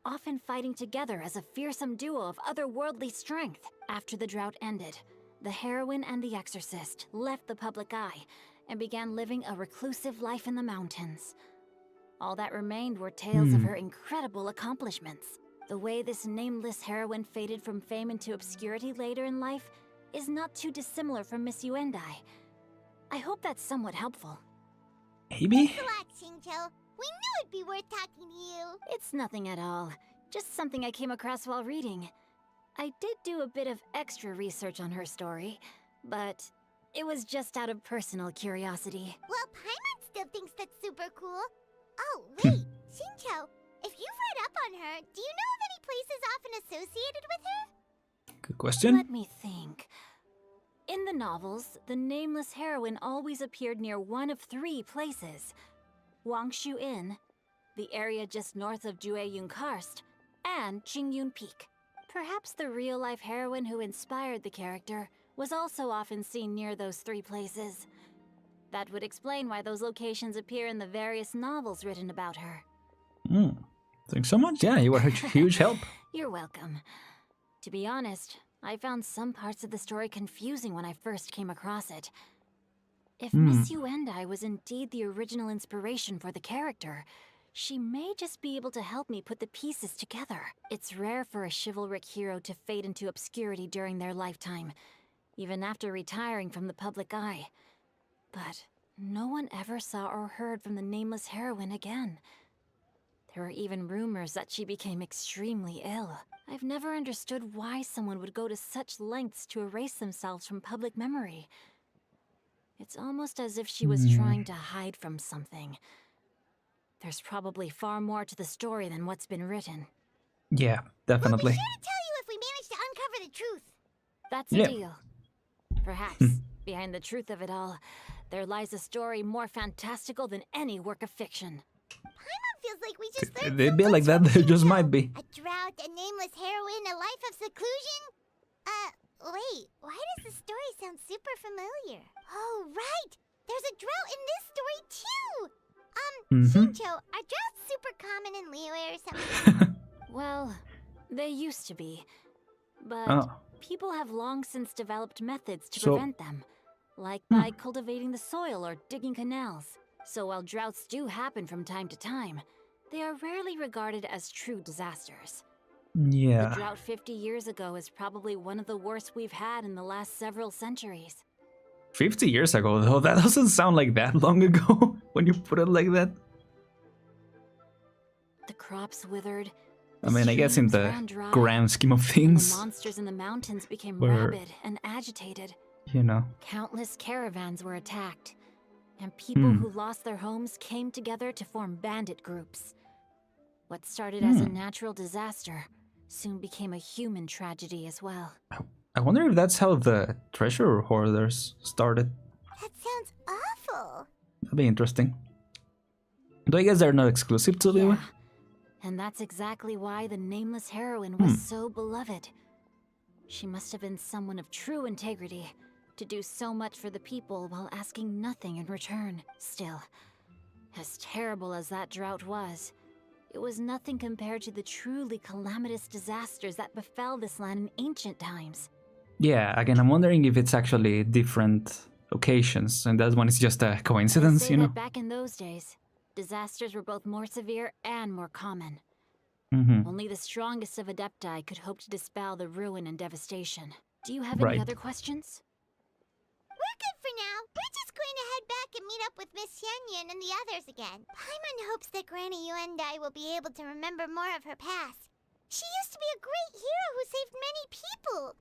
often fighting together as a fearsome duo of otherworldly strength. After the drought ended, the heroine and the exorcist left the public eye and began living a reclusive life in the mountains. All that remained were tales of her incredible accomplishments. The way this nameless heroine faded from fame into obscurity later in life is not too dissimilar from Miss Yuendai. I hope that's somewhat helpful. Maybe? Thanks a lot, Xingqiu. We knew it'd be worth talking to you. It's nothing at all. Just something I came across while reading. I did do a bit of extra research on her story, but it was just out of personal curiosity. Well, Paimon still thinks that's super cool. Oh, wait, Xingqiu, if you've read up on her, do you know of any places often associated with her? Good question. Let me think. In the novels, the nameless heroine always appeared near one of 3 places. Wangshu Inn, the area just north of Jueyun Karst, and Qingyun Peak. Perhaps the real-life heroine who inspired the character was also often seen near those 3 places. That would explain why those locations appear in the various novels written about her. Thanks so much. Yeah, you were a huge help. You're welcome. To be honest, I found some parts of the story confusing when I first came across it. If Miss Yuendai was indeed the original inspiration for the character, she may just be able to help me put the pieces together. It's rare for a chivalric hero to fade into obscurity during their lifetime, even after retiring from the public eye. But no one ever saw or heard from the nameless heroine again. There were even rumors that she became extremely ill. I've never understood why someone would go to such lengths to erase themselves from public memory. It's almost as if she was trying to hide from something. There's probably far more to the story than what's been written. Yeah, definitely. We'll be sure to tell you if we manage to uncover the truth. That's a deal. Perhaps, behind the truth of it all, there lies a story more fantastical than any work of fiction. Paimon feels like we just learned They'd be like that, there just might be. a drought, a nameless heroine, a life of seclusion? Wait, why does the story sound super familiar? Oh, right! There's a drought in this story, too! Xingqiu, are droughts super common in Liyue or something? Well, they used to be. But people have long since developed methods to prevent them. Like by cultivating the soil or digging canals. So while droughts do happen from time to time, they are rarely regarded as true disasters. Yeah. The drought 50 years ago is probably one of the worst we've had in the last several centuries. 50 years ago, though, that doesn't sound like that long ago when you put it like that. The crops withered. I mean, I guess in the grand scheme of The things, monsters in the mountains became were- rabid and agitated. you know. Countless caravans were attacked, and people who lost their homes came together to form bandit groups. What started as a natural disaster soon became a human tragedy as well. I wonder if that's how the treasure hoarders started. That sounds awful. That'd be interesting. Though I guess they're not exclusive to Liyue. And that's exactly why the nameless heroine was so beloved. She must have been someone of true integrity, to do so much for the people while asking nothing in return. Still, as terrible as that drought was, it was nothing compared to the truly calamitous disasters that befell this land in ancient times. Yeah, again, I'm wondering if it's actually different occasions, and that one is just a coincidence, Say you know? that back in those days, disasters were both more severe and more common. Only the strongest of Adepti could hope to dispel the ruin and devastation. Do you have any other questions? We're good for now. We're just going to head back and meet up with Miss Xianyun and the others again. Paimon hopes that Granny Yuendai will be able to remember more of her past. She used to be a great hero who saved many people.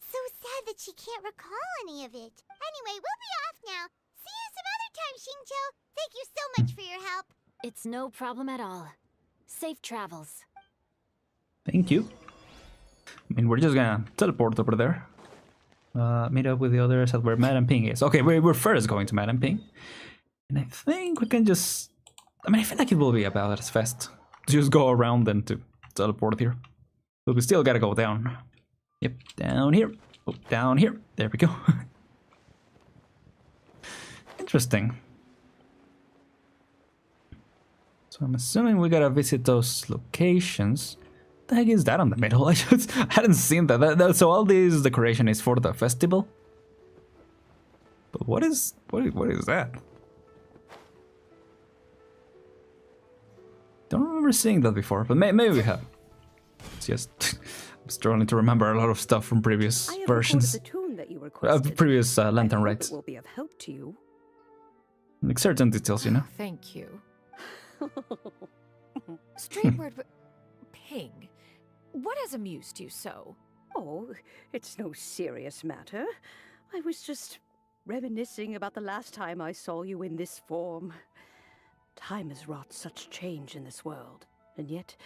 So sad that she can't recall any of it. Anyway, we'll be off now. See you some other time, Xingqiu. Thank you so much for your help. It's no problem at all. Safe travels. Thank you. I mean, we're just gonna teleport over there. Meet up with the others at where Madame Ping is. Okay, we're first going to Madame Ping. And I think we can just... I mean, I feel like it will be about as fast to just go around than to teleport here. But we still gotta go down. Yep, down here. Oh, down here. There we go. Interesting. So I'm assuming we gotta visit those locations. What the heck is that on the middle? I hadn't seen that. So all this decoration is for the festival? But what is that? Don't remember seeing that before, but maybe we have. It's just I'm struggling to remember a lot of stuff from previous versions. The tune that you requested. Previous Lantern Rites. It will be of help to you. Like certain details, you know. Thank you. Straight word, Ping. What has amused you so? Oh, it's no serious matter. I was just reminiscing about the last time I saw you in this form. Time has wrought such change in this world, and yet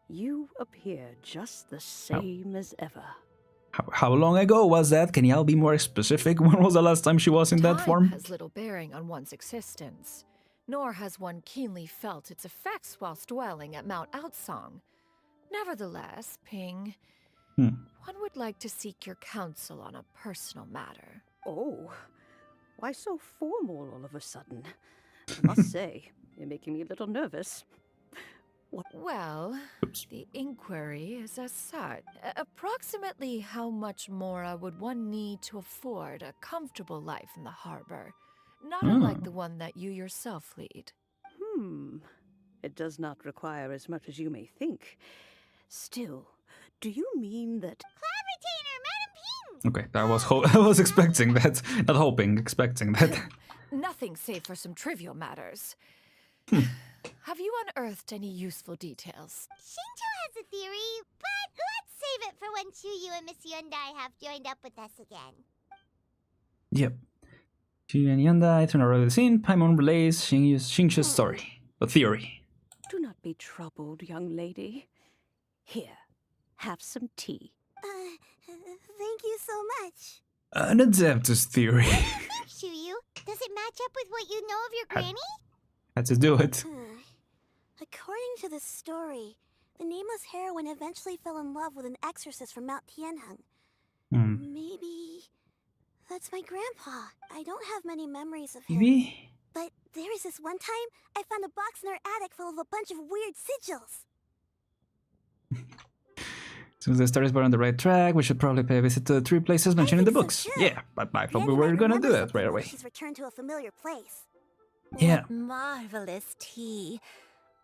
you appear just the same as ever. How long ago was that? Can y'all be more specific? When was the last time she was in that form? Time has little bearing on one's existence, nor has one keenly felt its effects whilst dwelling at Mount Outsong. Nevertheless, Ping, one would like to seek your counsel on a personal matter. Oh, why so formal all of a sudden? I must say, you're making me a little nervous. Well, the inquiry is as such. Approximately how much Mora would one need to afford a comfortable life in the harbor, not unlike the one that you yourself lead? It does not require as much as you may think. Still, do you mean that... Cloud Retainer, Madam Ping! Okay, I was expecting that. Not hoping, expecting that. Nothing save for some trivial matters. Have you unearthed any useful details? Shinjo has a theory, but let's save it for when Chuyu and Miss Yundai have joined up with us again. Yep. Chuyu and Yundai turn around the scene. Paimon relays Shinju's story. A theory. Do not be troubled, young lady. Here, have some tea. Thank you so much. An Adeptus theory. Chuyu, does it match up with what you know of your granny? Had to do it. According to the story, the nameless heroine eventually fell in love with an exorcist from Mount Tianheng. Maybe that's my grandpa. I don't have many memories of him. Maybe? But there was this one time I found a box in our attic full of a bunch of weird sigils. Since the stories were on the right track, we should probably pay a visit to the 3 places mentioned in the books. Yeah, but I thought we were gonna do that right away. She's returned to a familiar place. Yeah. What marvelous tea.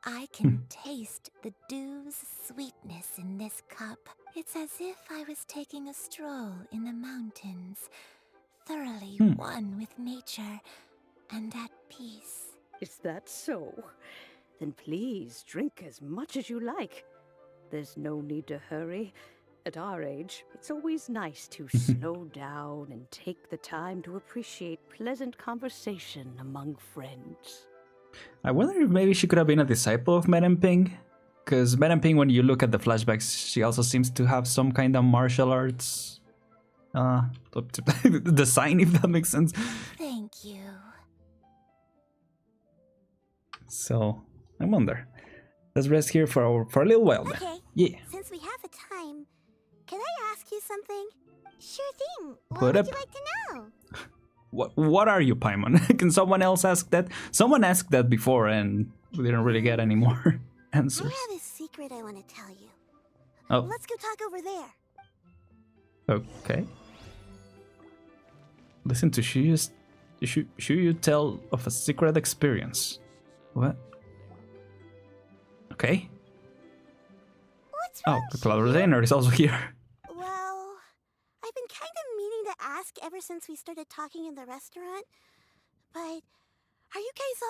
I can taste the dew's sweetness in this cup. It's as if I was taking a stroll in the mountains, thoroughly one with nature and at peace. Is that so? Then please drink as much as you like. There's no need to hurry. At our age, it's always nice to slow down and take the time to appreciate pleasant conversation among friends. I wonder if maybe she could have been a disciple of Madame Ping. Because Madame Ping, when you look at the flashbacks, she also seems to have some kind of martial arts design, if that makes sense. Thank you. So, I wonder. Let's rest here for a little while then. Okay. Yeah. Since we have the time, can I ask you something? Sure thing. What Put would up. you like to know? What are you, Paimon? Can someone else ask that? Someone asked that before and we didn't really get any more answers. I have a secret I want to tell you. Oh. Let's go talk over there. Okay. Listen to you tell of a secret experience. What? Okay. What's wrong? The Cloud Retainer is also here. Well, I've been kind of meaning to ask ever since we started talking in the restaurant, but are you guys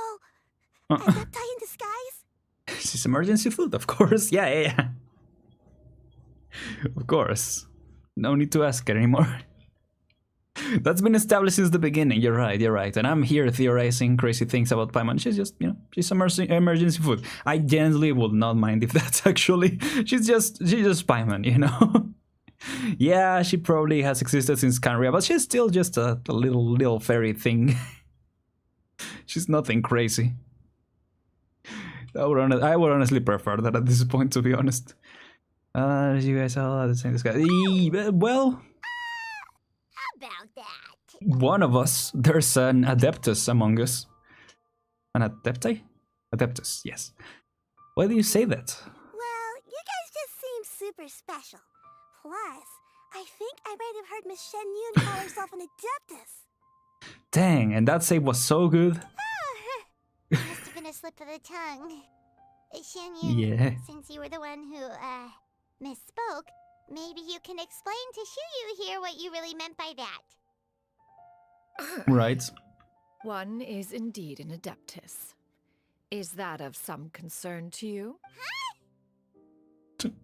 all adepti in disguise? She's emergency food, of course. Yeah. Of course. No need to ask her anymore. That's been established since the beginning. You're right. And I'm here theorizing crazy things about Paimon. She's just, she's emergency food. I genuinely would not mind if that's actually... She's just Paimon, Yeah, she probably has existed since Canria, but she's still just a little fairy thing. She's nothing crazy. I would honestly prefer that at this point, to be honest. You guys all have the same disguise. Well... About that. One of us. There's an Adeptus among us. An Adepti? Adeptus, yes. Why do you say that? Well, you guys just seem super special. Plus, I think I might have heard Miss Shen Yun call herself an Adeptus. Dang, and that save was so good. Must have been a slip of the tongue. Shen Yun, Yeah. since you were the one who, Misspoke. Maybe you can explain to Shuyu here what you really meant by that. Right. One is indeed an Adeptus. Is that of some concern to you?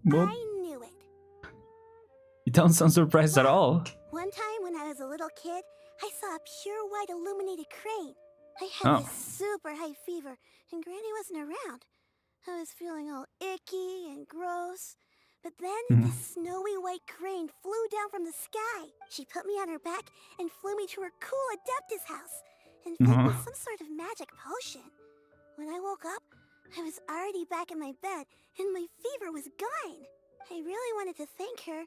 Well, I knew it. you don't sound surprised at all. One time when I was a little kid, I saw a pure white illuminated crane. I had this super high fever, and Granny wasn't around. I was feeling all icky and gross. But then this snowy white crane flew down from the sky. She put me on her back and flew me to her cool Adeptus house and fed me some sort of magic potion. When I woke up, I was already back in my bed and my fever was gone. I really wanted to thank her,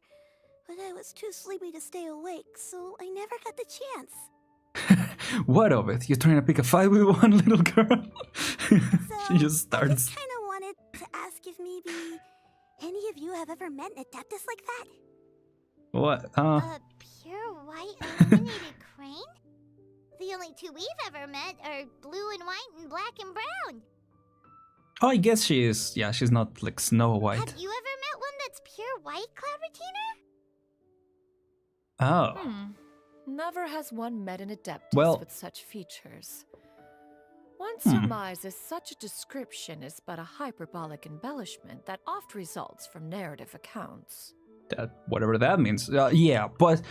but I was too sleepy to stay awake, so I never got the chance. What of it? You're trying to pick a fight with one little girl? She just starts. I just kind of wanted to ask if maybe any of you have ever met an Adeptus like that? What? A pure white illuminated crane? The only two we've ever met are blue and white and black and brown. Oh, I guess she is. Yeah, she's not like Snow White. Have you ever met one that's pure white, Cloud Retainer? Oh. Never has one met an Adeptus Well- with such features. One surmises such a description is but a hyperbolic embellishment that oft results from narrative accounts. Whatever that means. Yeah, but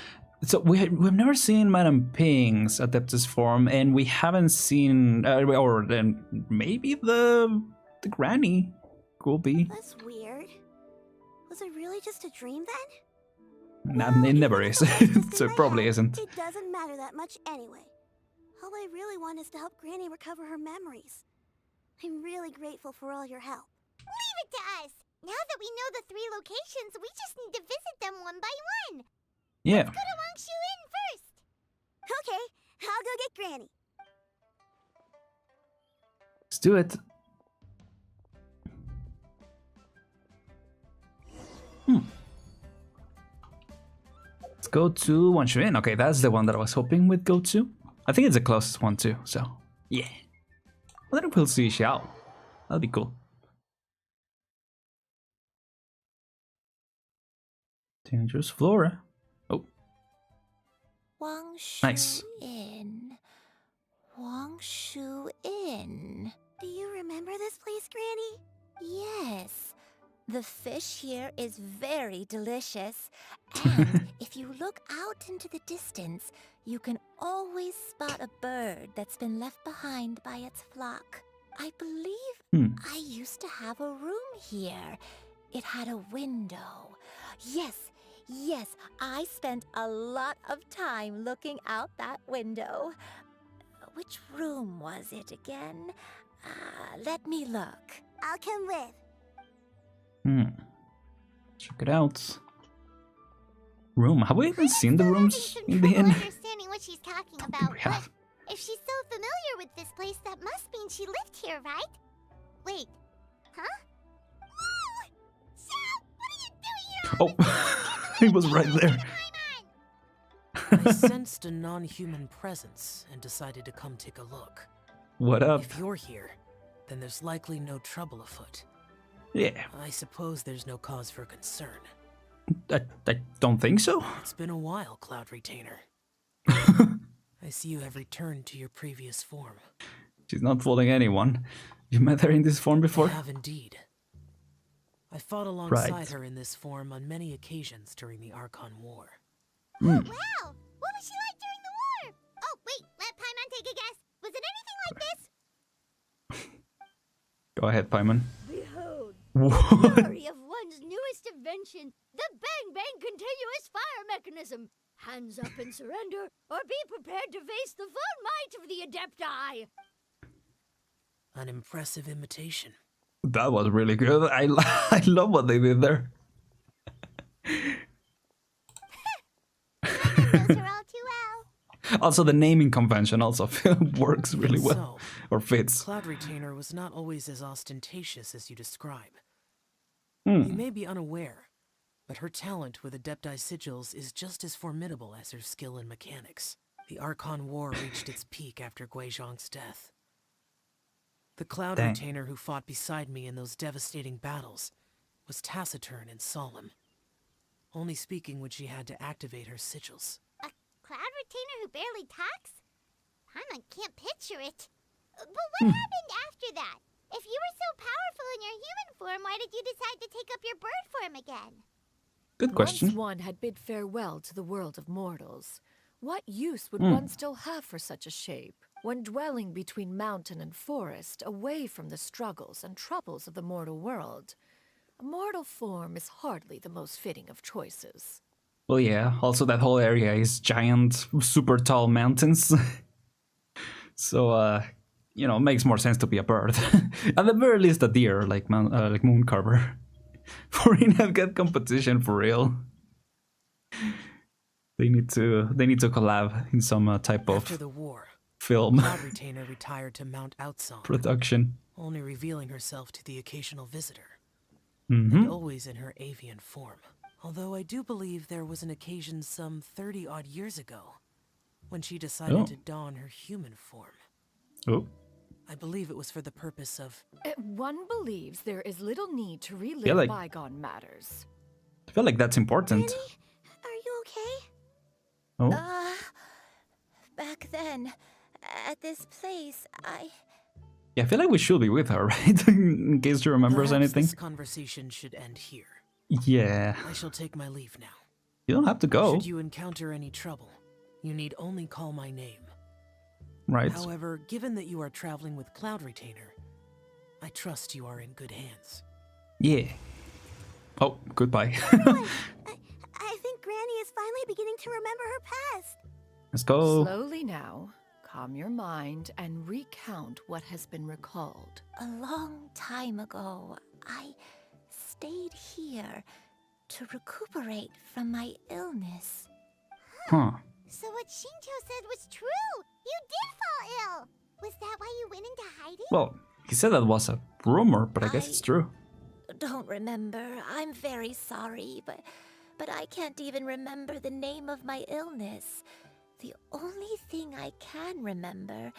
so we've never seen Madame Ping's Adeptus form, and we haven't seen, or then maybe the Granny could be. That's weird. Was it really just a dream then? Nah, it never is, so it probably isn't. It doesn't matter that much anyway. All I really want is to help Granny recover her memories. I'm really grateful for all your help. Leave it to us! Now that we know the 3 locations, we just need to visit them one by one. Yeah. Let's go to Wangshu Inn first. Okay, I'll go get Granny. Let's do it. Let's go to Wangshu Inn. Okay, that's the one that I was hoping we'd go to. I think it's the closest one too, so yeah. I think we'll see Xiao. That'll be cool. Dangerous Flora. Oh. Wangshu Nice. Inn. Wangshu Inn. Do you remember this place, Granny? Yes. The fish here is very delicious. And if you look out into the distance, you can always spot a bird that's been left behind by its flock. I believe I used to have a room here. It had a window. Yes, I spent a lot of time looking out that window. Which room was it again? Let me look. I'll come with. Check it out. Room. Have we even seen the rooms in the inn? Understanding what she's talking about, We have. but if she's so familiar with this place, that must mean she lived here, right? Wait, huh? Whoa! Xiao, what are you doing here? Oh, he was right there. I sensed a non-human presence and decided to come take a look. What up? If you're here, then there's likely no trouble afoot. Yeah. I suppose there's no cause for concern. I don't think so. It's been a while, Cloud Retainer. I see you have returned to your previous form. She's not fooling anyone. You met her in this form before? I have indeed. I fought alongside Right. her in this form on many occasions during the Archon War. Wow! What was she like during the war? Oh, wait, let Paimon take a guess. Was it anything like this? Go ahead, Paimon. Behold, What? the glory of one's newest invention, the Bang Bang Continuous Fire Mechanism. Hands up and surrender, or be prepared to face the full might of the Adepti. An impressive imitation. That was really good. I love what they did there. Also, the naming convention also works really well, or fits. Cloud Retainer was not always as ostentatious as you describe. Hmm. You may be unaware, but her talent with Adepti sigils is just as formidable as her skill in mechanics. The Archon War reached its peak after Guizhong's death. The Cloud Dang. Retainer who fought beside me in those devastating battles was taciturn and solemn, only speaking when she had to activate her sigils. A cloud retainer who barely talks? Paimon can't picture it. But what happened after that? If you were so powerful in your human form, why did you decide to take up your bird form again? Good question. Once one had bid farewell to the world of mortals, what use would Hmm. one still have for such a shape? When dwelling between mountain and forest, away from the struggles and troubles of the mortal world, a mortal form is hardly the most fitting of choices. Well, yeah. Also, that whole area is giant, super tall mountains. So, you know, it makes more sense to be a bird. At the very least, a deer, like Mooncarver. For in-app competition, for real. They need to collab in some type of After the war, film Cloud Retainer retired to Mount Outsong, production. only revealing herself to the occasional visitor, Mm-hmm. and always in her avian form. Although I do believe there was an occasion some 30-odd years ago, when she decided to don her human form. Oh. I believe it was for the purpose of... One believes there is little need to relive Yeah, like- bygone matters. I feel like that's important. Are you okay? Oh. Back then, at this place, Yeah, I feel like we should be with her, right? In case she remembers Perhaps anything. this conversation should end here. Yeah. I shall take my leave now. You don't have to go. Should you encounter any trouble, you need only call my name. Right. However, given that you are traveling with Cloud Retainer, I trust you are in good hands. Yeah. Oh, goodbye. I think Granny is finally beginning to remember her past. Let's go. Slowly now, calm your mind and recount what has been recalled. a long time ago, I stayed here to recuperate from my illness. Huh. So what Shinjo said was true! You did fall ill! Was that why you went into hiding? Well, he said that was a rumor, but I guess it's true. Don't remember. I'm very sorry, but I can't even remember the name of my illness. The only thing I can remember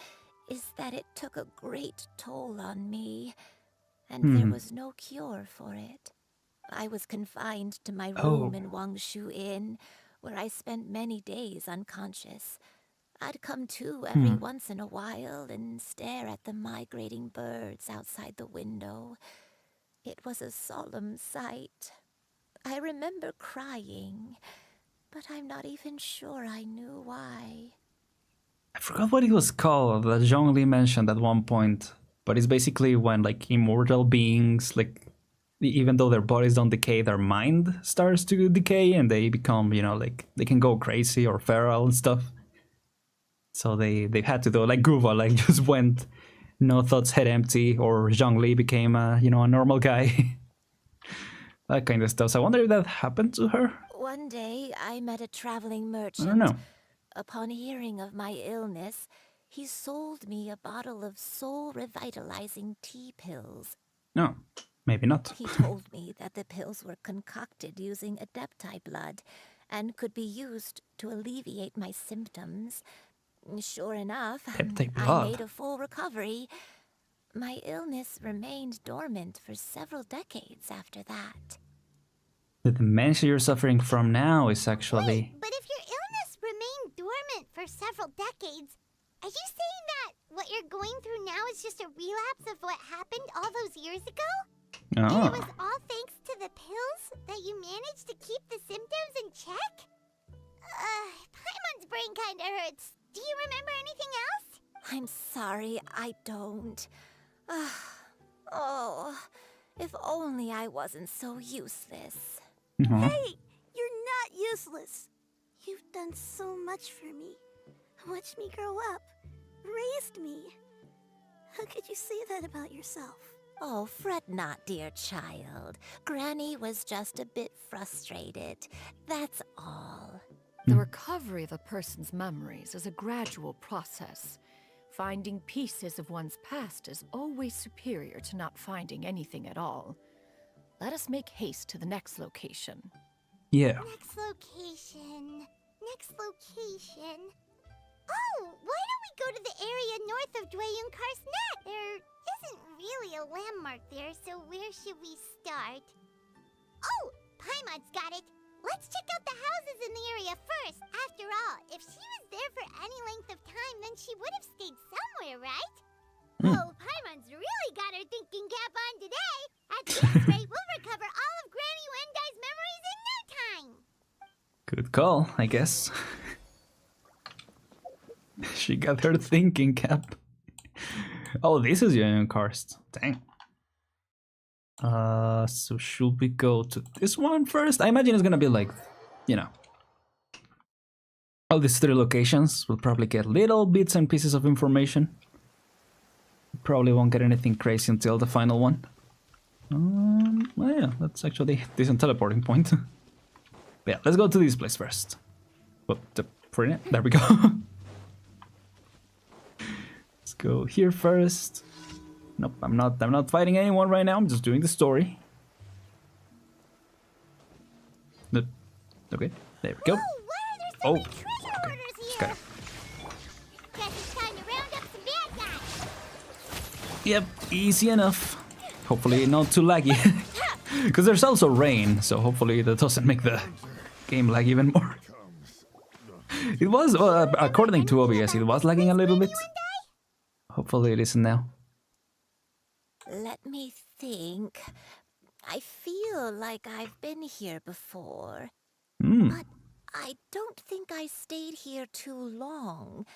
is that it took a great toll on me, and there was no cure for it. I was confined to my room in Wangshu Inn, where I spent many days unconscious. I'd come to every once in a while and stare at the migrating birds outside the window. It was a solemn sight. I remember crying, but I'm not even sure I knew why. I forgot what it was called that Zhongli mentioned at one point, but it's basically when like immortal beings, like even though their bodies don't decay, their mind starts to decay and they become, you know, like they can go crazy or feral and stuff. So they've had to do like Guva, like just went no thoughts, head empty, or Zhongli became a normal guy. That kind of stuff. So I wonder if that happened to her. One day, I met a traveling merchant. I don't know. Upon hearing of my illness, he sold me a bottle of soul-revitalizing tea pills. No, maybe not. He told me that the pills were concocted using Adepti blood and could be used to alleviate my symptoms. Sure enough, Adepti I blood. made a full recovery. My illness remained dormant for several decades after that. The dementia you're suffering from now is actually... But if your illness remained dormant for several decades, are you saying that what you're going through now is just a relapse of what happened all those years ago? And it was all thanks to the pills that you managed to keep the symptoms in check? Paimon's brain kinda hurts. Do you remember anything else? I'm sorry, I don't. Oh, if only I wasn't so useless. Hey, you're not useless. You've done so much for me. Watched me grow up. Raised me. How could you say that about yourself? Oh, fret not, dear child. Granny was just a bit frustrated. That's all. The recovery of a person's memories is a gradual process. Finding pieces of one's past is always superior to not finding anything at all. Let us make haste to the next location. Yeah. Next location. Oh, why don't we go to the area north of Dwayunkar's Net? There isn't really a landmark there, so where should we start? Oh, Paimon's got it. Let's check out the houses in the area first. After all, if she was there for any length of time, then she would have stayed somewhere, right? Oh, Paimon's really got her thinking cap on today. At this rate, we'll recover all of Granny Wendai's memories in no time. Good call, I guess. She got her thinking cap. Oh, this is Union Karst. Dang. So should we go to this one first? I imagine it's gonna be like, you know, all these 3 locations. We'll probably get little bits and pieces of information. Probably won't get anything crazy until the final one. Well, yeah, that's actually a decent teleporting point. But yeah, let's go to this place first. There we go. Let's go here first. Nope, I'm not fighting anyone right now. I'm just doing the story. Okay, there we go. Oh, okay. Got it. Yep, easy enough. Hopefully not too laggy. Because there's also rain, so hopefully that doesn't make the game lag even more. It was, according to OBS, it was lagging a little bit. Hopefully it isn't now. Let me think. I feel like I've been here before. But I don't think I stayed here too long.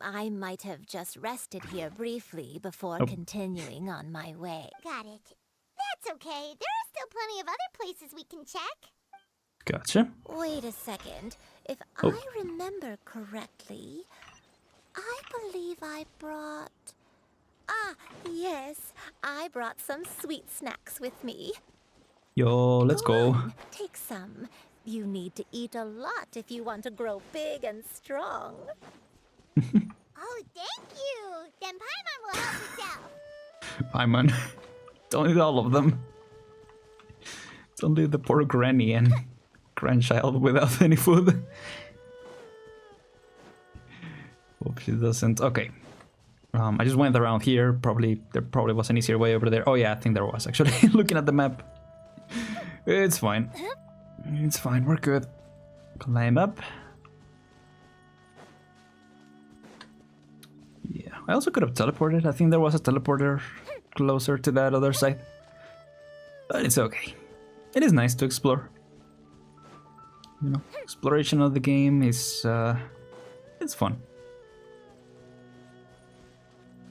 I might have just rested here briefly before continuing on my way. Got it. That's okay. There are still plenty of other places we can check. Gotcha. Wait a second. If I remember correctly, I believe I brought... Ah, yes. I brought some sweet snacks with me. Yo, let's go. Take some. You need to eat a lot if you want to grow big and strong. Oh, thank you. Then Paimon will help herself. Paimon. Don't eat all of them. It's only the poor granny and grandchild without any food. Hope she doesn't. Okay. I just went around here. There probably was an easier way over there. Oh yeah, I think there was actually. Looking at the map. It's fine. It's fine, we're good. Climb up. Yeah, I also could have teleported. I think there was a teleporter closer to that other side. But it's okay. It is nice to explore. You know, exploration of the game is it's fun.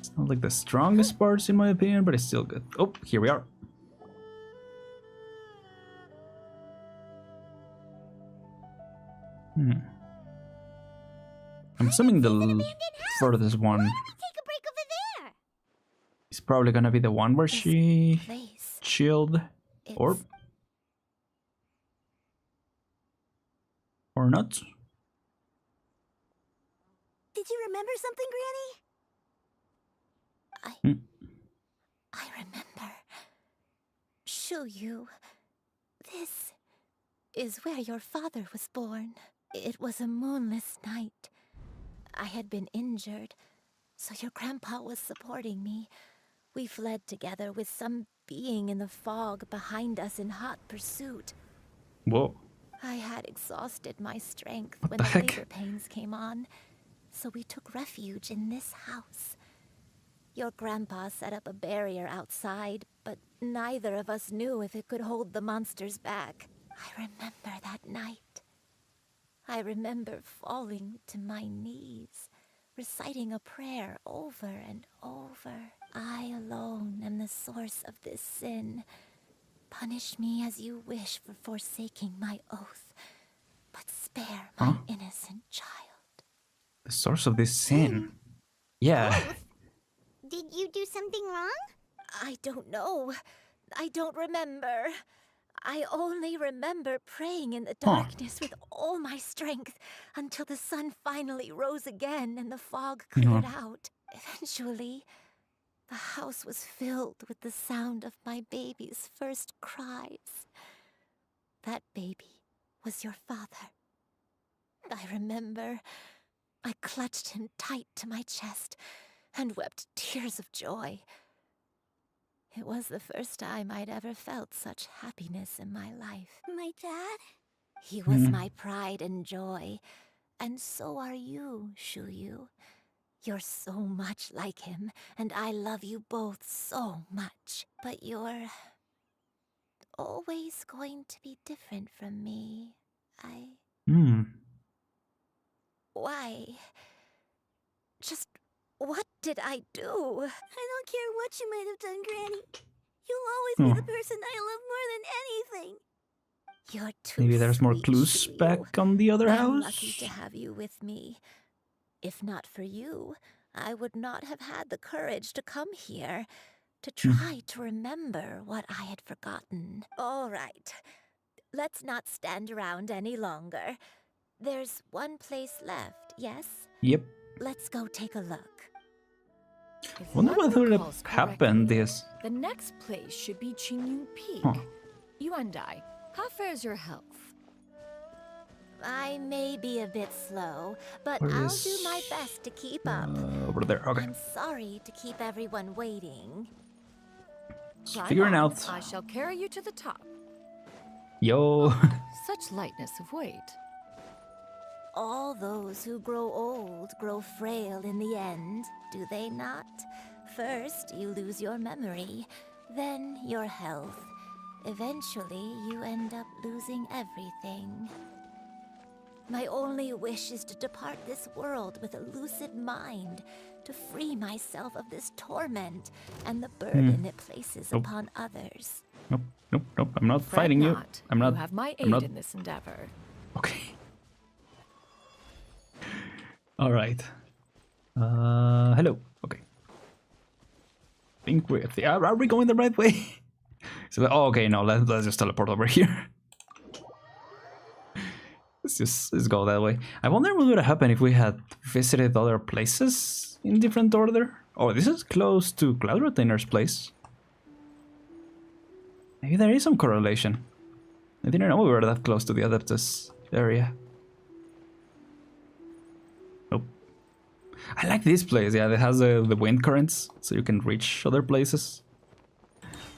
It's not like the strongest parts in my opinion, but it's still good. Oh, here we are. I'm assuming the furthest one is probably gonna be the one where she chilled, or not. Did you remember something, Granny? I remember. Shuyu, this is where your father was born. It was a moonless night. I had been injured, so your grandpa was supporting me. We fled together with some being in the fog behind us in hot pursuit. Whoa. I had exhausted my strength when the labor pains came on, so we took refuge in this house. Your grandpa set up a barrier outside, but neither of us knew if it could hold the monsters back. I remember that night. I remember falling to my knees, reciting a prayer over and over. I alone am the source of this sin. Punish me as you wish for forsaking my oath, but spare my innocent child. The source of this sin? Yeah. Did you do something wrong? I don't know. I don't remember. I only remember praying in the darkness with all my strength until the sun finally rose again and the fog cleared out. Eventually, the house was filled with the sound of my baby's first cries. That baby was your father. I remember I clutched him tight to my chest and wept tears of joy. It was the first time I'd ever felt such happiness in my life. My dad? He was my pride and joy. And so are you, Shuyu. You're so much like him, and I love you both so much. But you're always going to be different from me. Why? Just what did I do? I don't care what you might have done, Granny. You'll always be the person I love more than anything. You're too Maybe there's more sweet, clues Shuyu. back on the other I'm lucky house. to have you with me. If not for you, I would not have had the courage to come here, to try to remember what I had forgotten. All right, let's not stand around any longer. There's one place left, yes? Yep. Let's go take a look. If Wonder one what would have recalls happened correctly, this. The next place should be Qingyun Peak. Huh. You and I, how fares your health? I may be a bit slow, but Where I'll is- do my best to keep up. Over there, okay. I'm sorry to keep everyone waiting. Climb Figuring on. out. I shall carry you to the top. Yo. Such lightness of weight. All those who grow old grow frail in the end, do they not? First, you lose your memory, then your health. Eventually, you end up losing everything. My only wish is to depart this world with a lucid mind, to free myself of this torment and the burden it places upon others. Nope, nope, nope. I'm not Fret fighting you. not. I'm not. You have my I'm aid not. in this endeavor. Okay. All right. Hello. Okay. Think we are we going the right way? So, oh, okay. No, let's just teleport over here. Let's go that way. I wonder what would have happened if we had visited other places in different order. Oh, this is close to Cloud Retainer's place. Maybe there is some correlation. I didn't know we were that close to the Adeptus area. Nope. I like this place. Yeah, it has the wind currents, so you can reach other places.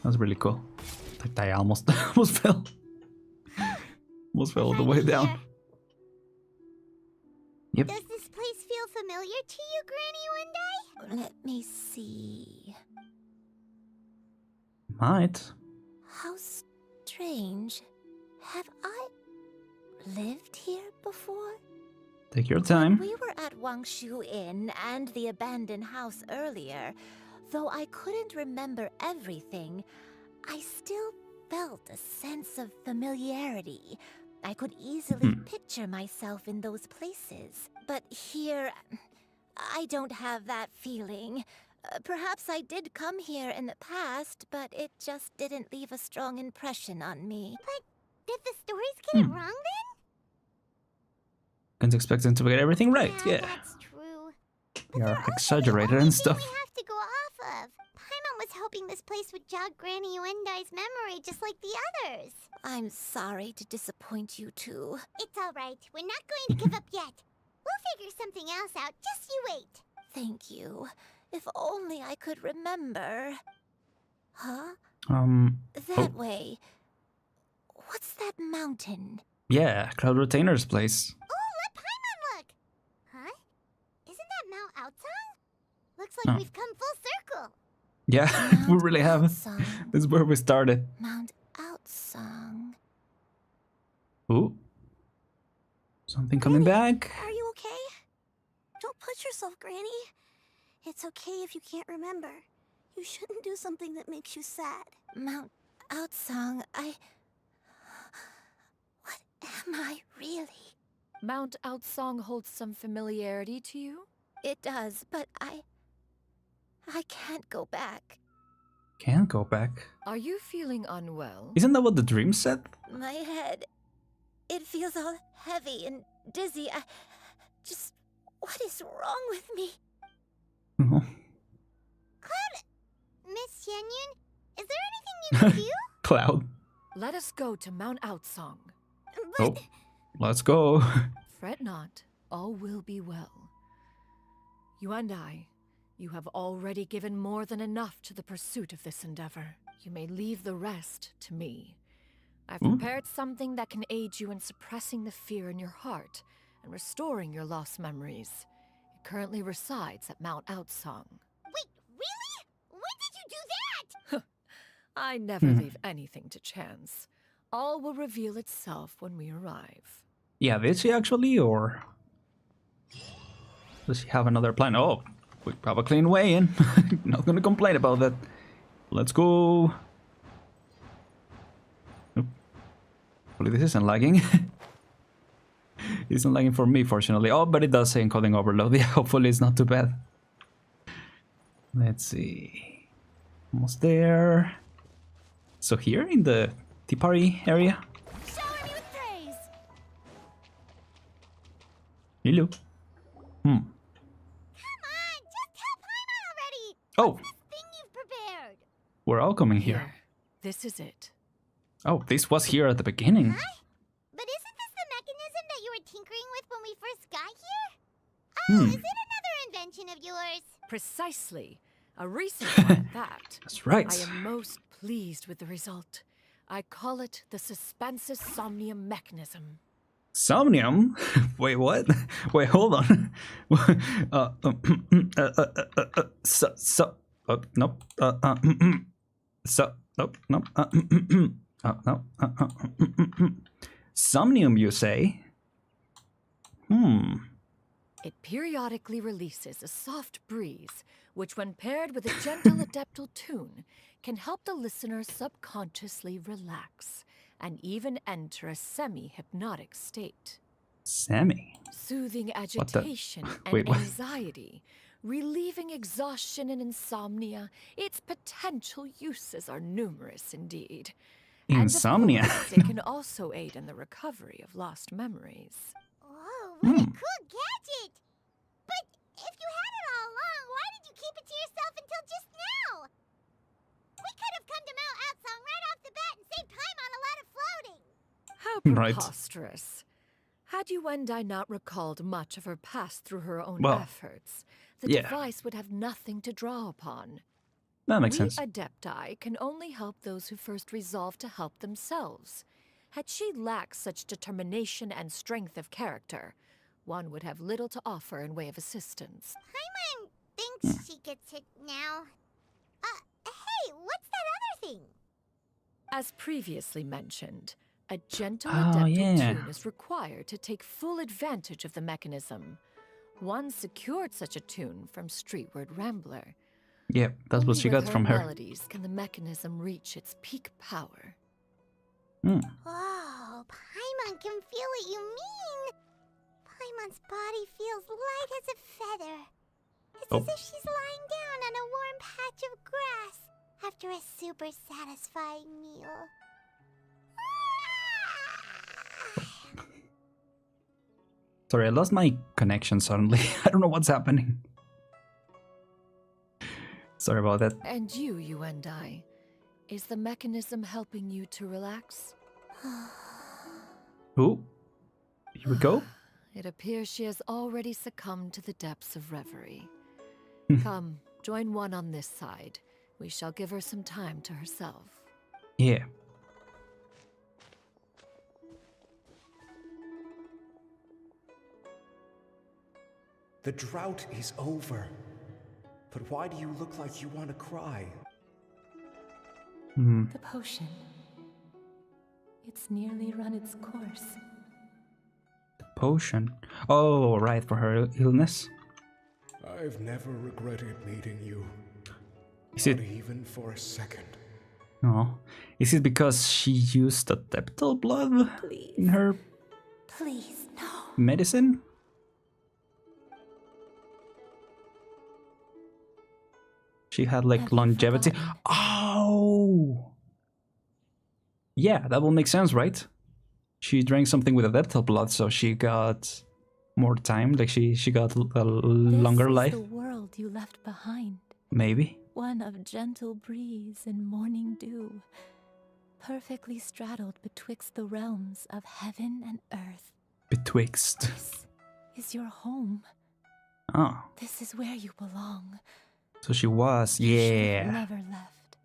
That's really cool. I almost fell. Almost fell all the way down. Yep. Does this place feel familiar to you, Granny One Day? Let me see. Might. How strange. Have I lived here before? Take your time. We were at Wangshu Inn and the abandoned house earlier. Though I couldn't remember everything, I still felt a sense of familiarity. I could easily picture myself in those places. But here, I don't have that feeling. Perhaps I did come here in the past, but it just didn't leave a strong impression on me. But did the stories get it wrong then? Can't expect them to get everything right. Yeah. That's true. They are exaggerated and stuff. We have to go off of. Paimon was hoping this place would jog Granny Uendai's memory just like the others. I'm sorry to disappoint you too. It's all right. We're not going to give up yet. We'll figure something else out. Just you wait. Thank you. If only I could remember. Huh? That way. What's that mountain? Yeah, Cloud Retainer's place. Oh, let Paimon look! Huh? Isn't that Mount Aotsang? Looks like we've come full circle. Yeah, we really have. This is where we started. Mount Aotsang. Ooh. Something coming back. Are you okay? Don't push yourself, Granny. It's okay if you can't remember. You shouldn't do something that makes you sad. Mount Aotsang, What am I really? Mount Aotsang holds some familiarity to you? It does, but I can't go back. Can't go back. Are you feeling unwell? Isn't that what the dream said? My head, it feels all heavy and dizzy. What is wrong with me? Cloud, Miss Yenyun, is there anything you can do? Cloud. Let us go to Mount Aotsang. Oh, let's go. Fret not, all will be well. You and I, You have already given more than enough to the pursuit of this endeavor. You may leave the rest to me. I've prepared something that can aid you in suppressing the fear in your heart and restoring your lost memories. It currently resides at Mount Outsong. Wait, really? When did you do that? I never leave anything to chance. All will reveal itself when we arrive. Yeah, did she actually, or does she have another plan? Oh, we have a clean way in. Not gonna complain about that. Let's go. Nope. Hopefully this isn't lagging. It isn't lagging for me, fortunately. Oh, but it does say encoding overload. Yeah, hopefully it's not too bad. Let's see. Almost there. So here in the tea party area. Shower me with praise. Hello. Come on, just tell Paimon already. Oh, What's this thing you've prepared? we're all coming here. This is it. Oh, this was here at the beginning. But isn't this the mechanism that you were tinkering with when we first got here? Oh, is it another invention of yours? Precisely. A recent one at that. That's right. I am most pleased with the result. I call it the Suspensus Somnium mechanism. Somnium? Wait, what? Wait, hold on. Nope. Nope. Somnium, you say? It periodically releases a soft breeze, which when paired with a gentle adeptal tune, can help the listener subconsciously relax and even enter a semi-hypnotic state. Semi? Soothing agitation and Wait, what? anxiety, relieving exhaustion and insomnia, its potential uses are numerous indeed. Insomnia? And of course, it can also aid in the recovery of lost memories. Whoa, what a cool gadget! But if you had it all along, why did you keep it to yourself until just now? We could have come to Mount Outsong right off the bat and saved Paimon a lot of floating. How Right. preposterous. Had Yuendai not recalled much of her past through her own Well, efforts, the yeah. device would have nothing to draw upon. That makes We sense. Adepti can only help those who first resolve to help themselves. Had she lacked such determination and strength of character, one would have little to offer in way of assistance. Paimon thinks she gets it now. Hey, what's that other thing? As previously mentioned, a gentle Oh, adeptal yeah. tune is required to take full advantage of the mechanism. One secured such a tune from Streetward Rambler. Yeah, that's what Only she with got from her. melodies can the mechanism reach its peak power. Whoa, Paimon can feel what you mean. Paimon's body feels light as a feather. It's as if she's lying down on a warm patch of grass after a super satisfying meal. Sorry, I lost my connection suddenly. I don't know what's happening. Sorry about that. And you and I, is the mechanism helping you to relax? Ooh. Here we go. It appears she has already succumbed to the depths of reverie. Come, join one on this side. We shall give her some time to herself. Yeah. The drought is over. But why do you look like you want to cry? The potion. It's nearly run its course. The potion. Oh, right, for her illness. I've never regretted meeting you. Is it? Not even for a second. No. Is it because she used adeptal blood in her Please, no. medicine? She had like longevity. Oh! Yeah, that will make sense, right? She drank something with adeptal blood, so she got more time. Like she got a longer This life. is the world you left behind. Maybe. One of gentle breeze and morning dew, perfectly straddled betwixt the realms of heaven and earth. Betwixt. Is your home. Oh. This is where you belong. So she was, You should have yeah. never left.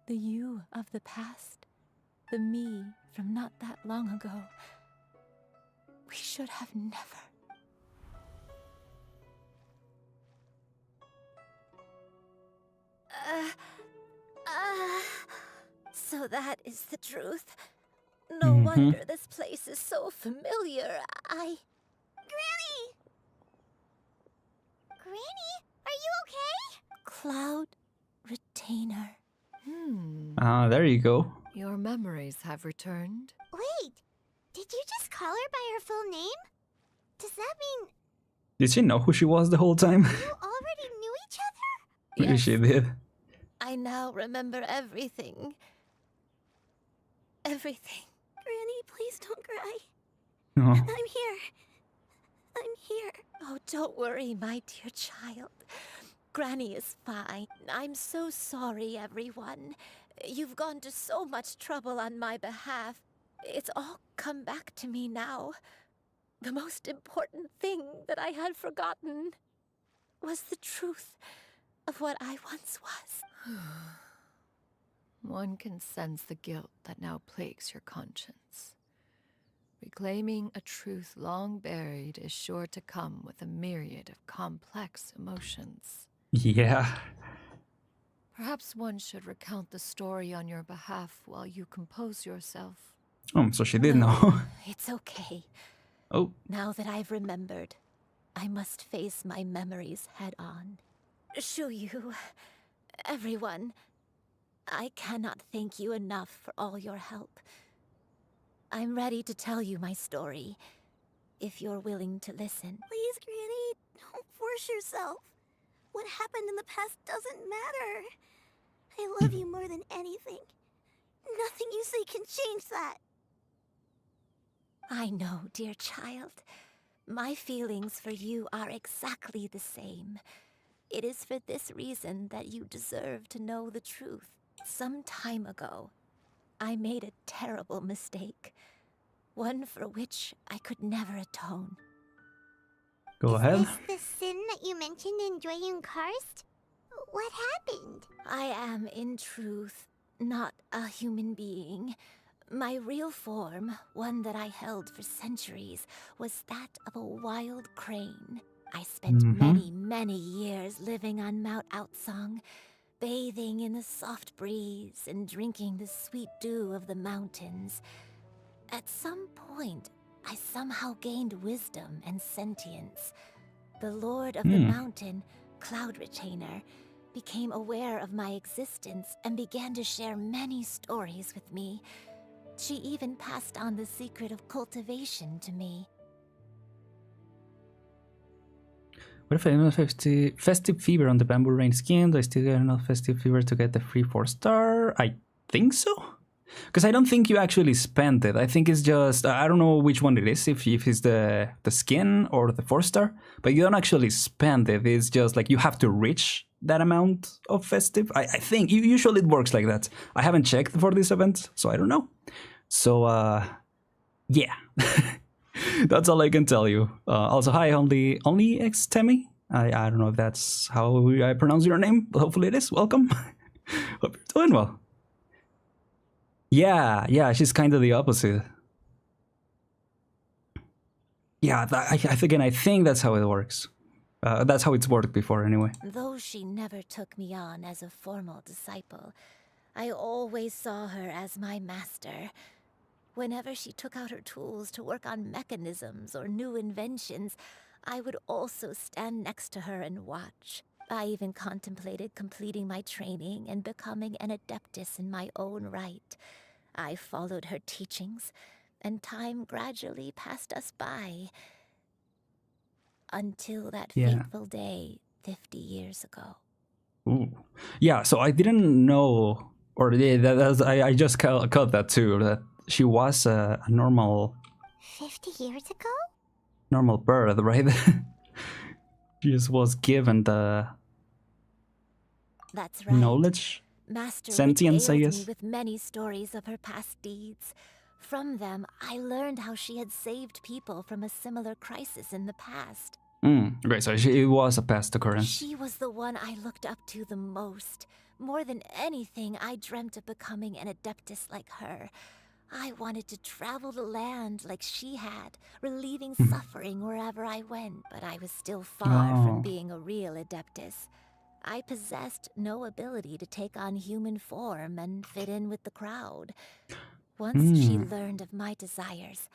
The you of the past, the me from not that long ago. We should have never. So that is the truth. No wonder this place is so familiar. Granny! Granny, are you okay? Cloud Retainer. Ah, there you go. Your memories have returned. Wait, did you just call her by her full name? Does that mean Did she know who she was the whole time? you already knew each other? Maybe she did. I now remember everything. Everything. Granny, please don't cry. No. I'm here. I'm here. Oh, don't worry, my dear child. Granny is fine. I'm so sorry, everyone. You've gone to so much trouble on my behalf. It's all come back to me now. The most important thing that I had forgotten was the truth of what I once was. One can sense the guilt that now plagues your conscience. Reclaiming a truth long buried is sure to come with a myriad of complex emotions. Yeah. Perhaps one should recount the story on your behalf while you compose yourself. Oh, so she did know. It's okay. Oh. Now that I've remembered, I must face my memories head on. Shuyu, everyone, I cannot thank you enough for all your help. I'm ready to tell you my story, if you're willing to listen. Please, Granny, don't force yourself. What happened in the past doesn't matter. I love you more than anything. Nothing you say can change that. I know, dear child. My feelings for you are exactly the same. It is for this reason that you deserve to know the truth. Some time ago, I made a terrible mistake. One for which I could never atone. Go ahead. Is this the sin that you mentioned in Dwayne Karst? What happened? I am, in truth, not a human being. My real form, one that I held for centuries, was that of a wild crane. I spent many years living on Mount Outsong, bathing in the soft breeze and drinking the sweet dew of the mountains. At some point, I somehow gained wisdom and sentience. The Lord of the Mountain, Cloud Retainer, became aware of my existence and began to share many stories with me. She even passed on the secret of cultivation to me. What if I have enough festive fever on the bamboo rain skin? Do I still get enough festive fever to get the free 4-star? I think so. Because I don't think you actually spent it. I think it's just, I don't know which one it is, if it's the skin or the 4-star, but you don't actually spend it. It's just like you have to reach that amount of festive. I think usually it works like that. I haven't checked for this event, so I don't know. So, yeah. That's all I can tell you. Also, hi, only X-Temi. I don't know if that's how I pronounce your name, but hopefully it is. Welcome. Hope you're doing well. Yeah, she's kind of the opposite. Yeah, I think that's how it works. That's how it's worked before, anyway. Though she never took me on as a formal disciple, I always saw her as my master. Whenever she took out her tools to work on mechanisms or new inventions, I would also stand next to her and watch. I even contemplated completing my training and becoming an adeptus in my own right. I followed her teachings, and time gradually passed us by. Until that fateful day 50 years ago. Ooh. Yeah, so I didn't know, or I just caught that too, that she was a normal... 50 years ago? Normal birth, right? She just was given the... That's right. Knowledge? Master Sentience, I regaled guess. me with many stories of her past deeds. From them, I learned how she had saved people from a similar crisis in the past. Okay, so it was a past occurrence. She was the one I looked up to the most. More than anything, I dreamt of becoming an adeptus like her. I wanted to travel the land like she had, relieving suffering wherever I went, but I was still far from being a real adeptus. I possessed no ability to take on human form and fit in with the crowd. Once she learned of my desires,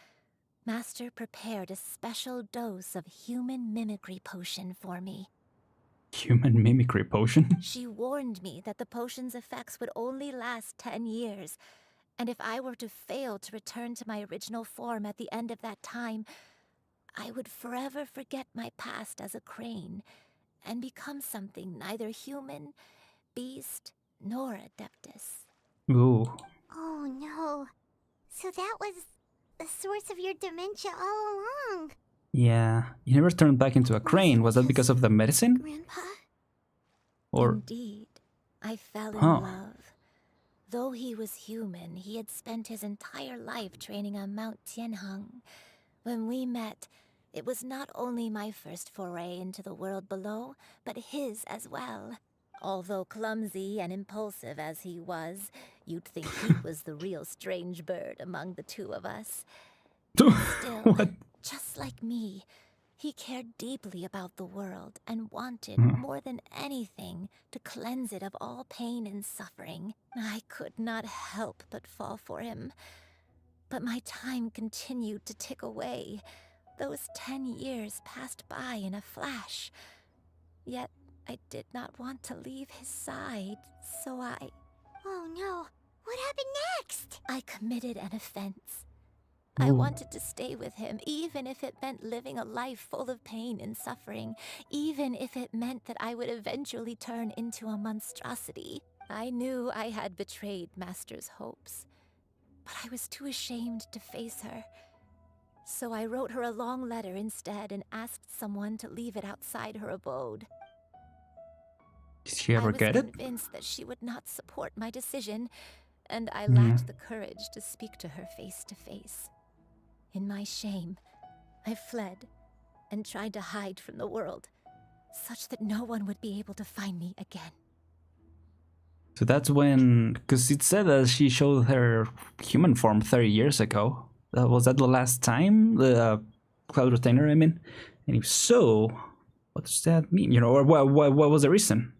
Master prepared a special dose of human mimicry potion for me. Human mimicry potion? She warned me that the potion's effects would only last 10 years, and if I were to fail to return to my original form at the end of that time, I would forever forget my past as a crane and become something neither human, beast, nor adeptus. Ooh. Oh no. So that was the source of your dementia all along. Yeah. You never turned back into a crane. Was that because of the medicine? Grandpa? Or... Indeed. I fell in love. Though he was human, he had spent his entire life training on Mount Tianheng. When we met, it was not only my first foray into the world below, but his as well. Although clumsy and impulsive as he was, you'd think he was the real strange bird among the two of us. Still, just like me, he cared deeply about the world and wanted, more than anything, to cleanse it of all pain and suffering. I could not help but fall for him. But my time continued to tick away. Those 10 years passed by in a flash. Yet I did not want to leave his side, so I... Oh no, what happened next? I committed an offense. I wanted to stay with him, even if it meant living a life full of pain and suffering, even if it meant that I would eventually turn into a monstrosity. I knew I had betrayed Master's hopes, but I was too ashamed to face her. So I wrote her a long letter instead and asked someone to leave it outside her abode. Did she ever get it? I was convinced that she would not support my decision, and I lacked the courage to speak to her face to face. In my shame, I fled and tried to hide from the world, such that no one would be able to find me again. So that's when... Because it said that she showed her human form 30 years ago. Was that the last time? The Cloud Retainer, I mean? And if so, what does that mean? You know, or what was the reason?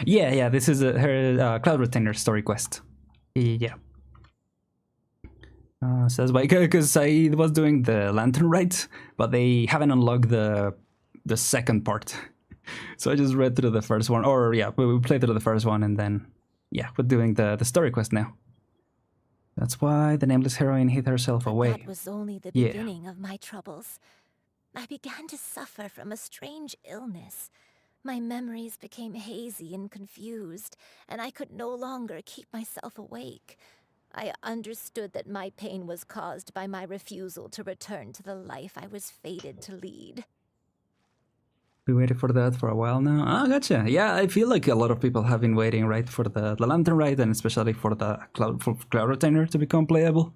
Yeah, this is her Cloud Retainer story quest. Yeah. Says why? Because I was doing the Lantern Rite, but they haven't unlocked the second part. So I just read through the first one, or yeah, we played through the first one, and then yeah, we're doing the story quest now. That's why the nameless heroine hid herself away. That was only the beginning of my troubles. I began to suffer from a strange illness. My memories became hazy and confused, and I could no longer keep myself awake. I understood that my pain was caused by my refusal to return to the life I was fated to lead. We waited for that for a while now. Ah, gotcha. Yeah, I feel like a lot of people have been waiting, right, for the Lantern Rite, and especially for the Cloud Retainer to become playable.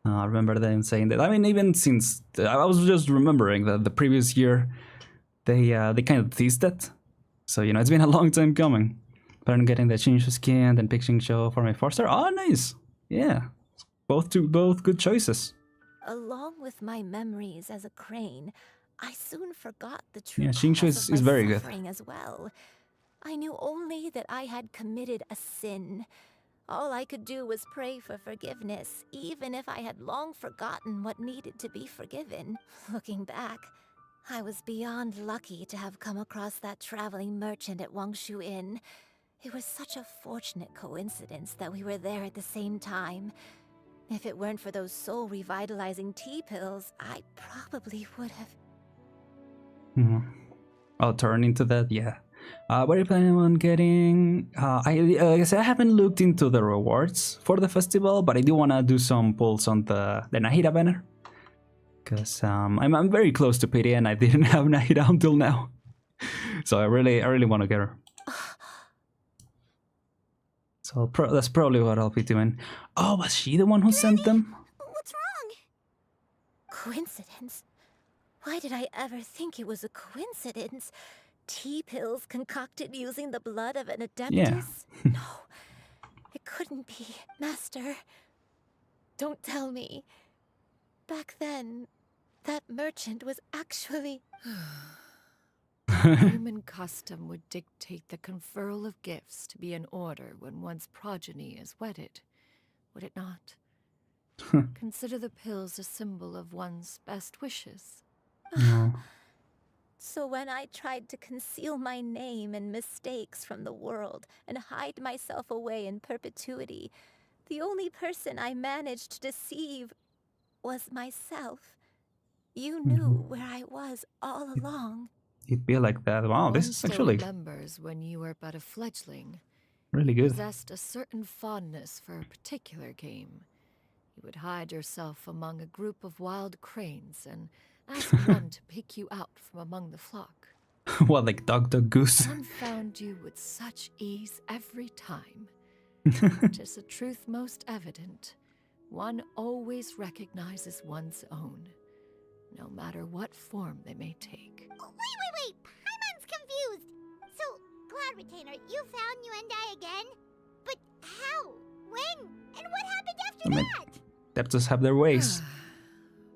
I remember them saying that. I mean, even since I was just remembering that the previous year they kind of teased it. So you know, it's been a long time coming. But I'm getting the Shinshu skin and Pixing Show for my 4-star. Oh, nice. Yeah, both good choices. Along with my memories as a crane, I soon forgot the true Shinshu cause of is my very good. suffering as well. I knew only that I had committed a sin. All I could do was pray for forgiveness, even if I had long forgotten what needed to be forgiven. Looking back, I was beyond lucky to have come across that traveling merchant at Wangshu Inn. It was such a fortunate coincidence that we were there at the same time. If it weren't for those soul-revitalizing tea pills, I probably would have... I'll turn into that, yeah. What are you planning on getting? I guess I haven't looked into the rewards for the festival, but I do want to do some pulls on the Nahida banner. Because I'm very close to PD and I didn't have Nahida until now. So I really want to get her. So that's probably what I'll be doing. Oh, was she the one who sent them? What's wrong? Coincidence? Why did I ever think it was a coincidence? Tea pills concocted using the blood of an adeptus? Yeah. No, it couldn't be. Master, don't tell me. Back then, that merchant was actually... Human custom would dictate the conferral of gifts to be in order when one's progeny is wedded, would it not? Consider the pills a symbol of one's best wishes. No. So when I tried to conceal my name and mistakes from the world and hide myself away in perpetuity, the only person I managed to deceive was myself. You knew where I was all along. It'd be like that. Wow, this is actually remembers when you were but a fledgling. really You good. possessed a certain fondness for a particular game. You would hide yourself among a group of wild cranes and ask one to pick you out from among the flock. What, like Dr. Goose? One found you with such ease every time. 'Tis a truth most evident. One always recognizes one's own, no matter what form they may take. Wait! Paimon's confused! So, Cloud Retainer, you found Yuendai again? But how? When? And what happened after that? Adeptus have their ways.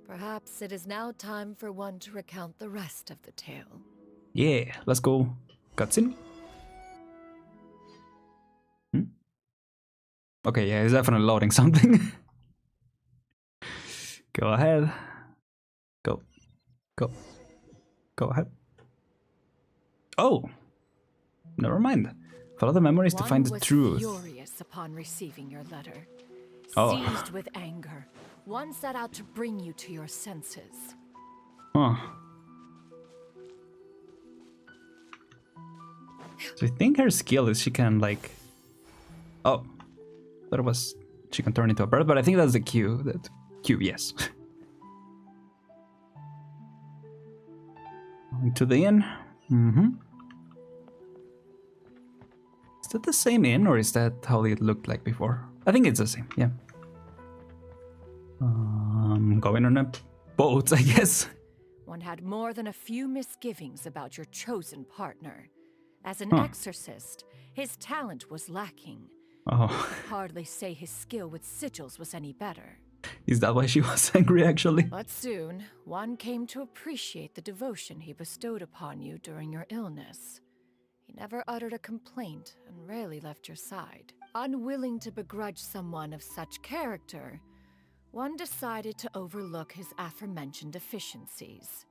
Perhaps it is now time for one to recount the rest of the tale. Yeah, let's go. Cutscene? Okay, yeah, it's definitely loading something. Go ahead. Go ahead. Oh! Never mind. Follow the memories to find the truth. One was furious upon receiving your letter. Oh. Seized with anger, one set out to bring you to your senses. Huh. So I think her skill is she can like... Oh. That was... She can turn into a bird, but I think that's the Q. That Q, yes. Going to the inn. Is that the same inn, or is that how it looked like before? I think it's the same, yeah. Going on a boat, I guess. One had more than a few misgivings about your chosen partner. As an exorcist, his talent was lacking. Oh. I'd hardly say his skill with sigils was any better. Is that why she was angry, actually? But soon, one came to appreciate the devotion he bestowed upon you during your illness. He never uttered a complaint and rarely left your side. Unwilling to begrudge someone of such character, one decided to overlook his aforementioned deficiencies.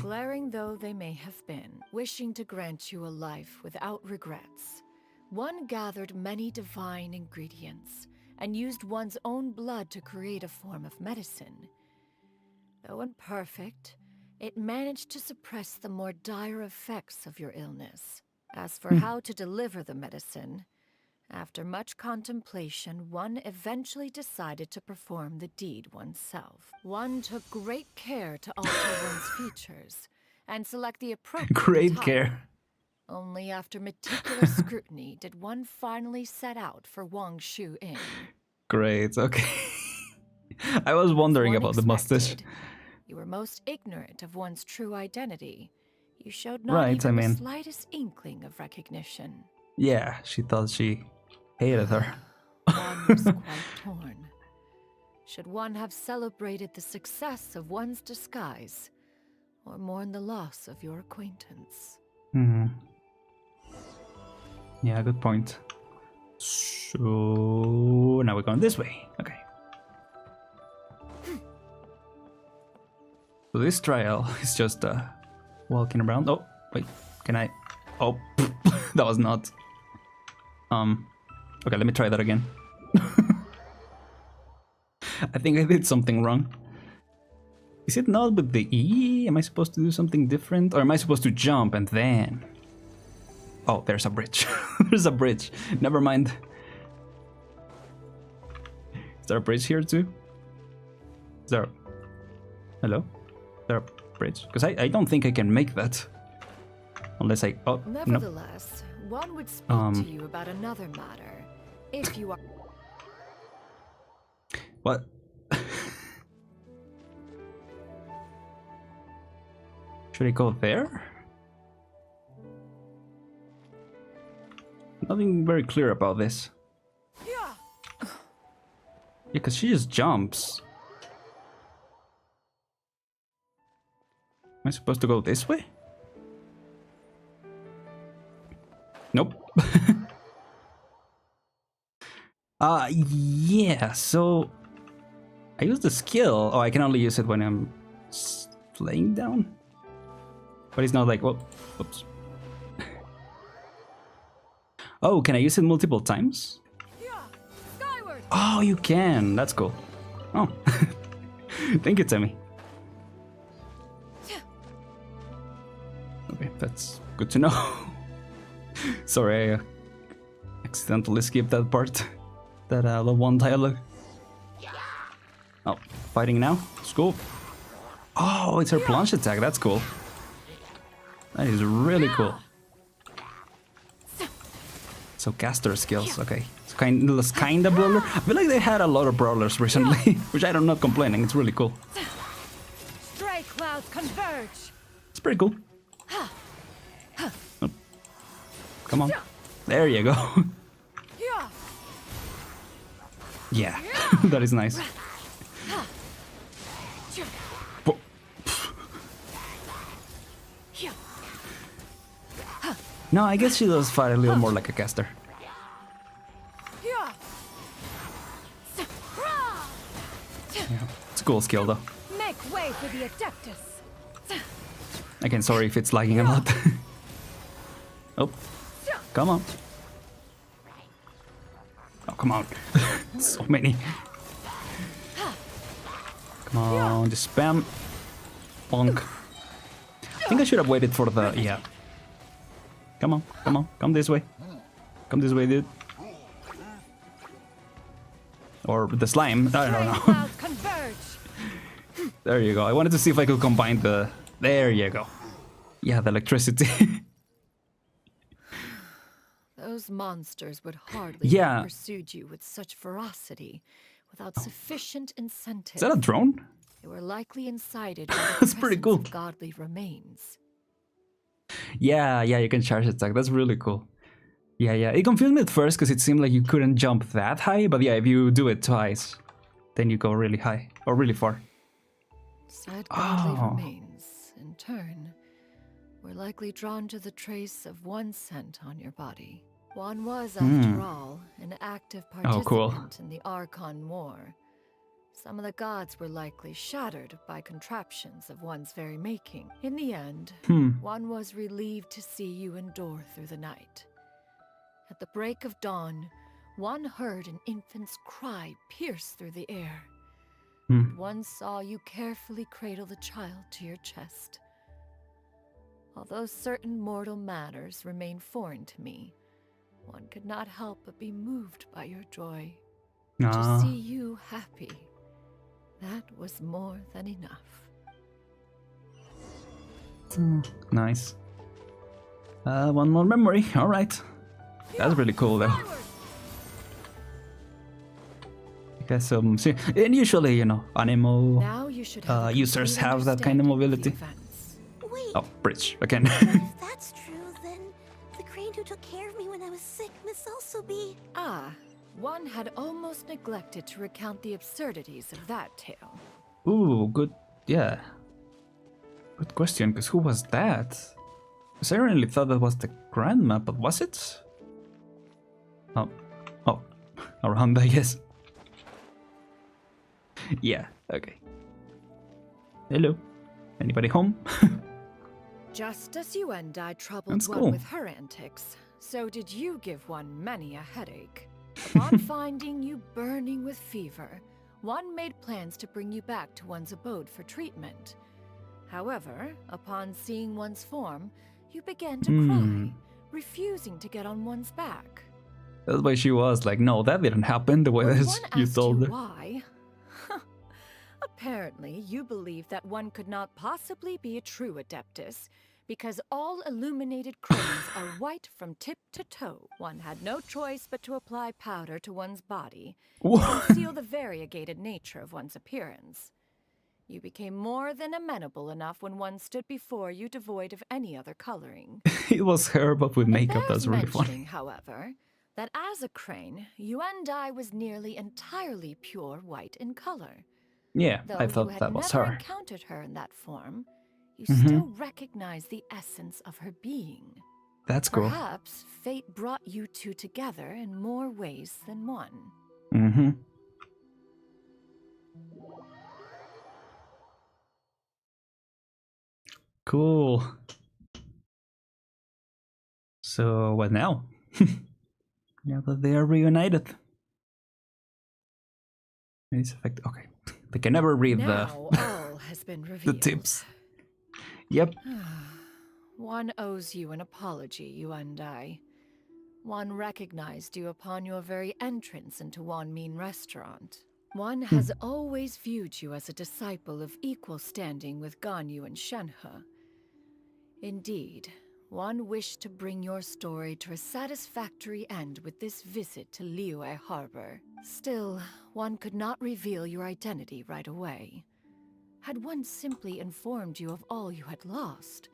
Glaring though they may have been, wishing to grant you a life without regrets, one gathered many divine ingredients and used one's own blood to create a form of medicine. Though imperfect, it managed to suppress the more dire effects of your illness. As for how to deliver the medicine, after much contemplation, one eventually decided to perform the deed oneself. One took great care to alter one's features and select the appropriate Great attire. care. Only after meticulous scrutiny did one finally set out for Wangshu Inn. Great, okay. I was wondering about the mustache. You were most ignorant of one's true identity. You showed not Right, even I mean... the slightest inkling of recognition. Yeah, she thought she hated her. One was quite torn. Should one have celebrated the success of one's disguise, or mourn the loss of your acquaintance? Yeah, good point. So now we're going this way. Okay. So this trial is just walking around. Oh, wait, can I? Oh, that was not. Okay, let me try that again. I think I did something wrong. Is it not with the E? Am I supposed to do something different? Or am I supposed to jump and then... Oh, there's a bridge. There's a bridge. Never mind. Is there a bridge here too? Is there... Hello? Is there a bridge? Because I don't think I can make that. Unless I... Oh, no. Nevertheless, one would speak to you about another matter. If you are... What? Should I go there? Nothing very clear about this. Yeah, because she just jumps. Am I supposed to go this way? Nope. Yeah, so I use the skill. Oh, I can only use it when I'm laying down. But it's not like, whoa, oops. Oh, can I use it multiple times? Oh, you can. That's cool. Oh, thank you, Timmy. Okay, that's good to know. Sorry, I accidentally skipped that part. That the one dialogue. Oh, fighting now. It's cool. Oh, it's her plunge attack. That's cool. That is really cool. So caster skills. Okay, it's kind of brawler. I feel like they had a lot of brawlers recently, which I'm not complaining. It's really cool. Stray clouds converge. It's pretty cool. Oh. Come on. There you go. Yeah, that is nice. No, I guess she does fight a little more like a caster. Yeah, it's a cool skill though. Make way for the Adeptus. Again, sorry if it's lagging a lot. Oh, come on. Oh, come on. So many. Come on, just spam. Bonk. I think I should have waited for the... Yeah. Come on, come on. Come this way. Come this way, dude. Or the slime. I don't know. There you go. I wanted to see if I could combine the... There you go. Yeah, the electricity. Those monsters would hardly have pursued you with such ferocity without sufficient incentive. Is that a drone? They were likely incited by the That's pretty cool. of godly remains. Yeah, you can charge attack. That's really cool. Yeah. It confused me at first because it seemed like you couldn't jump that high, but yeah, if you do it twice, then you go really high or really far. Said godly remains, in turn, were likely drawn to the trace of one scent on your body. One was, after all, an active participant in the Archon War. Some of the gods were likely shattered by contraptions of one's very making. In the end, one was relieved to see you endure through the night. At the break of dawn, one heard an infant's cry pierce through the air. One saw you carefully cradle the child to your chest. Although certain mortal matters remain foreign to me, one could not help but be moved by your joy. To see you happy, that was more than enough. Nice. One more memory. All right. That's really cool, though. Guess see, and usually, you know, animo users have that kind of mobility. Wait. Oh, bridge again. If that's true, then the crane who took care of me when I was sick must also be... One had almost neglected to recount the absurdities of that tale. Ooh, good. Yeah. Good question, because who was that? Because I really thought that was the grandma, but was it? Oh, around, I guess. Yeah, okay. Hello. Anybody home? Just as you and I troubled one with her antics, so did you give one many a headache. Upon finding you burning with fever, one made plans to bring you back to one's abode for treatment. However, upon seeing one's form, you began to cry, refusing to get on one's back. That's why she was like, no, that didn't happen the way that you told her. Why? Apparently, you believe that one could not possibly be a true Adeptus, because all illuminated cranes are white from tip to toe. One had no choice but to apply powder to one's body to conceal the variegated nature of one's appearance. You became more than amenable enough when one stood before you devoid of any other coloring. It was her, but with makeup. That's really funny. Mentioning, however, that as a crane, Yuandai was nearly entirely pure white in color. Yeah, Though I thought that was her. you had never encountered her in that form, you still recognize the essence of her being. That's cool. Perhaps fate brought you two together in more ways than one. Cool. So what now? Now that they are reunited. It's effect. Okay, they can never read Now all has been the revealed. tips. Yep. One owes you an apology, you and I. One recognized you upon your very entrance into Wanmin restaurant. One has always viewed you as a disciple of equal standing with Ganyu and Shenhe. Indeed, one wished to bring your story to a satisfactory end with this visit to Liyue Harbor. Still, one could not reveal your identity right away. Had one simply informed you of all you had lost,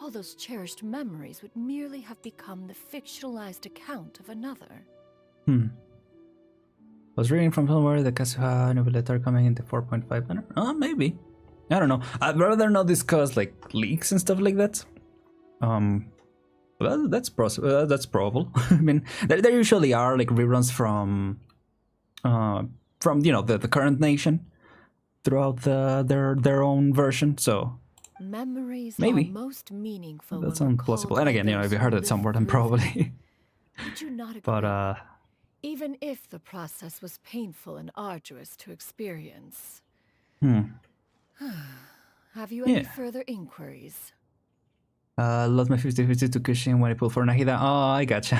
all those cherished memories would merely have become the fictionalized account of another. Was reading from somewhere the Kazuha novelette are coming into 4.5 banner? Oh, maybe. I don't know. I'd rather not discuss like leaks and stuff like that. Well, that's probable. I mean, there usually are like reruns from you know the current nation throughout their own version. So memories maybe are most meaningful. that sounds plausible. And again, you know, if you heard it somewhere, then probably. Would you not agree? But even if the process was painful and arduous to experience. Have you any further inquiries? Lost my 50-50 to Kushin when I pulled for Nahida. Oh, I gotcha.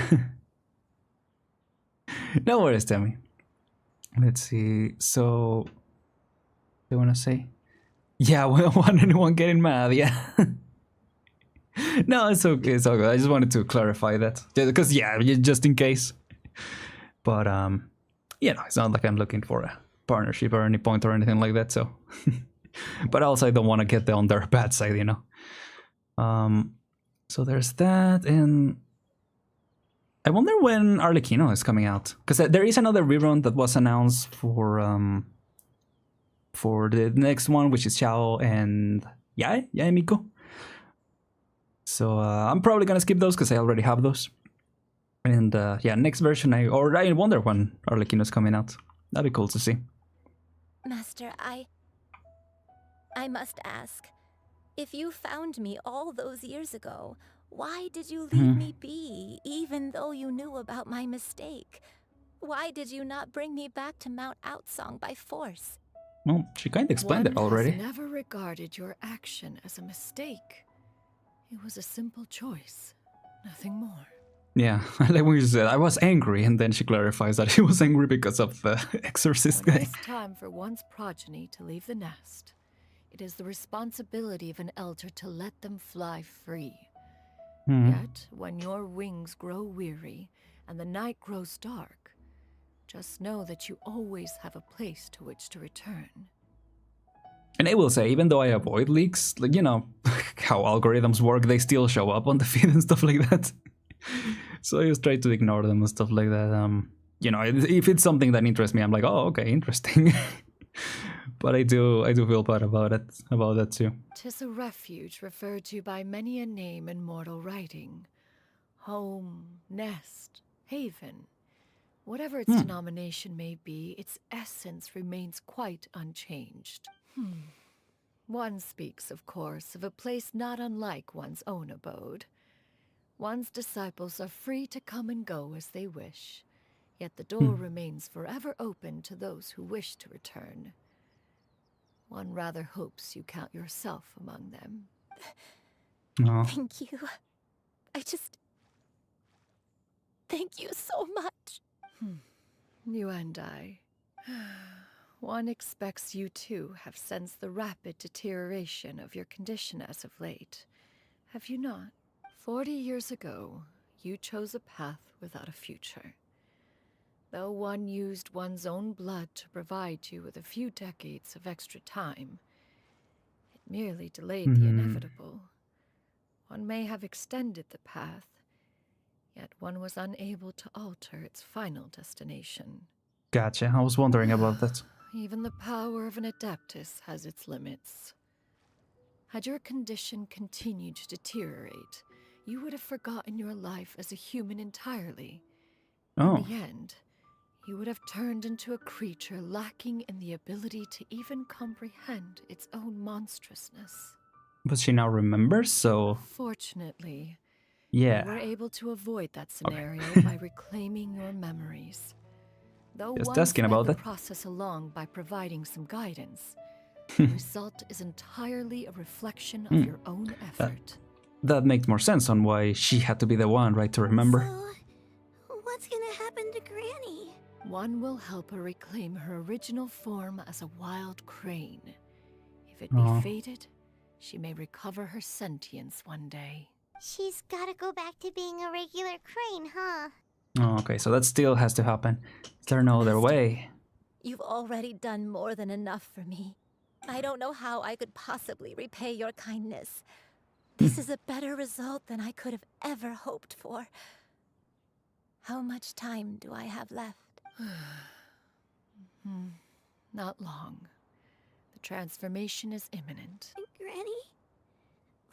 No worries, Tammy. Let's see. So, do you want to say? Yeah, anyone getting mad? Yeah. No, it's okay. It's all good. I just wanted to clarify that because just in case. But you know, it's not like I'm looking for a partnership or any point or anything like that. So, but also I don't want to get on their bad side, you know. So there's that, and I wonder when Arlecchino is coming out, because there is another rerun that was announced for the next one, which is Xiao and Yae Miko. So I'm probably gonna skip those because I already have those. And next version, I wonder when Arlecchino is coming out. That'd be cool to see. Master, I must ask. If you found me all those years ago, why did you leave me be, even though you knew about my mistake? Why did you not bring me back to Mount Outsong by force? Well, she kind of explained it already. One has never regarded your action as a mistake. It was a simple choice, nothing more. Yeah, like when you said, I was angry, and then she clarifies that she was angry because of the exorcist guy. It's time for one's progeny to leave the nest. It is the responsibility of an elder to let them fly free. Yet, when your wings grow weary and the night grows dark, just know that you always have a place to which to return. And I will say, even though I avoid leaks, like, you know, how algorithms work, they still show up on the feed and stuff like that. So I just try to ignore them and stuff like that. You know, if it's something that interests me, I'm like, oh, okay, interesting. But I do feel bad about that too. 'Tis a refuge referred to by many a name in mortal writing. Home, nest, haven. Whatever its denomination may be, its essence remains quite unchanged. One speaks, of course, of a place not unlike one's own abode. One's disciples are free to come and go as they wish, yet the door remains forever open to those who wish to return. One rather hopes you count yourself among them. Thank you. Thank you so much. You and I. One expects you too have sensed the rapid deterioration of your condition as of late. Have you not? 40 years ago, you chose a path without a future. Though one used one's own blood to provide you with a few decades of extra time, merely delayed the inevitable. One may have extended the path, yet one was unable to alter its final destination. Gotcha. I was wondering about that. Even the power of an Adeptus has its limits. Had your condition continued to deteriorate, you would have forgotten your life as a human entirely. Oh. In the end, you would have turned into a creature lacking in the ability to even comprehend its own monstrousness. But she now remembers, so... Fortunately, yeah. you were able to avoid that scenario by reclaiming your memories. Though Just one asking sped about the that. process along by providing some guidance, the result is entirely a reflection of your own effort. That makes more sense on why she had to be the one, right, to remember. So, what's gonna happen to Granny? One will help her reclaim her original form as a wild crane. If it be fated, she may recover her sentience one day. She's gotta go back to being a regular crane, huh? Oh, okay, so that still has to happen. Is there no other way? You've already done more than enough for me. I don't know how I could possibly repay your kindness. This is a better result than I could have ever hoped for. How much time do I have left? Not long. The transformation is imminent. Granny?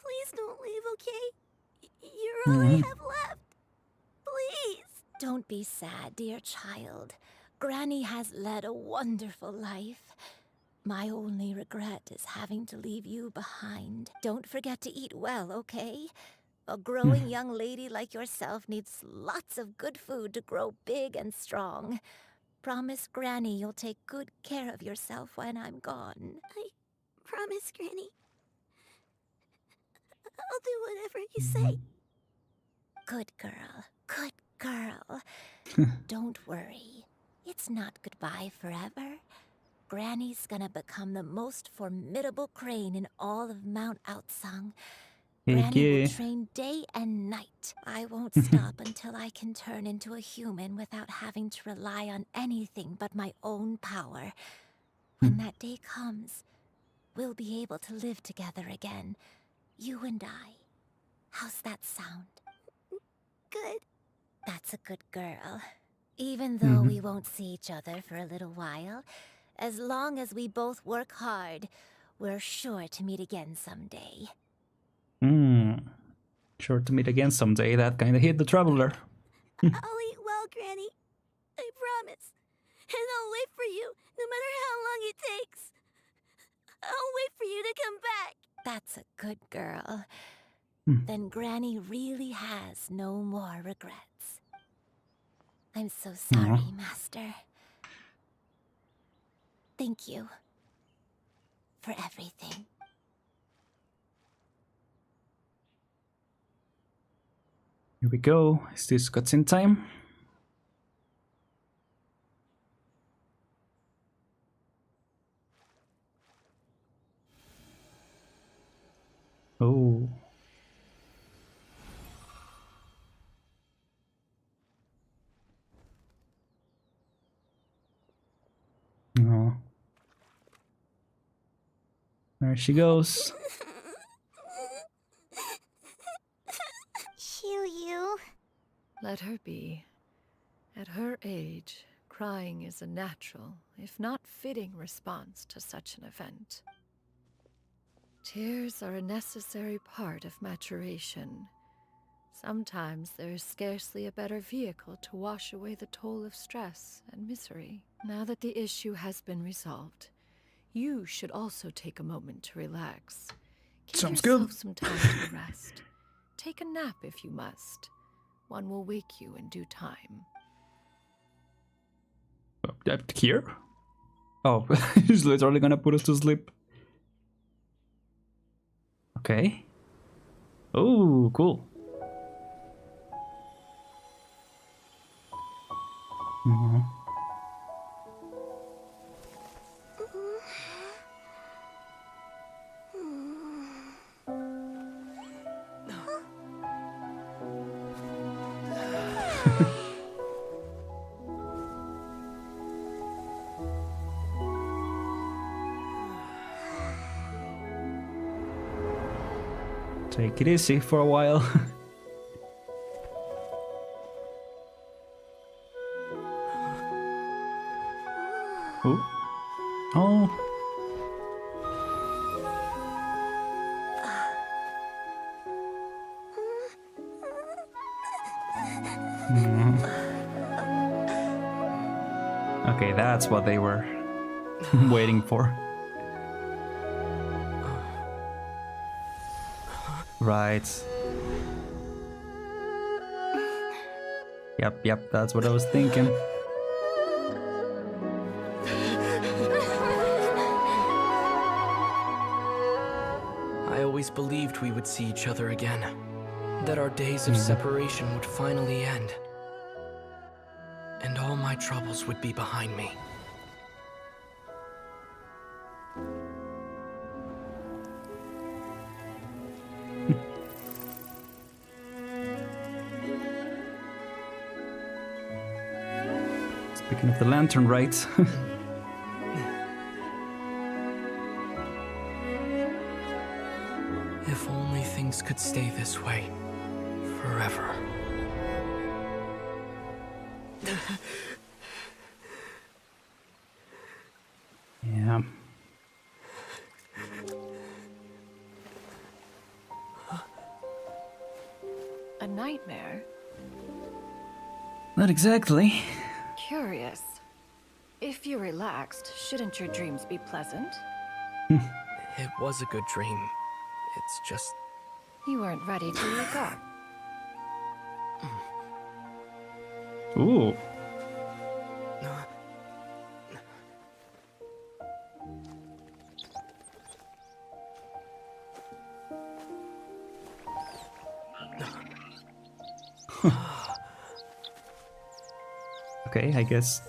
Please don't leave, okay? You're all I have left. Please. Don't be sad, dear child. Granny has led a wonderful life. My only regret is having to leave you behind. Don't forget to eat well, okay? A growing young lady like yourself needs lots of good food to grow big and strong. Promise Granny you'll take good care of yourself when I'm gone. I promise, Granny. I'll do whatever you say. Good girl. Good girl. Don't worry. It's not goodbye forever. Granny's gonna become the most formidable crane in all of Mount Outsung. Granny will train day and night. I won't stop until I can turn into a human without having to rely on anything but my own power. When that day comes, we'll be able to live together again. You and I. How's that sound? Good. That's a good girl. Even though we won't see each other for a little while, as long as we both work hard, we're sure to meet again someday. Sure to meet again someday. That kind of hit the traveler. I'll eat well, Granny. I promise. And I'll wait for you, no matter how long it takes. I'll wait for you to come back. That's a good girl. Then Granny really has no more regrets. I'm so sorry, Master. Thank you for everything. Here we go. Is this cutscene time? Oh. Oh. There she goes. Liyue. Let her be. At her age, crying is a natural, if not fitting, response to such an event. Tears are a necessary part of maturation. Sometimes there is scarcely a better vehicle to wash away the toll of stress and misery. Now that the issue has been resolved, you should also take a moment to relax. Give Sounds yourself good. some time to rest. Take a nap if you must. One will wake you in due time. Here? Oh, he's literally gonna put us to sleep. Okay. Oh, cool. Take it easy for a while. Ooh. Oh. Okay, that's what they were waiting for. Right. Yep, that's what I was thinking. I always believed we would see each other again. That our days of separation would finally end. And all my troubles would be behind me. Speaking of the lantern, right? If only things could stay this way forever. Yeah. A nightmare? Not exactly. Curious. If you're relaxed, shouldn't your dreams be pleasant? It was a good dream. It's just... You weren't ready to wake up. Ooh. Okay, I guess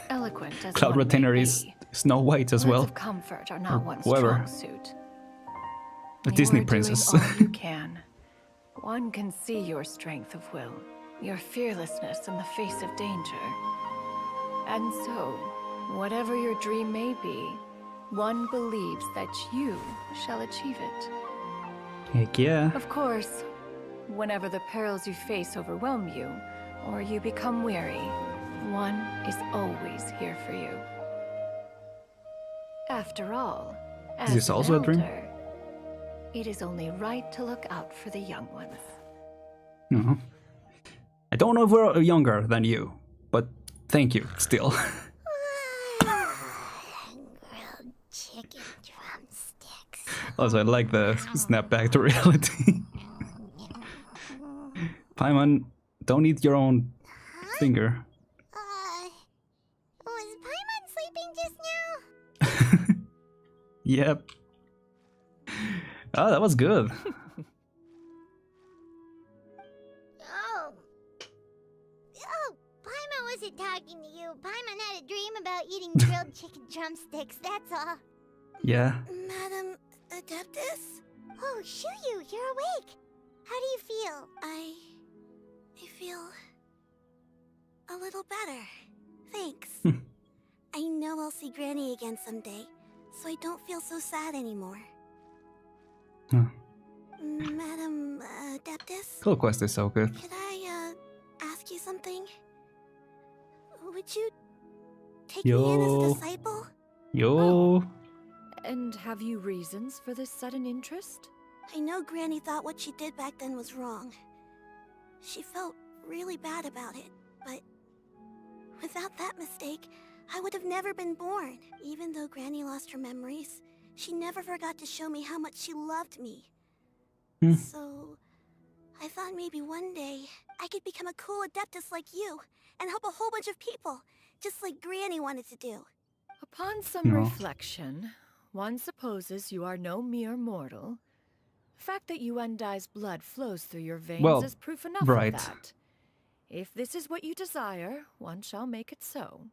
Eloquent as Cloud one Retainer may is be, Snow White as words well. of comfort are not Or one's whoever. strong suit. A You Disney are princess. Doing all you can. One can see your strength of will, your fearlessness in the face of danger. And so, whatever your dream may be, one believes that you shall achieve it. Heck yeah. Of course, whenever the perils you face overwhelm you, or you become weary, one is always here for you. After all, Is as this an also a dream? elder, it is only right to look out for the young ones. No. I don't know if we're younger than you, but thank you still. Grilled chicken drumsticks. Also, I like the snap back to reality. Paimon, don't eat your own finger. Was Paimon sleeping just now? Yep. Oh, that was good. Oh, Paimon wasn't talking to you. Paimon had a dream about eating grilled chicken drumsticks, that's all. Yeah. Madam Adeptus? Oh, Shuyu, you're awake. How do you feel? I feel a little better. Thanks. I know I'll see Granny again someday, so I don't feel so sad anymore. Huh. Madam Adeptus? Cool Quest is so good. Could I ask you something? Would you take me in as a disciple? Yo. And have you reasons for this sudden interest? I know Granny thought what she did back then was wrong. She felt really bad about it, but without that mistake, I would have never been born. Even though Granny lost her memories, she never forgot to show me how much she loved me. So, I thought maybe one day I could become a cool Adeptus like you and help a whole bunch of people, just like Granny wanted to do. Upon some reflection, one supposes you are no mere mortal. The fact that Yuendai's blood flows through your veins is proof enough of that. If this is what you desire, one shall make it so.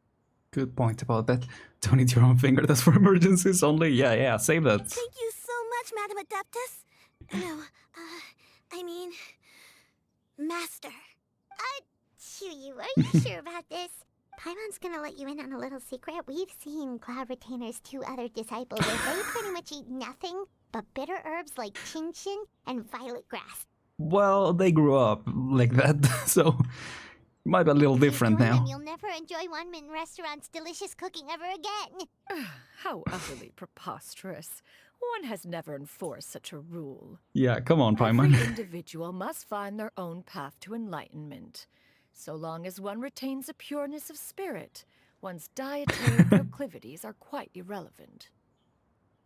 Good point about that. Don't eat your own finger, that's for emergencies only. Yeah, save that. Thank you so much, Madam Adeptus. No, I mean, Master. Shuyu, are you sure about this? Paimon Paimon's gonna let you in on a little secret. We've seen Cloud Retainer's 2 other disciples, and they pretty much eat nothing but bitter herbs like chinchin and violet grass. Well, they grew up like that, so it might be a little different Join now. them, you'll never enjoy One Min Restaurant's delicious cooking ever again. How utterly preposterous. One has never enforced such a rule. Yeah, come on, Paimon. Every individual must find their own path to enlightenment. So long as one retains a pureness of spirit, one's dietary proclivities are quite irrelevant.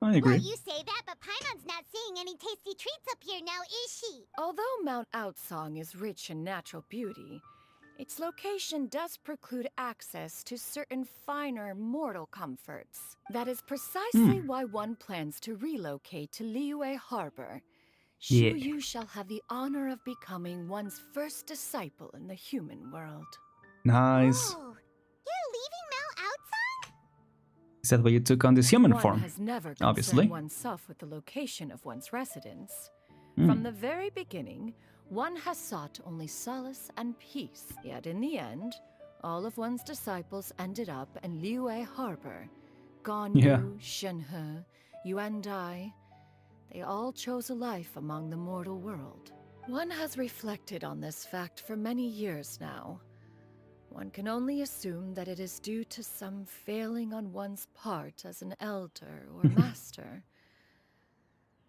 I agree. Well, you say that, but Paimon's not seeing any tasty treats up here now, is she? Although Mount Outsong is rich in natural beauty, its location does preclude access to certain finer mortal comforts. That is precisely why one plans to relocate to Liyue Harbor. Yeah. Shu shall have the honor of becoming one's first disciple in the human world. Nice. Oh, you're leaving Mount Outsong? Is that why you took on this human One form? has never Obviously. concerned oneself with the location of one's residence. From the very beginning, one has sought only solace and peace. Yet in the end, all of one's disciples ended up in Liyue Harbor. Ganyu, Shenhe, Yuandai. They all chose a life among the mortal world. One has reflected on this fact for many years now. One can only assume that it is due to some failing on one's part as an elder or master.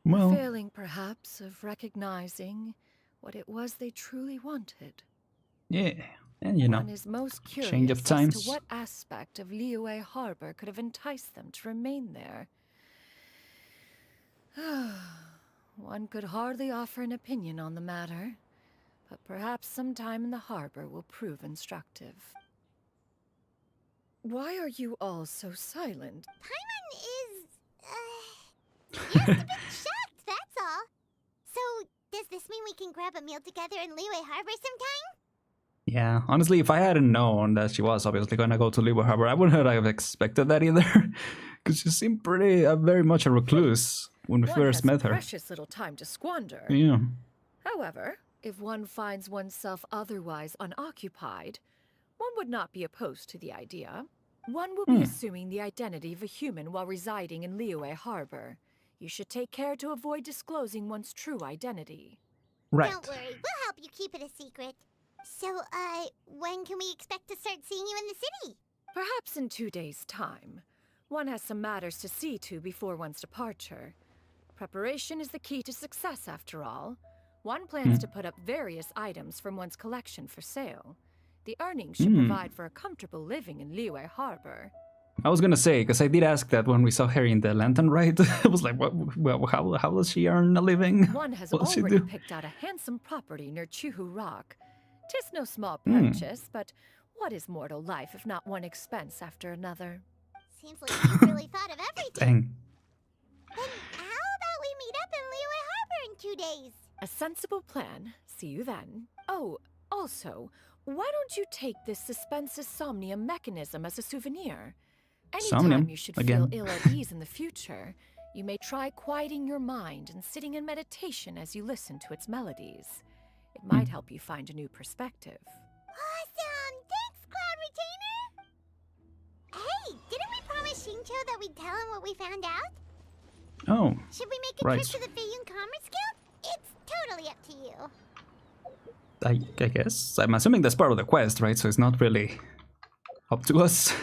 Well, Failing, perhaps, of recognizing what it was they truly wanted. yeah, and you know, One is most curious change of as times. to what aspect of Liyue Harbor could have enticed them to remain there. One could hardly offer an opinion on the matter, but perhaps some time in the harbor will prove instructive. Why are you all so silent? Paimon is, just a bit shocked, that's all. So, does this mean we can grab a meal together in Liyue Harbor sometime? Yeah, honestly, if I hadn't known that she was obviously gonna go to Liyue Harbor, I wouldn't have expected that either. Because she seemed pretty, very much a recluse when we One first has met her. precious little time to squander. Yeah. However, if one finds oneself otherwise unoccupied, one would not be opposed to the idea. One will be assuming the identity of a human while residing in Liyue Harbor. You should take care to avoid disclosing one's true identity. Right. Don't worry, we'll help you keep it a secret. So, when can we expect to start seeing you in the city? Perhaps in 2 days' time. One has some matters to see to before one's departure. Preparation is the key to success, after all. One plans to put up various items from one's collection for sale. The earnings should provide for a comfortable living in Liyue Harbor. I was gonna say, because I did ask that when we saw her in the lantern, right? I was like, how does she earn a living? One has What does she already do? picked out a handsome property near Chuhu Rock. 'Tis no small purchase, but what is mortal life if not one expense after another? Seems like you've really thought of everything. Dang. Then how about we meet up in Liyue Harbor in 2 days? A sensible plan. See you then. Oh, also, why don't you take this suspensus somnium mechanism as a souvenir? Anytime Somnium? you should Again. feel ill at ease in the future, you may try quieting your mind and sitting in meditation as you listen to its melodies. It might help you find a new perspective. Awesome! Thanks, Cloud Retainer! Hey, didn't we promise Shincho that we'd tell him what we found out? Oh, Should we make a right. trip to the Feiyun Commerce Guild? It's totally up to you. I guess. I'm assuming that's part of the quest, right? So it's not really up to us.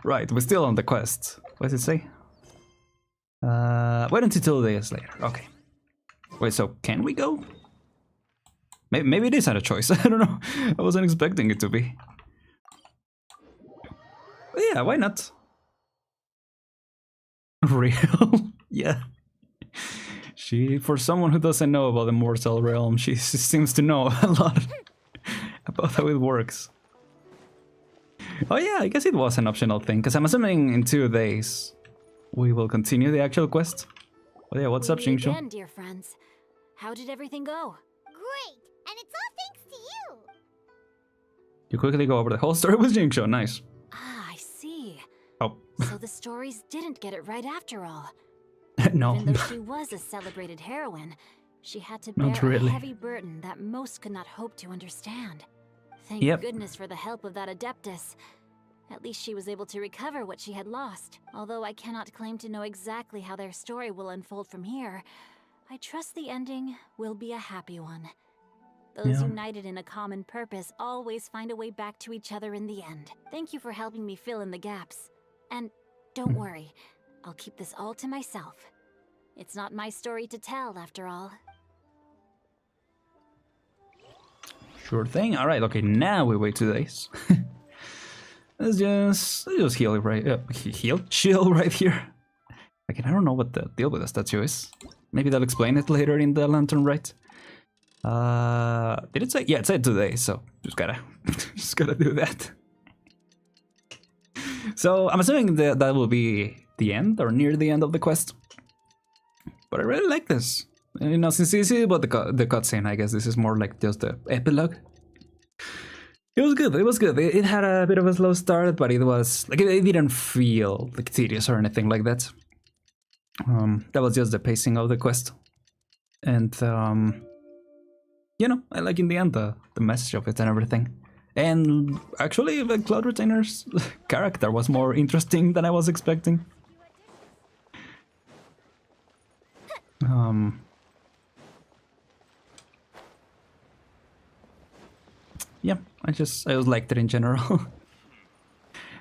Right, we're still on the quest. What does it say? Wait until 2 days later. Okay. Wait, so can we go? Maybe it is not a choice. I don't know. I wasn't expecting it to be. But yeah, why not? Real? Yeah. She, for someone who doesn't know about the mortal realm, she seems to know a lot about how it works. Oh yeah, I guess it was an optional thing, because I'm assuming in 2 days we will continue the actual quest. Oh yeah, what's up, We meet Xingqiu? again, dear friends. How did everything go? Great! And it's all thanks to you! You quickly go over the whole story with Xingqiu, nice. Ah, I see. Oh. So the stories didn't get it right after all. No. Even though she was a celebrated heroine, she had to bear Not really. a heavy burden that most could not hope to understand. Thank Yep. goodness for the help of that Adeptus. At least she was able to recover what she had lost. Although I cannot claim to know exactly how their story will unfold from here, I trust the ending will be a happy one. Those Yeah. united in a common purpose always find a way back to each other in the end. Thank you for helping me fill in the gaps. And don't worry, I'll keep this all to myself. It's not my story to tell, after all. Sure thing. All right. Okay. Now we wait 2 days. let's just heal it right. Chill right here. Again, I don't know what the deal with the statue is. Maybe they'll explain it later in the lantern, right? Did it say? Yeah, it said today. So just gotta do that. So I'm assuming that will be the end or near the end of the quest. But I really like this. You know, since this is about the cutscene, I guess this is more like just the epilogue. It was good. It was good. It had a bit of a slow start, but it was like it didn't feel like tedious or anything like that. That was just the pacing of the quest, and you know, I like in the end the message of it and everything. And actually, the Cloud Retainer's character was more interesting than I was expecting. Yeah, I just liked it in general.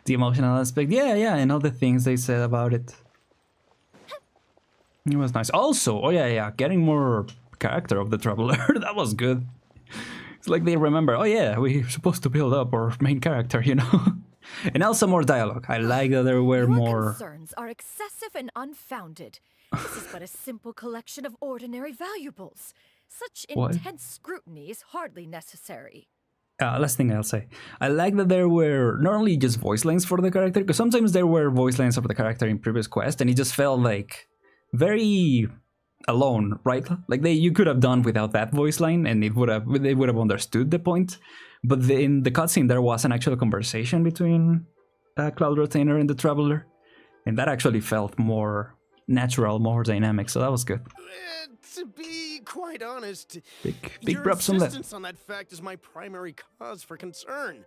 The emotional aspect, yeah, and all the things they said about it. It was nice. Also, oh yeah, getting more character of the Traveler, that was good. It's like they remember, oh yeah, we're supposed to build up our main character, you know? And also more dialogue. I like that there were more... concerns are excessive and unfounded. This is but a simple collection of ordinary valuables. Such What? intense scrutiny is hardly necessary. Last thing I'll say. I like that there were not only just voice lines for the character, because sometimes there were voice lines of the character in previous quests, and it just felt like very alone, right? Like you could have done without that voice line, and they would have understood the point. But in the cutscene, there was an actual conversation between Cloud Retainer and the Traveler, and that actually felt more natural, more dynamic. So that was good. To be quite honest, Big props on that. Your insistence on that fact is my primary cause for concern.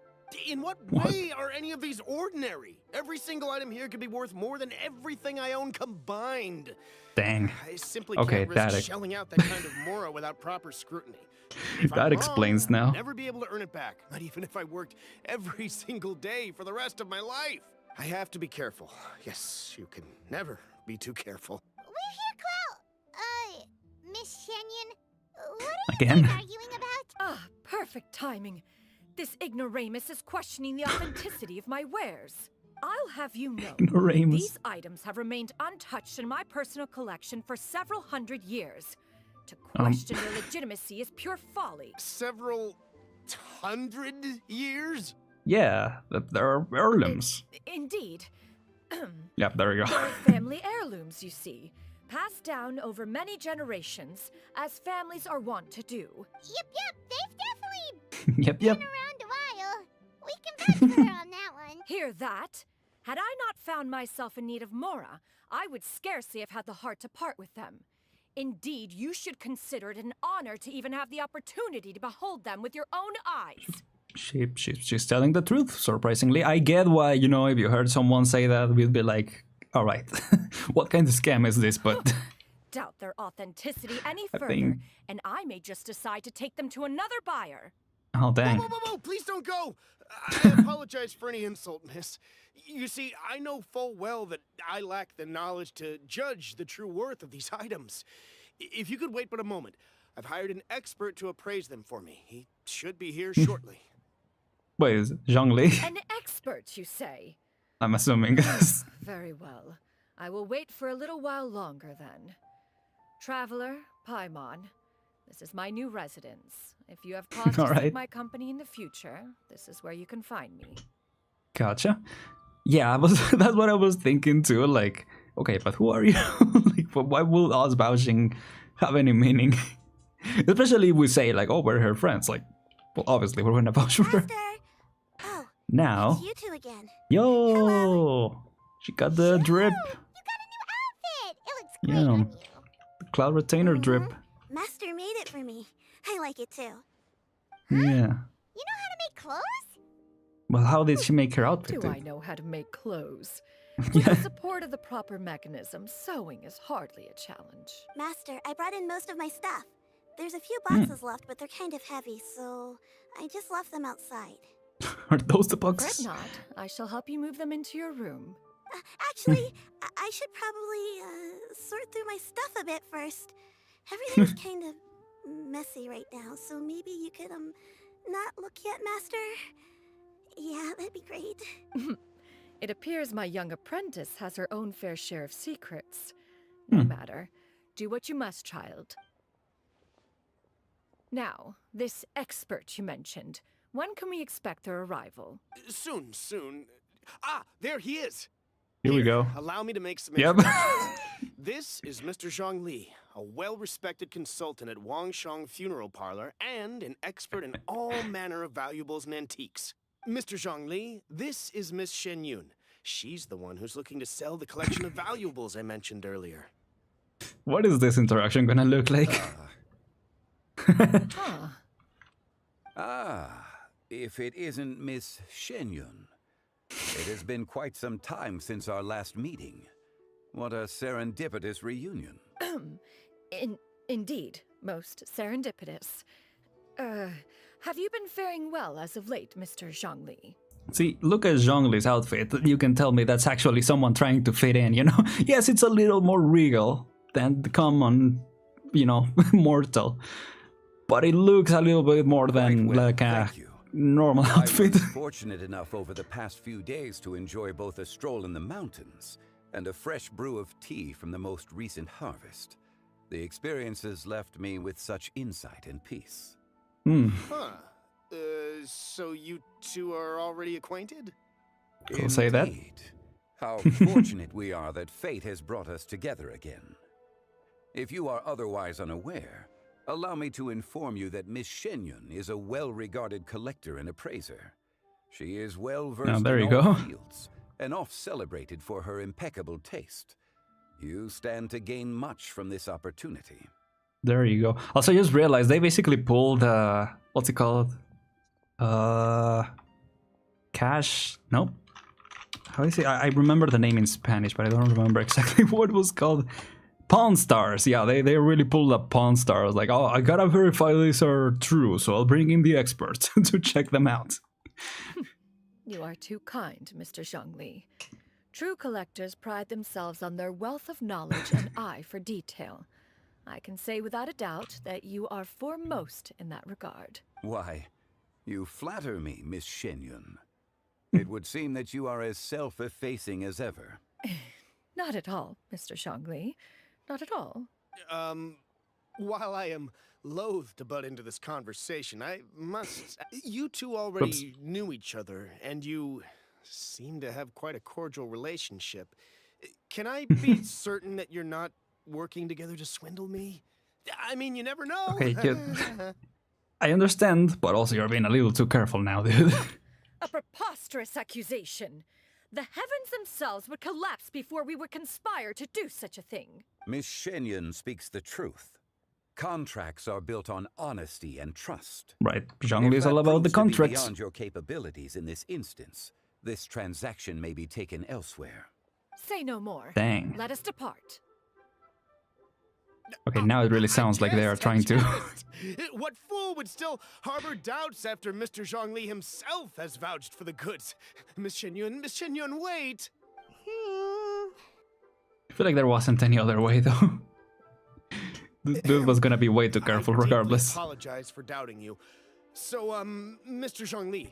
In what way are any of these ordinary? Every single item here could be worth more than everything I own combined. Dang. I simply Okay, can't risk shelling out that kind of mora without proper scrutiny. If That I'm explains wrong, now. I'll never be able to earn it back, not even if I worked every single day for the rest of my life. I have to be careful. Yes, you can never be too careful. We're here, Cloud. Miss Shenyan, what are Again? you guys arguing about? Ah, perfect timing. This ignoramus is questioning the authenticity of my wares. I'll have you know, Ignoramus. these items have remained untouched in my personal collection for several hundred years. To question their legitimacy is pure folly. Several hundred years? Yeah, there are heirlooms. Indeed. Yeah, there we go. They're family heirlooms, you see. Passed down over many generations, as families are wont to do. Yep, they've definitely Yep. been around a while. We can vouch for her on that one. Hear that? Had I not found myself in need of Mora, I would scarcely have had the heart to part with them. Indeed, you should consider it an honor to even have the opportunity to behold them with your own eyes. She's telling the truth, surprisingly. I get why, you know, if you heard someone say that, we'd be like, all right, what kind of scam is this? But Doubt their authenticity any I further, think- and I may just decide to take them to another buyer. oh dang. Whoa, please don't go! I apologize for any insult, miss. You see, I know full well that I lack the knowledge to judge the true worth of these items. If you could wait but a moment, I've hired an expert to appraise them for me. He should be here shortly. Wait, is it Zhongli? An expert, you say? I'm assuming. Very well. I will wait for a little while longer then. Traveler, Paimon, this is my new residence. If you have cause to All right. seek my company in the future, this is where you can find me. Gotcha. Yeah, that's what I was thinking too. Like, okay, but who are you? Like, why will us vouching have any meaning? Especially if we say like, oh, we're her friends. Like, well, obviously we're gonna vouch for her. Oh, Now, it's you two again. yo, she got the drip. Outfit! It looks Yeah, the Cloud Retainer drip. Master made it for me. I like it too. Yeah. You know how to make clothes? Well, how did she make her outfit? Do I know how to make clothes? With the support of the proper mechanism, sewing is hardly a challenge. Master, I brought in most of my stuff. There's a few boxes left, but they're kind of heavy, so I just left them outside. Are those the Fret boxes? not. I shall help you move them into your room. Actually, I should probably sort through my stuff a bit first. Everything's kind of messy right now, so maybe you could not look yet, Master. Yeah, that'd be great. It appears my young apprentice has her own fair share of secrets. No matter. Do what you must, child. Now, this expert you mentioned. When can we expect their arrival? Soon. Ah, there he is. Here we go. Allow me to make some Yep. introductions. This is Mr. Zhongli, a well-respected consultant at Wangshang Funeral Parlor and an expert in all manner of valuables and antiques. Mr. Zhongli, this is Miss Shenyun. She's the one who's looking to sell the collection of valuables I mentioned earlier. What is this interaction gonna look like? If it isn't Miss Shenyun. It has been quite some time since our last meeting. What a serendipitous reunion. Indeed, most serendipitous. Have you been faring well as of late, Mr. Zhongli? See, look at Zhongli's outfit. You can tell me that's actually someone trying to fit in, you know? Yes, it's a little more regal than the common, mortal. But it looks a little bit more than like a normal outfit. I was fortunate enough over the past few days to enjoy both a stroll in the mountains and a fresh brew of tea from the most recent harvest. The experiences left me with such insight and peace. Huh. So you two are already acquainted? I'll say that. How fortunate we are that fate has brought us together again. If you are otherwise unaware, allow me to inform you that Miss Shenyun is a well-regarded collector and appraiser. She is well-versed there in you all go. fields and oft-celebrated for her impeccable taste. You stand to gain much from this opportunity. There you go. Also, I just realized they basically pulled, what's it called? Cash? Nope. How is it? I remember the name in Spanish, but I don't remember exactly what it was called. Pawn Stars. Yeah, they really pulled up Pawn Stars. Like, oh, I gotta verify these are true, so I'll bring in the experts to check them out. You are too kind, Mr. Zhongli. True collectors pride themselves on their wealth of knowledge and eye for detail. I can say without a doubt that you are foremost in that regard. Why, you flatter me, Miss Shenyun. It would seem that you are as self-effacing as ever. Not at all, Mr. Zhongli. Not at all. While I am loath to butt into this conversation, I must... You two already knew each other, and you seem to have quite a cordial relationship. Can I be certain that you're not working together to swindle me? I mean, you never know. Okay, kid. I understand, but also you're being a little too careful now, dude. A preposterous accusation. The heavens themselves would collapse before we would conspire to do such a thing. Miss Shenyun speaks the truth. Contracts are built on honesty and trust. Right, Zhongli is all about the contracts. Beyond your capabilities in this instance, this transaction may be taken elsewhere. Say no more. Dang. Let us depart. Okay, now it really sounds like they are trying to... What fool would still harbor doubts after Mr. Zhongli himself has vouched for the goods? Miss Shenyun, wait! I feel like there wasn't any other way, though. This dude was gonna be way too careful regardless. I apologize for doubting you. So, Mr. Zhongli,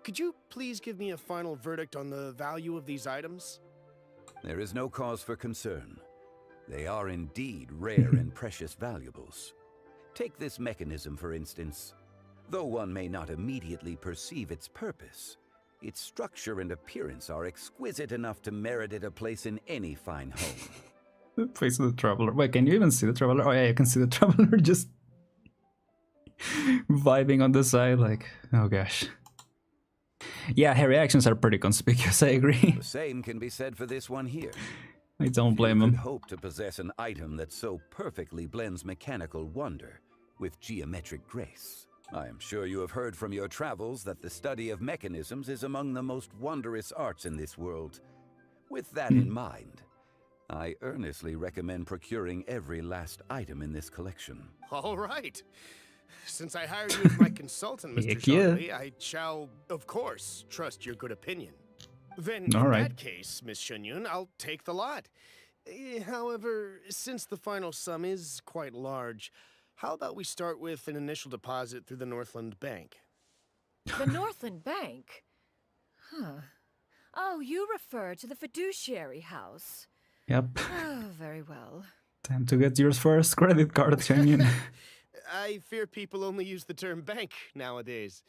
could you please give me a final verdict on the value of these items? There is no cause for concern. They are indeed rare and precious valuables. Take this mechanism, for instance. Though one may not immediately perceive its purpose, its structure and appearance are exquisite enough to merit it a place in any fine home. The face of the traveler. Wait, can you even see the traveler? Oh yeah, you can see the traveler just vibing on the side, like, oh gosh. Yeah, her reactions are pretty conspicuous, I agree. The same can be said for this one here. I don't blame him. You could hope to possess an item that so perfectly blends mechanical wonder with geometric grace. I am sure you have heard from your travels that the study of mechanisms is among the most wondrous arts in this world. With that in mind, I earnestly recommend procuring every last item in this collection. All right. Since I hired you as my consultant, Mr. Heck yeah. Zhongli, I shall, of course, trust your good opinion. Then, All in right. that case, Miss Shenyun, I'll take the lot. However, since the final sum is quite large, how about we start with an initial deposit through the Northland Bank? The Northland Bank? Huh. Oh, you refer to the fiduciary house. Yep. Oh, very well. Time to get yours first. Credit card, Shenyan. I fear people only use the term bank nowadays.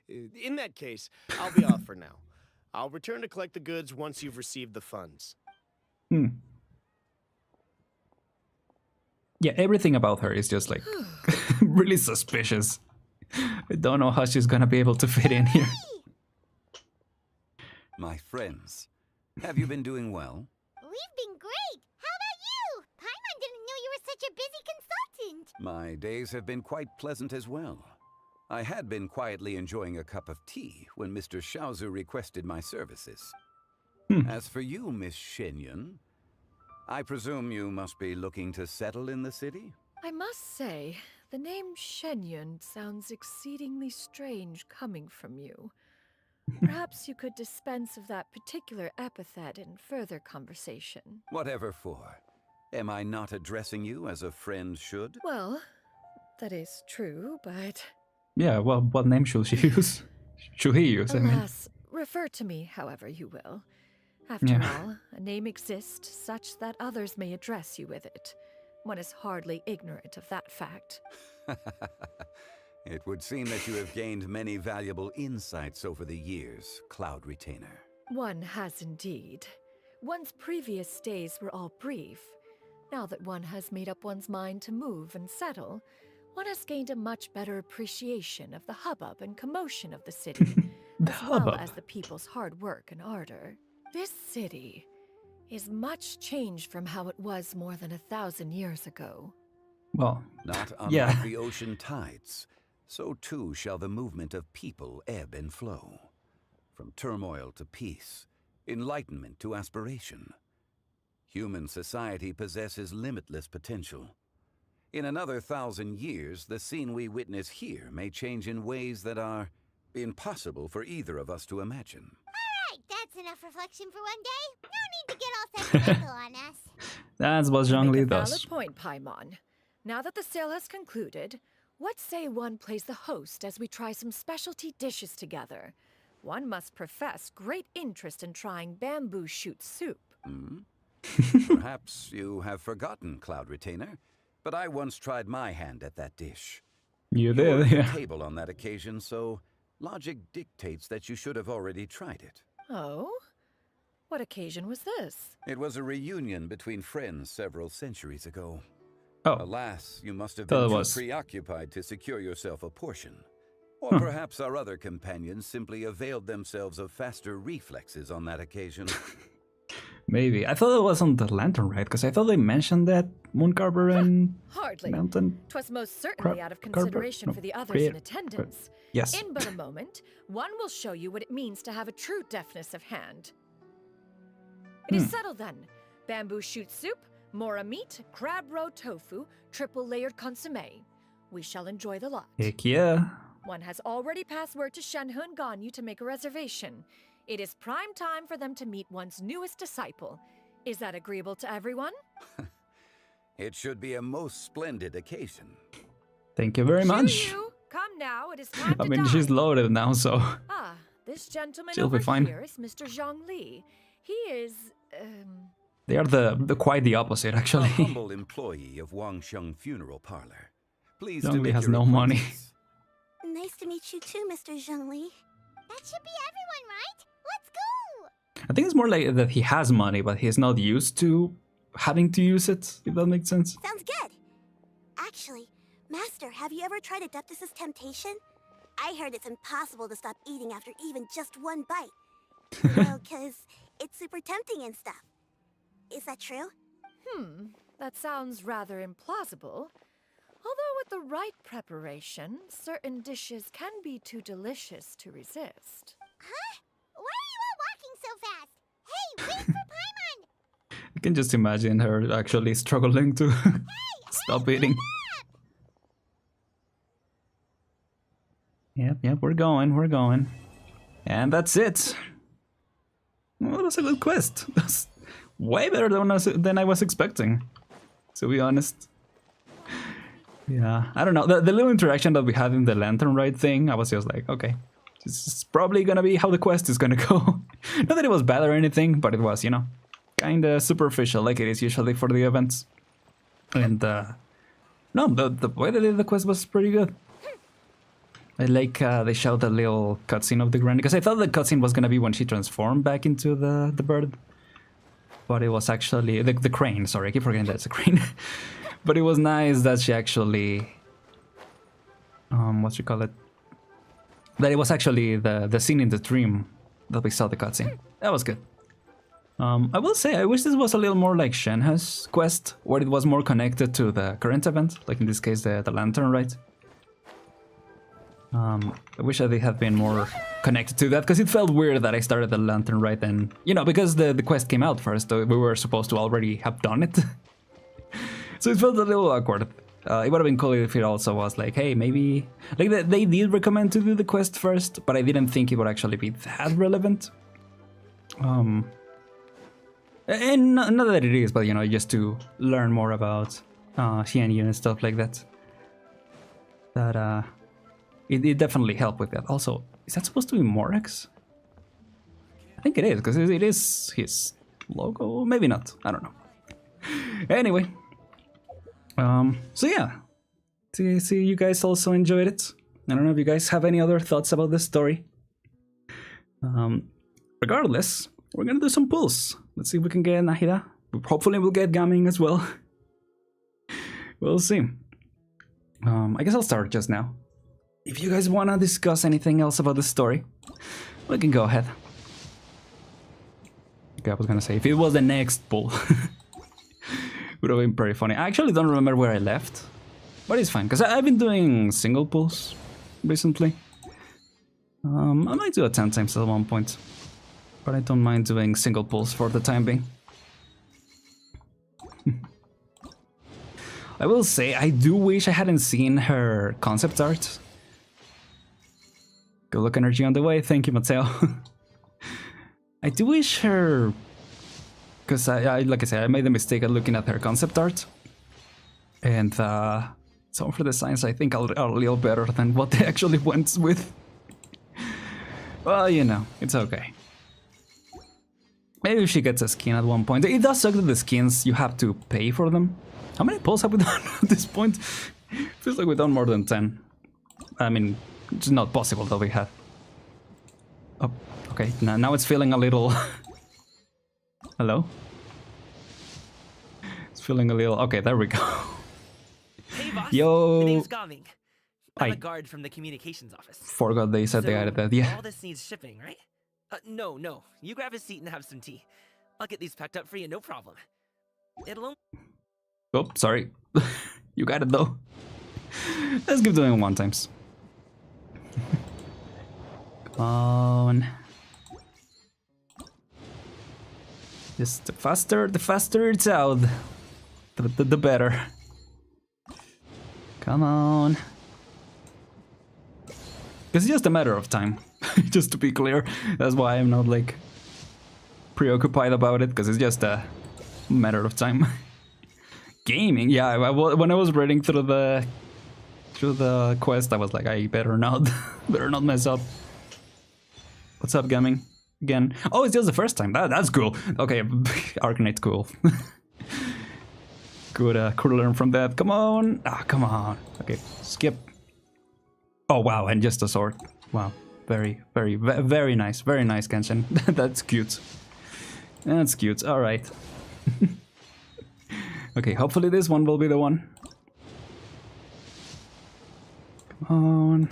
In that case, I'll be off for now. I'll return to collect the goods once you've received the funds. Yeah, everything about her is just like really suspicious. I don't know how she's gonna be able to fit in here. My friends, have you been doing well? We've been great. How about you? Paimon didn't know you were such a busy consultant. My days have been quite pleasant as well. I had been quietly enjoying a cup of tea when Mr. Xiaozu requested my services. As for you, Miss Shenyun, I presume you must be looking to settle in the city? I must say, the name Shenyun sounds exceedingly strange coming from you. Perhaps you could dispense of that particular epithet in further conversation. Whatever for. Am I not addressing you as a friend should? Well, that is true, but... Yeah, well, what name should she use? Should he use, I mean? Alas, refer to me however you will. After all, a name exists such that others may address you with it. One is hardly ignorant of that fact. It would seem that you have gained many valuable insights over the years, Cloud Retainer. One has indeed. One's previous days were all brief. Now that one has made up one's mind to move and settle, one has gained a much better appreciation of the hubbub and commotion of the city, as well as the people's hard work and ardor. This city is much changed from how it was more than 1,000 years ago. Well, not unlike the ocean tides, so too shall the movement of people ebb and flow. From turmoil to peace, enlightenment to aspiration. Human society possesses limitless potential. In another 1,000 years, the scene we witness here may change in ways that are impossible for either of us to imagine. Alright, that's enough reflection for one day. No need to get all sentimental on us. That's what Zhongli does. Valid point, Paimon. Now that the sale has concluded, what say one plays the host as we try some specialty dishes together? One must profess great interest in trying bamboo shoot soup. Perhaps you have forgotten, Cloud Retainer, but I once tried my hand at that dish. You were did, at the yeah. table on that occasion, so logic dictates that you should have already tried it. Oh? What occasion was this? It was a reunion between friends several centuries ago. Oh. Alas, you must have Thought been it too was. preoccupied to secure yourself a portion. Or perhaps our other companions simply availed themselves of faster reflexes on that occasion. Maybe. I thought it was on the Lantern Rite, because I thought they mentioned that Mooncarver and Hardly. Mountain. 'Twas most certainly out of consideration for the others in attendance. Yes. In but a moment, one will show you what it means to have a true deftness of hand. It is settled then. Bamboo shoot soup, mora meat, crab roe tofu, triple layered consommé. We shall enjoy the lot. Heck yeah. One has already passed word to Shenhe and Ganyu to make a reservation. It is prime time for them to meet one's newest disciple. Is that agreeable to everyone? It should be a most splendid occasion. Thank you very much. You, come now, it is time I to mean, dine. she's loaded now, so Ah, this gentleman she'll over be fine. here is Mr. Zhongli. He is, They are the quite the opposite, A actually. humble employee of Wangsheng Funeral Parlor. Pleased to Zhongli make has your no money. acquaintance. Nice to meet you too, Mr. Zhongli. That should be everyone, right? Let's go! I think it's more like that he has money, but he's not used to having to use it, if that makes sense. Sounds good. Actually, Master, have you ever tried Adeptus' temptation? I heard it's impossible to stop eating after even just one bite. You know, 'cause it's super tempting and stuff. Is that true? that sounds rather implausible. Although with the right preparation, certain dishes can be too delicious to resist. Huh? Why are you all walking so fast? Hey, wait for Paimon! I can just imagine her actually struggling to stop eating. Yep, we're going. And that's it. Well, that's a good quest. That's way better than I was expecting, to be honest. Yeah, I don't know. The little interaction that we had in the lantern ride thing, I was just like, okay, this is probably gonna be how the quest is gonna go. Not that it was bad or anything, but it was, you know, kinda superficial like it is usually for the events. And no, the way they did the quest was pretty good. I like they showed the little cutscene of the granny, because I thought the cutscene was gonna be when she transformed back into the bird, but it was actually the crane. Sorry, I keep forgetting that's a crane. But it was nice that she actually what you call it? That it was actually the scene in the dream that we saw the cutscene. That was good. I will say I wish this was a little more like Shenhe's quest, where it was more connected to the current event, like in this case the lantern rite. I wish they had been more connected to that, because it felt weird that I started the lantern rite and, you know, because the quest came out first, we were supposed to already have done it. So it felt a little awkward. It would have been cool if it also was like, hey, maybe... Like, they did recommend to do the quest first, but I didn't think it would actually be that relevant. And not that it is, but, you know, just to learn more about Xianyu and stuff like that. That, it definitely helped with that. Also, is that supposed to be Morax? I think it is, because it is his logo. Maybe not. I don't know. Anyway. So yeah. See you guys also enjoyed it. I don't know if you guys have any other thoughts about this story. Regardless, we're gonna do some pulls. Let's see if we can get Nahida. Hopefully we'll get Gaming as well. We'll see. I guess I'll start just now. If you guys wanna discuss anything else about the story, we can go ahead. Okay, I was gonna say, if it was the next pull, would have been pretty funny. I actually don't remember where I left, but it's fine, because I've been doing single pulls recently. I might do a 10 times at one point, but I don't mind doing single pulls for the time being. I will say, I do wish I hadn't seen her concept art. Good luck energy on the way, thank you, Mateo. I do wish her... Because I like I said, I made the mistake of looking at her concept art. And some of the designs I think are a little better than what they actually went with. Well, you know, it's okay. Maybe she gets a skin at one point. It does suck that the skins, you have to pay for them. How many pulls have we done at this point? Feels like we've done more than 10. I mean, it's not possible that we have. Oh, okay, now it's feeling a little... Hello? It's feeling a little... Okay, there we go. Hey, boss. Yo! My name's Gaming. I'm I a guard from the communications office. forgot they said they added that, yeah. All this needs shipping, right? No. You grab a seat and have some tea. I'll get these packed up for you, no problem. It'll only... Oh, sorry. You got it, though. Let's keep doing it one times. Come on. Just the faster it's out, the better. Come on. It's just a matter of time, just to be clear. That's why I'm not like preoccupied about it, because it's just a matter of time. Gaming, yeah. When I was reading through the quest, I was like, I better not mess up. What's up, Gaming? Again. Oh, it's just the first time. That's cool. Okay, Arcanite, cool. Could learn from that. Come on. Ah, come on. Okay, skip. Oh, wow, and just a sword. Wow, very nice. Very nice, Genshin. That's cute. That's cute. All right. Okay, hopefully this one will be the one. Come on.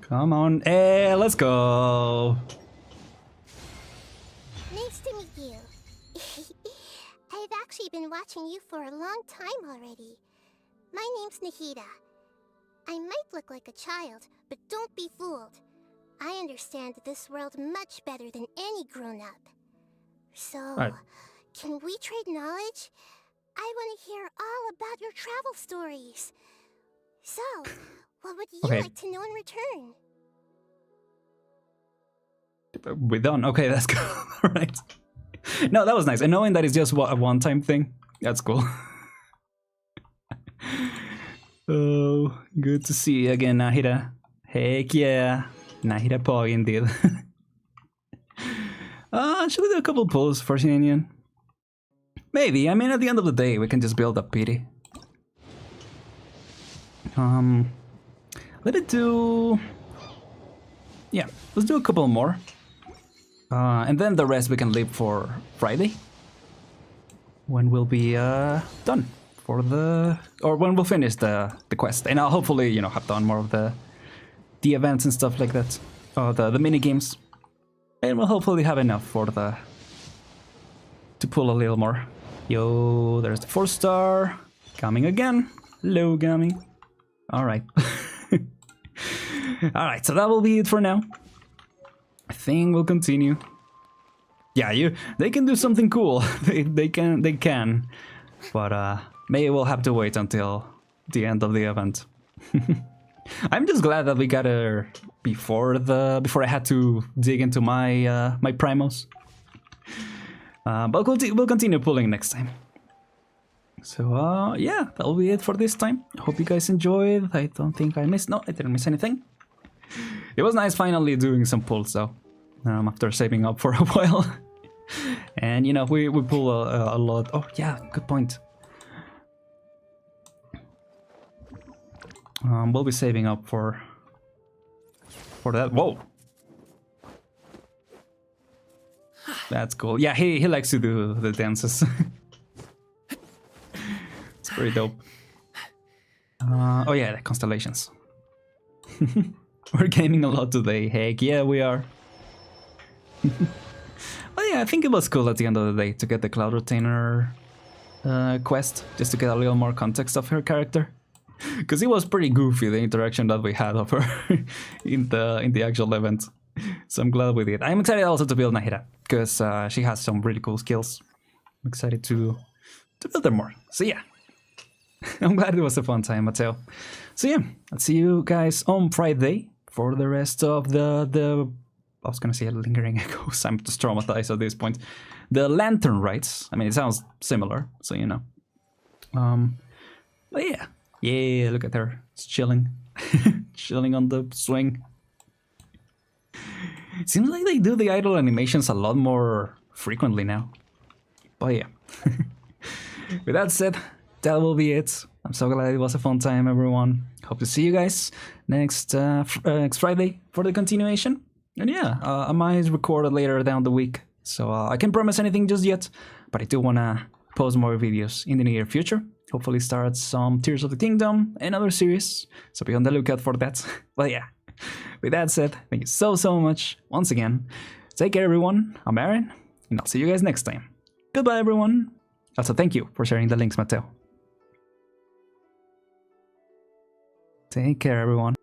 Come on. Hey, let's go. Nice to meet you. actually been watching you for a long time already. My name's Nahida. I might look like a child, but don't be fooled. I understand this world much better than any grown-up. So, Right. can we trade knowledge? I want to hear all about your travel stories. So, what would you Okay. like to know in return? We're done. Okay, that's cool. All right. No, that was nice. And knowing that it's just a one-time thing, that's cool. Oh, good to see you again, Nahida. Heck yeah. Nahida Pog, indeed. Should we do a couple pulls for Xinian? Maybe. I mean, at the end of the day, we can just build up pity. Let it do... Yeah, let's do a couple more. And then the rest we can leave for Friday. When we'll be done for the... Or when we'll finish the quest. And I'll hopefully, you know, have done more of the events and stuff like that. The mini games. And we'll hopefully have enough for the... to pull a little more. Yo, there's the 4-star. Coming again. Hello, Gami. Alright. Alright, so that will be it for now. I think we'll continue. Yeah, they can do something cool. they can. But maybe we'll have to wait until the end of the event. I'm just glad that we got her before I had to dig into my my primos. But we'll continue pulling next time. So yeah, that'll be it for this time. I hope you guys enjoyed. I don't think I missed. No, I didn't miss anything. It was nice finally doing some pulls though, after saving up for a while. And you know, we pull a lot. Oh yeah, good point. We'll be saving up for that. Whoa, that's cool. Yeah, he likes to do the dances. It's pretty dope. Oh yeah, the constellations. We're gaming a lot today. Heck yeah, we are. Well, yeah, I think it was cool at the end of the day to get the Cloud Retainer quest, just to get a little more context of her character. Because it was pretty goofy, the interaction that we had of her in the actual event. So I'm glad we did. I'm excited also to build Nahida, because she has some really cool skills. I'm excited to build her more. So yeah, I'm glad it was a fun time, Mateo. So yeah, I'll see you guys on Friday for the rest of the I was gonna say lingering echoes. I'm just traumatized at this point. The lantern rites. I mean, it sounds similar, so you know. But yeah, look at her. It's chilling, chilling on the swing. Seems like they do the idle animations a lot more frequently now. But yeah. With that said, that will be it. I'm so glad it was a fun time, everyone. Hope to see you guys next Friday for the continuation. And yeah, I might record it later down the week. So I can't promise anything just yet, but I do want to post more videos in the near future. Hopefully start some Tears of the Kingdom and other series. So be on the lookout for that. But yeah, with that said, thank you so much once again. Take care, everyone. I'm Aren, and I'll see you guys next time. Goodbye, everyone. Also, thank you for sharing the links, Mateo. Take care, everyone.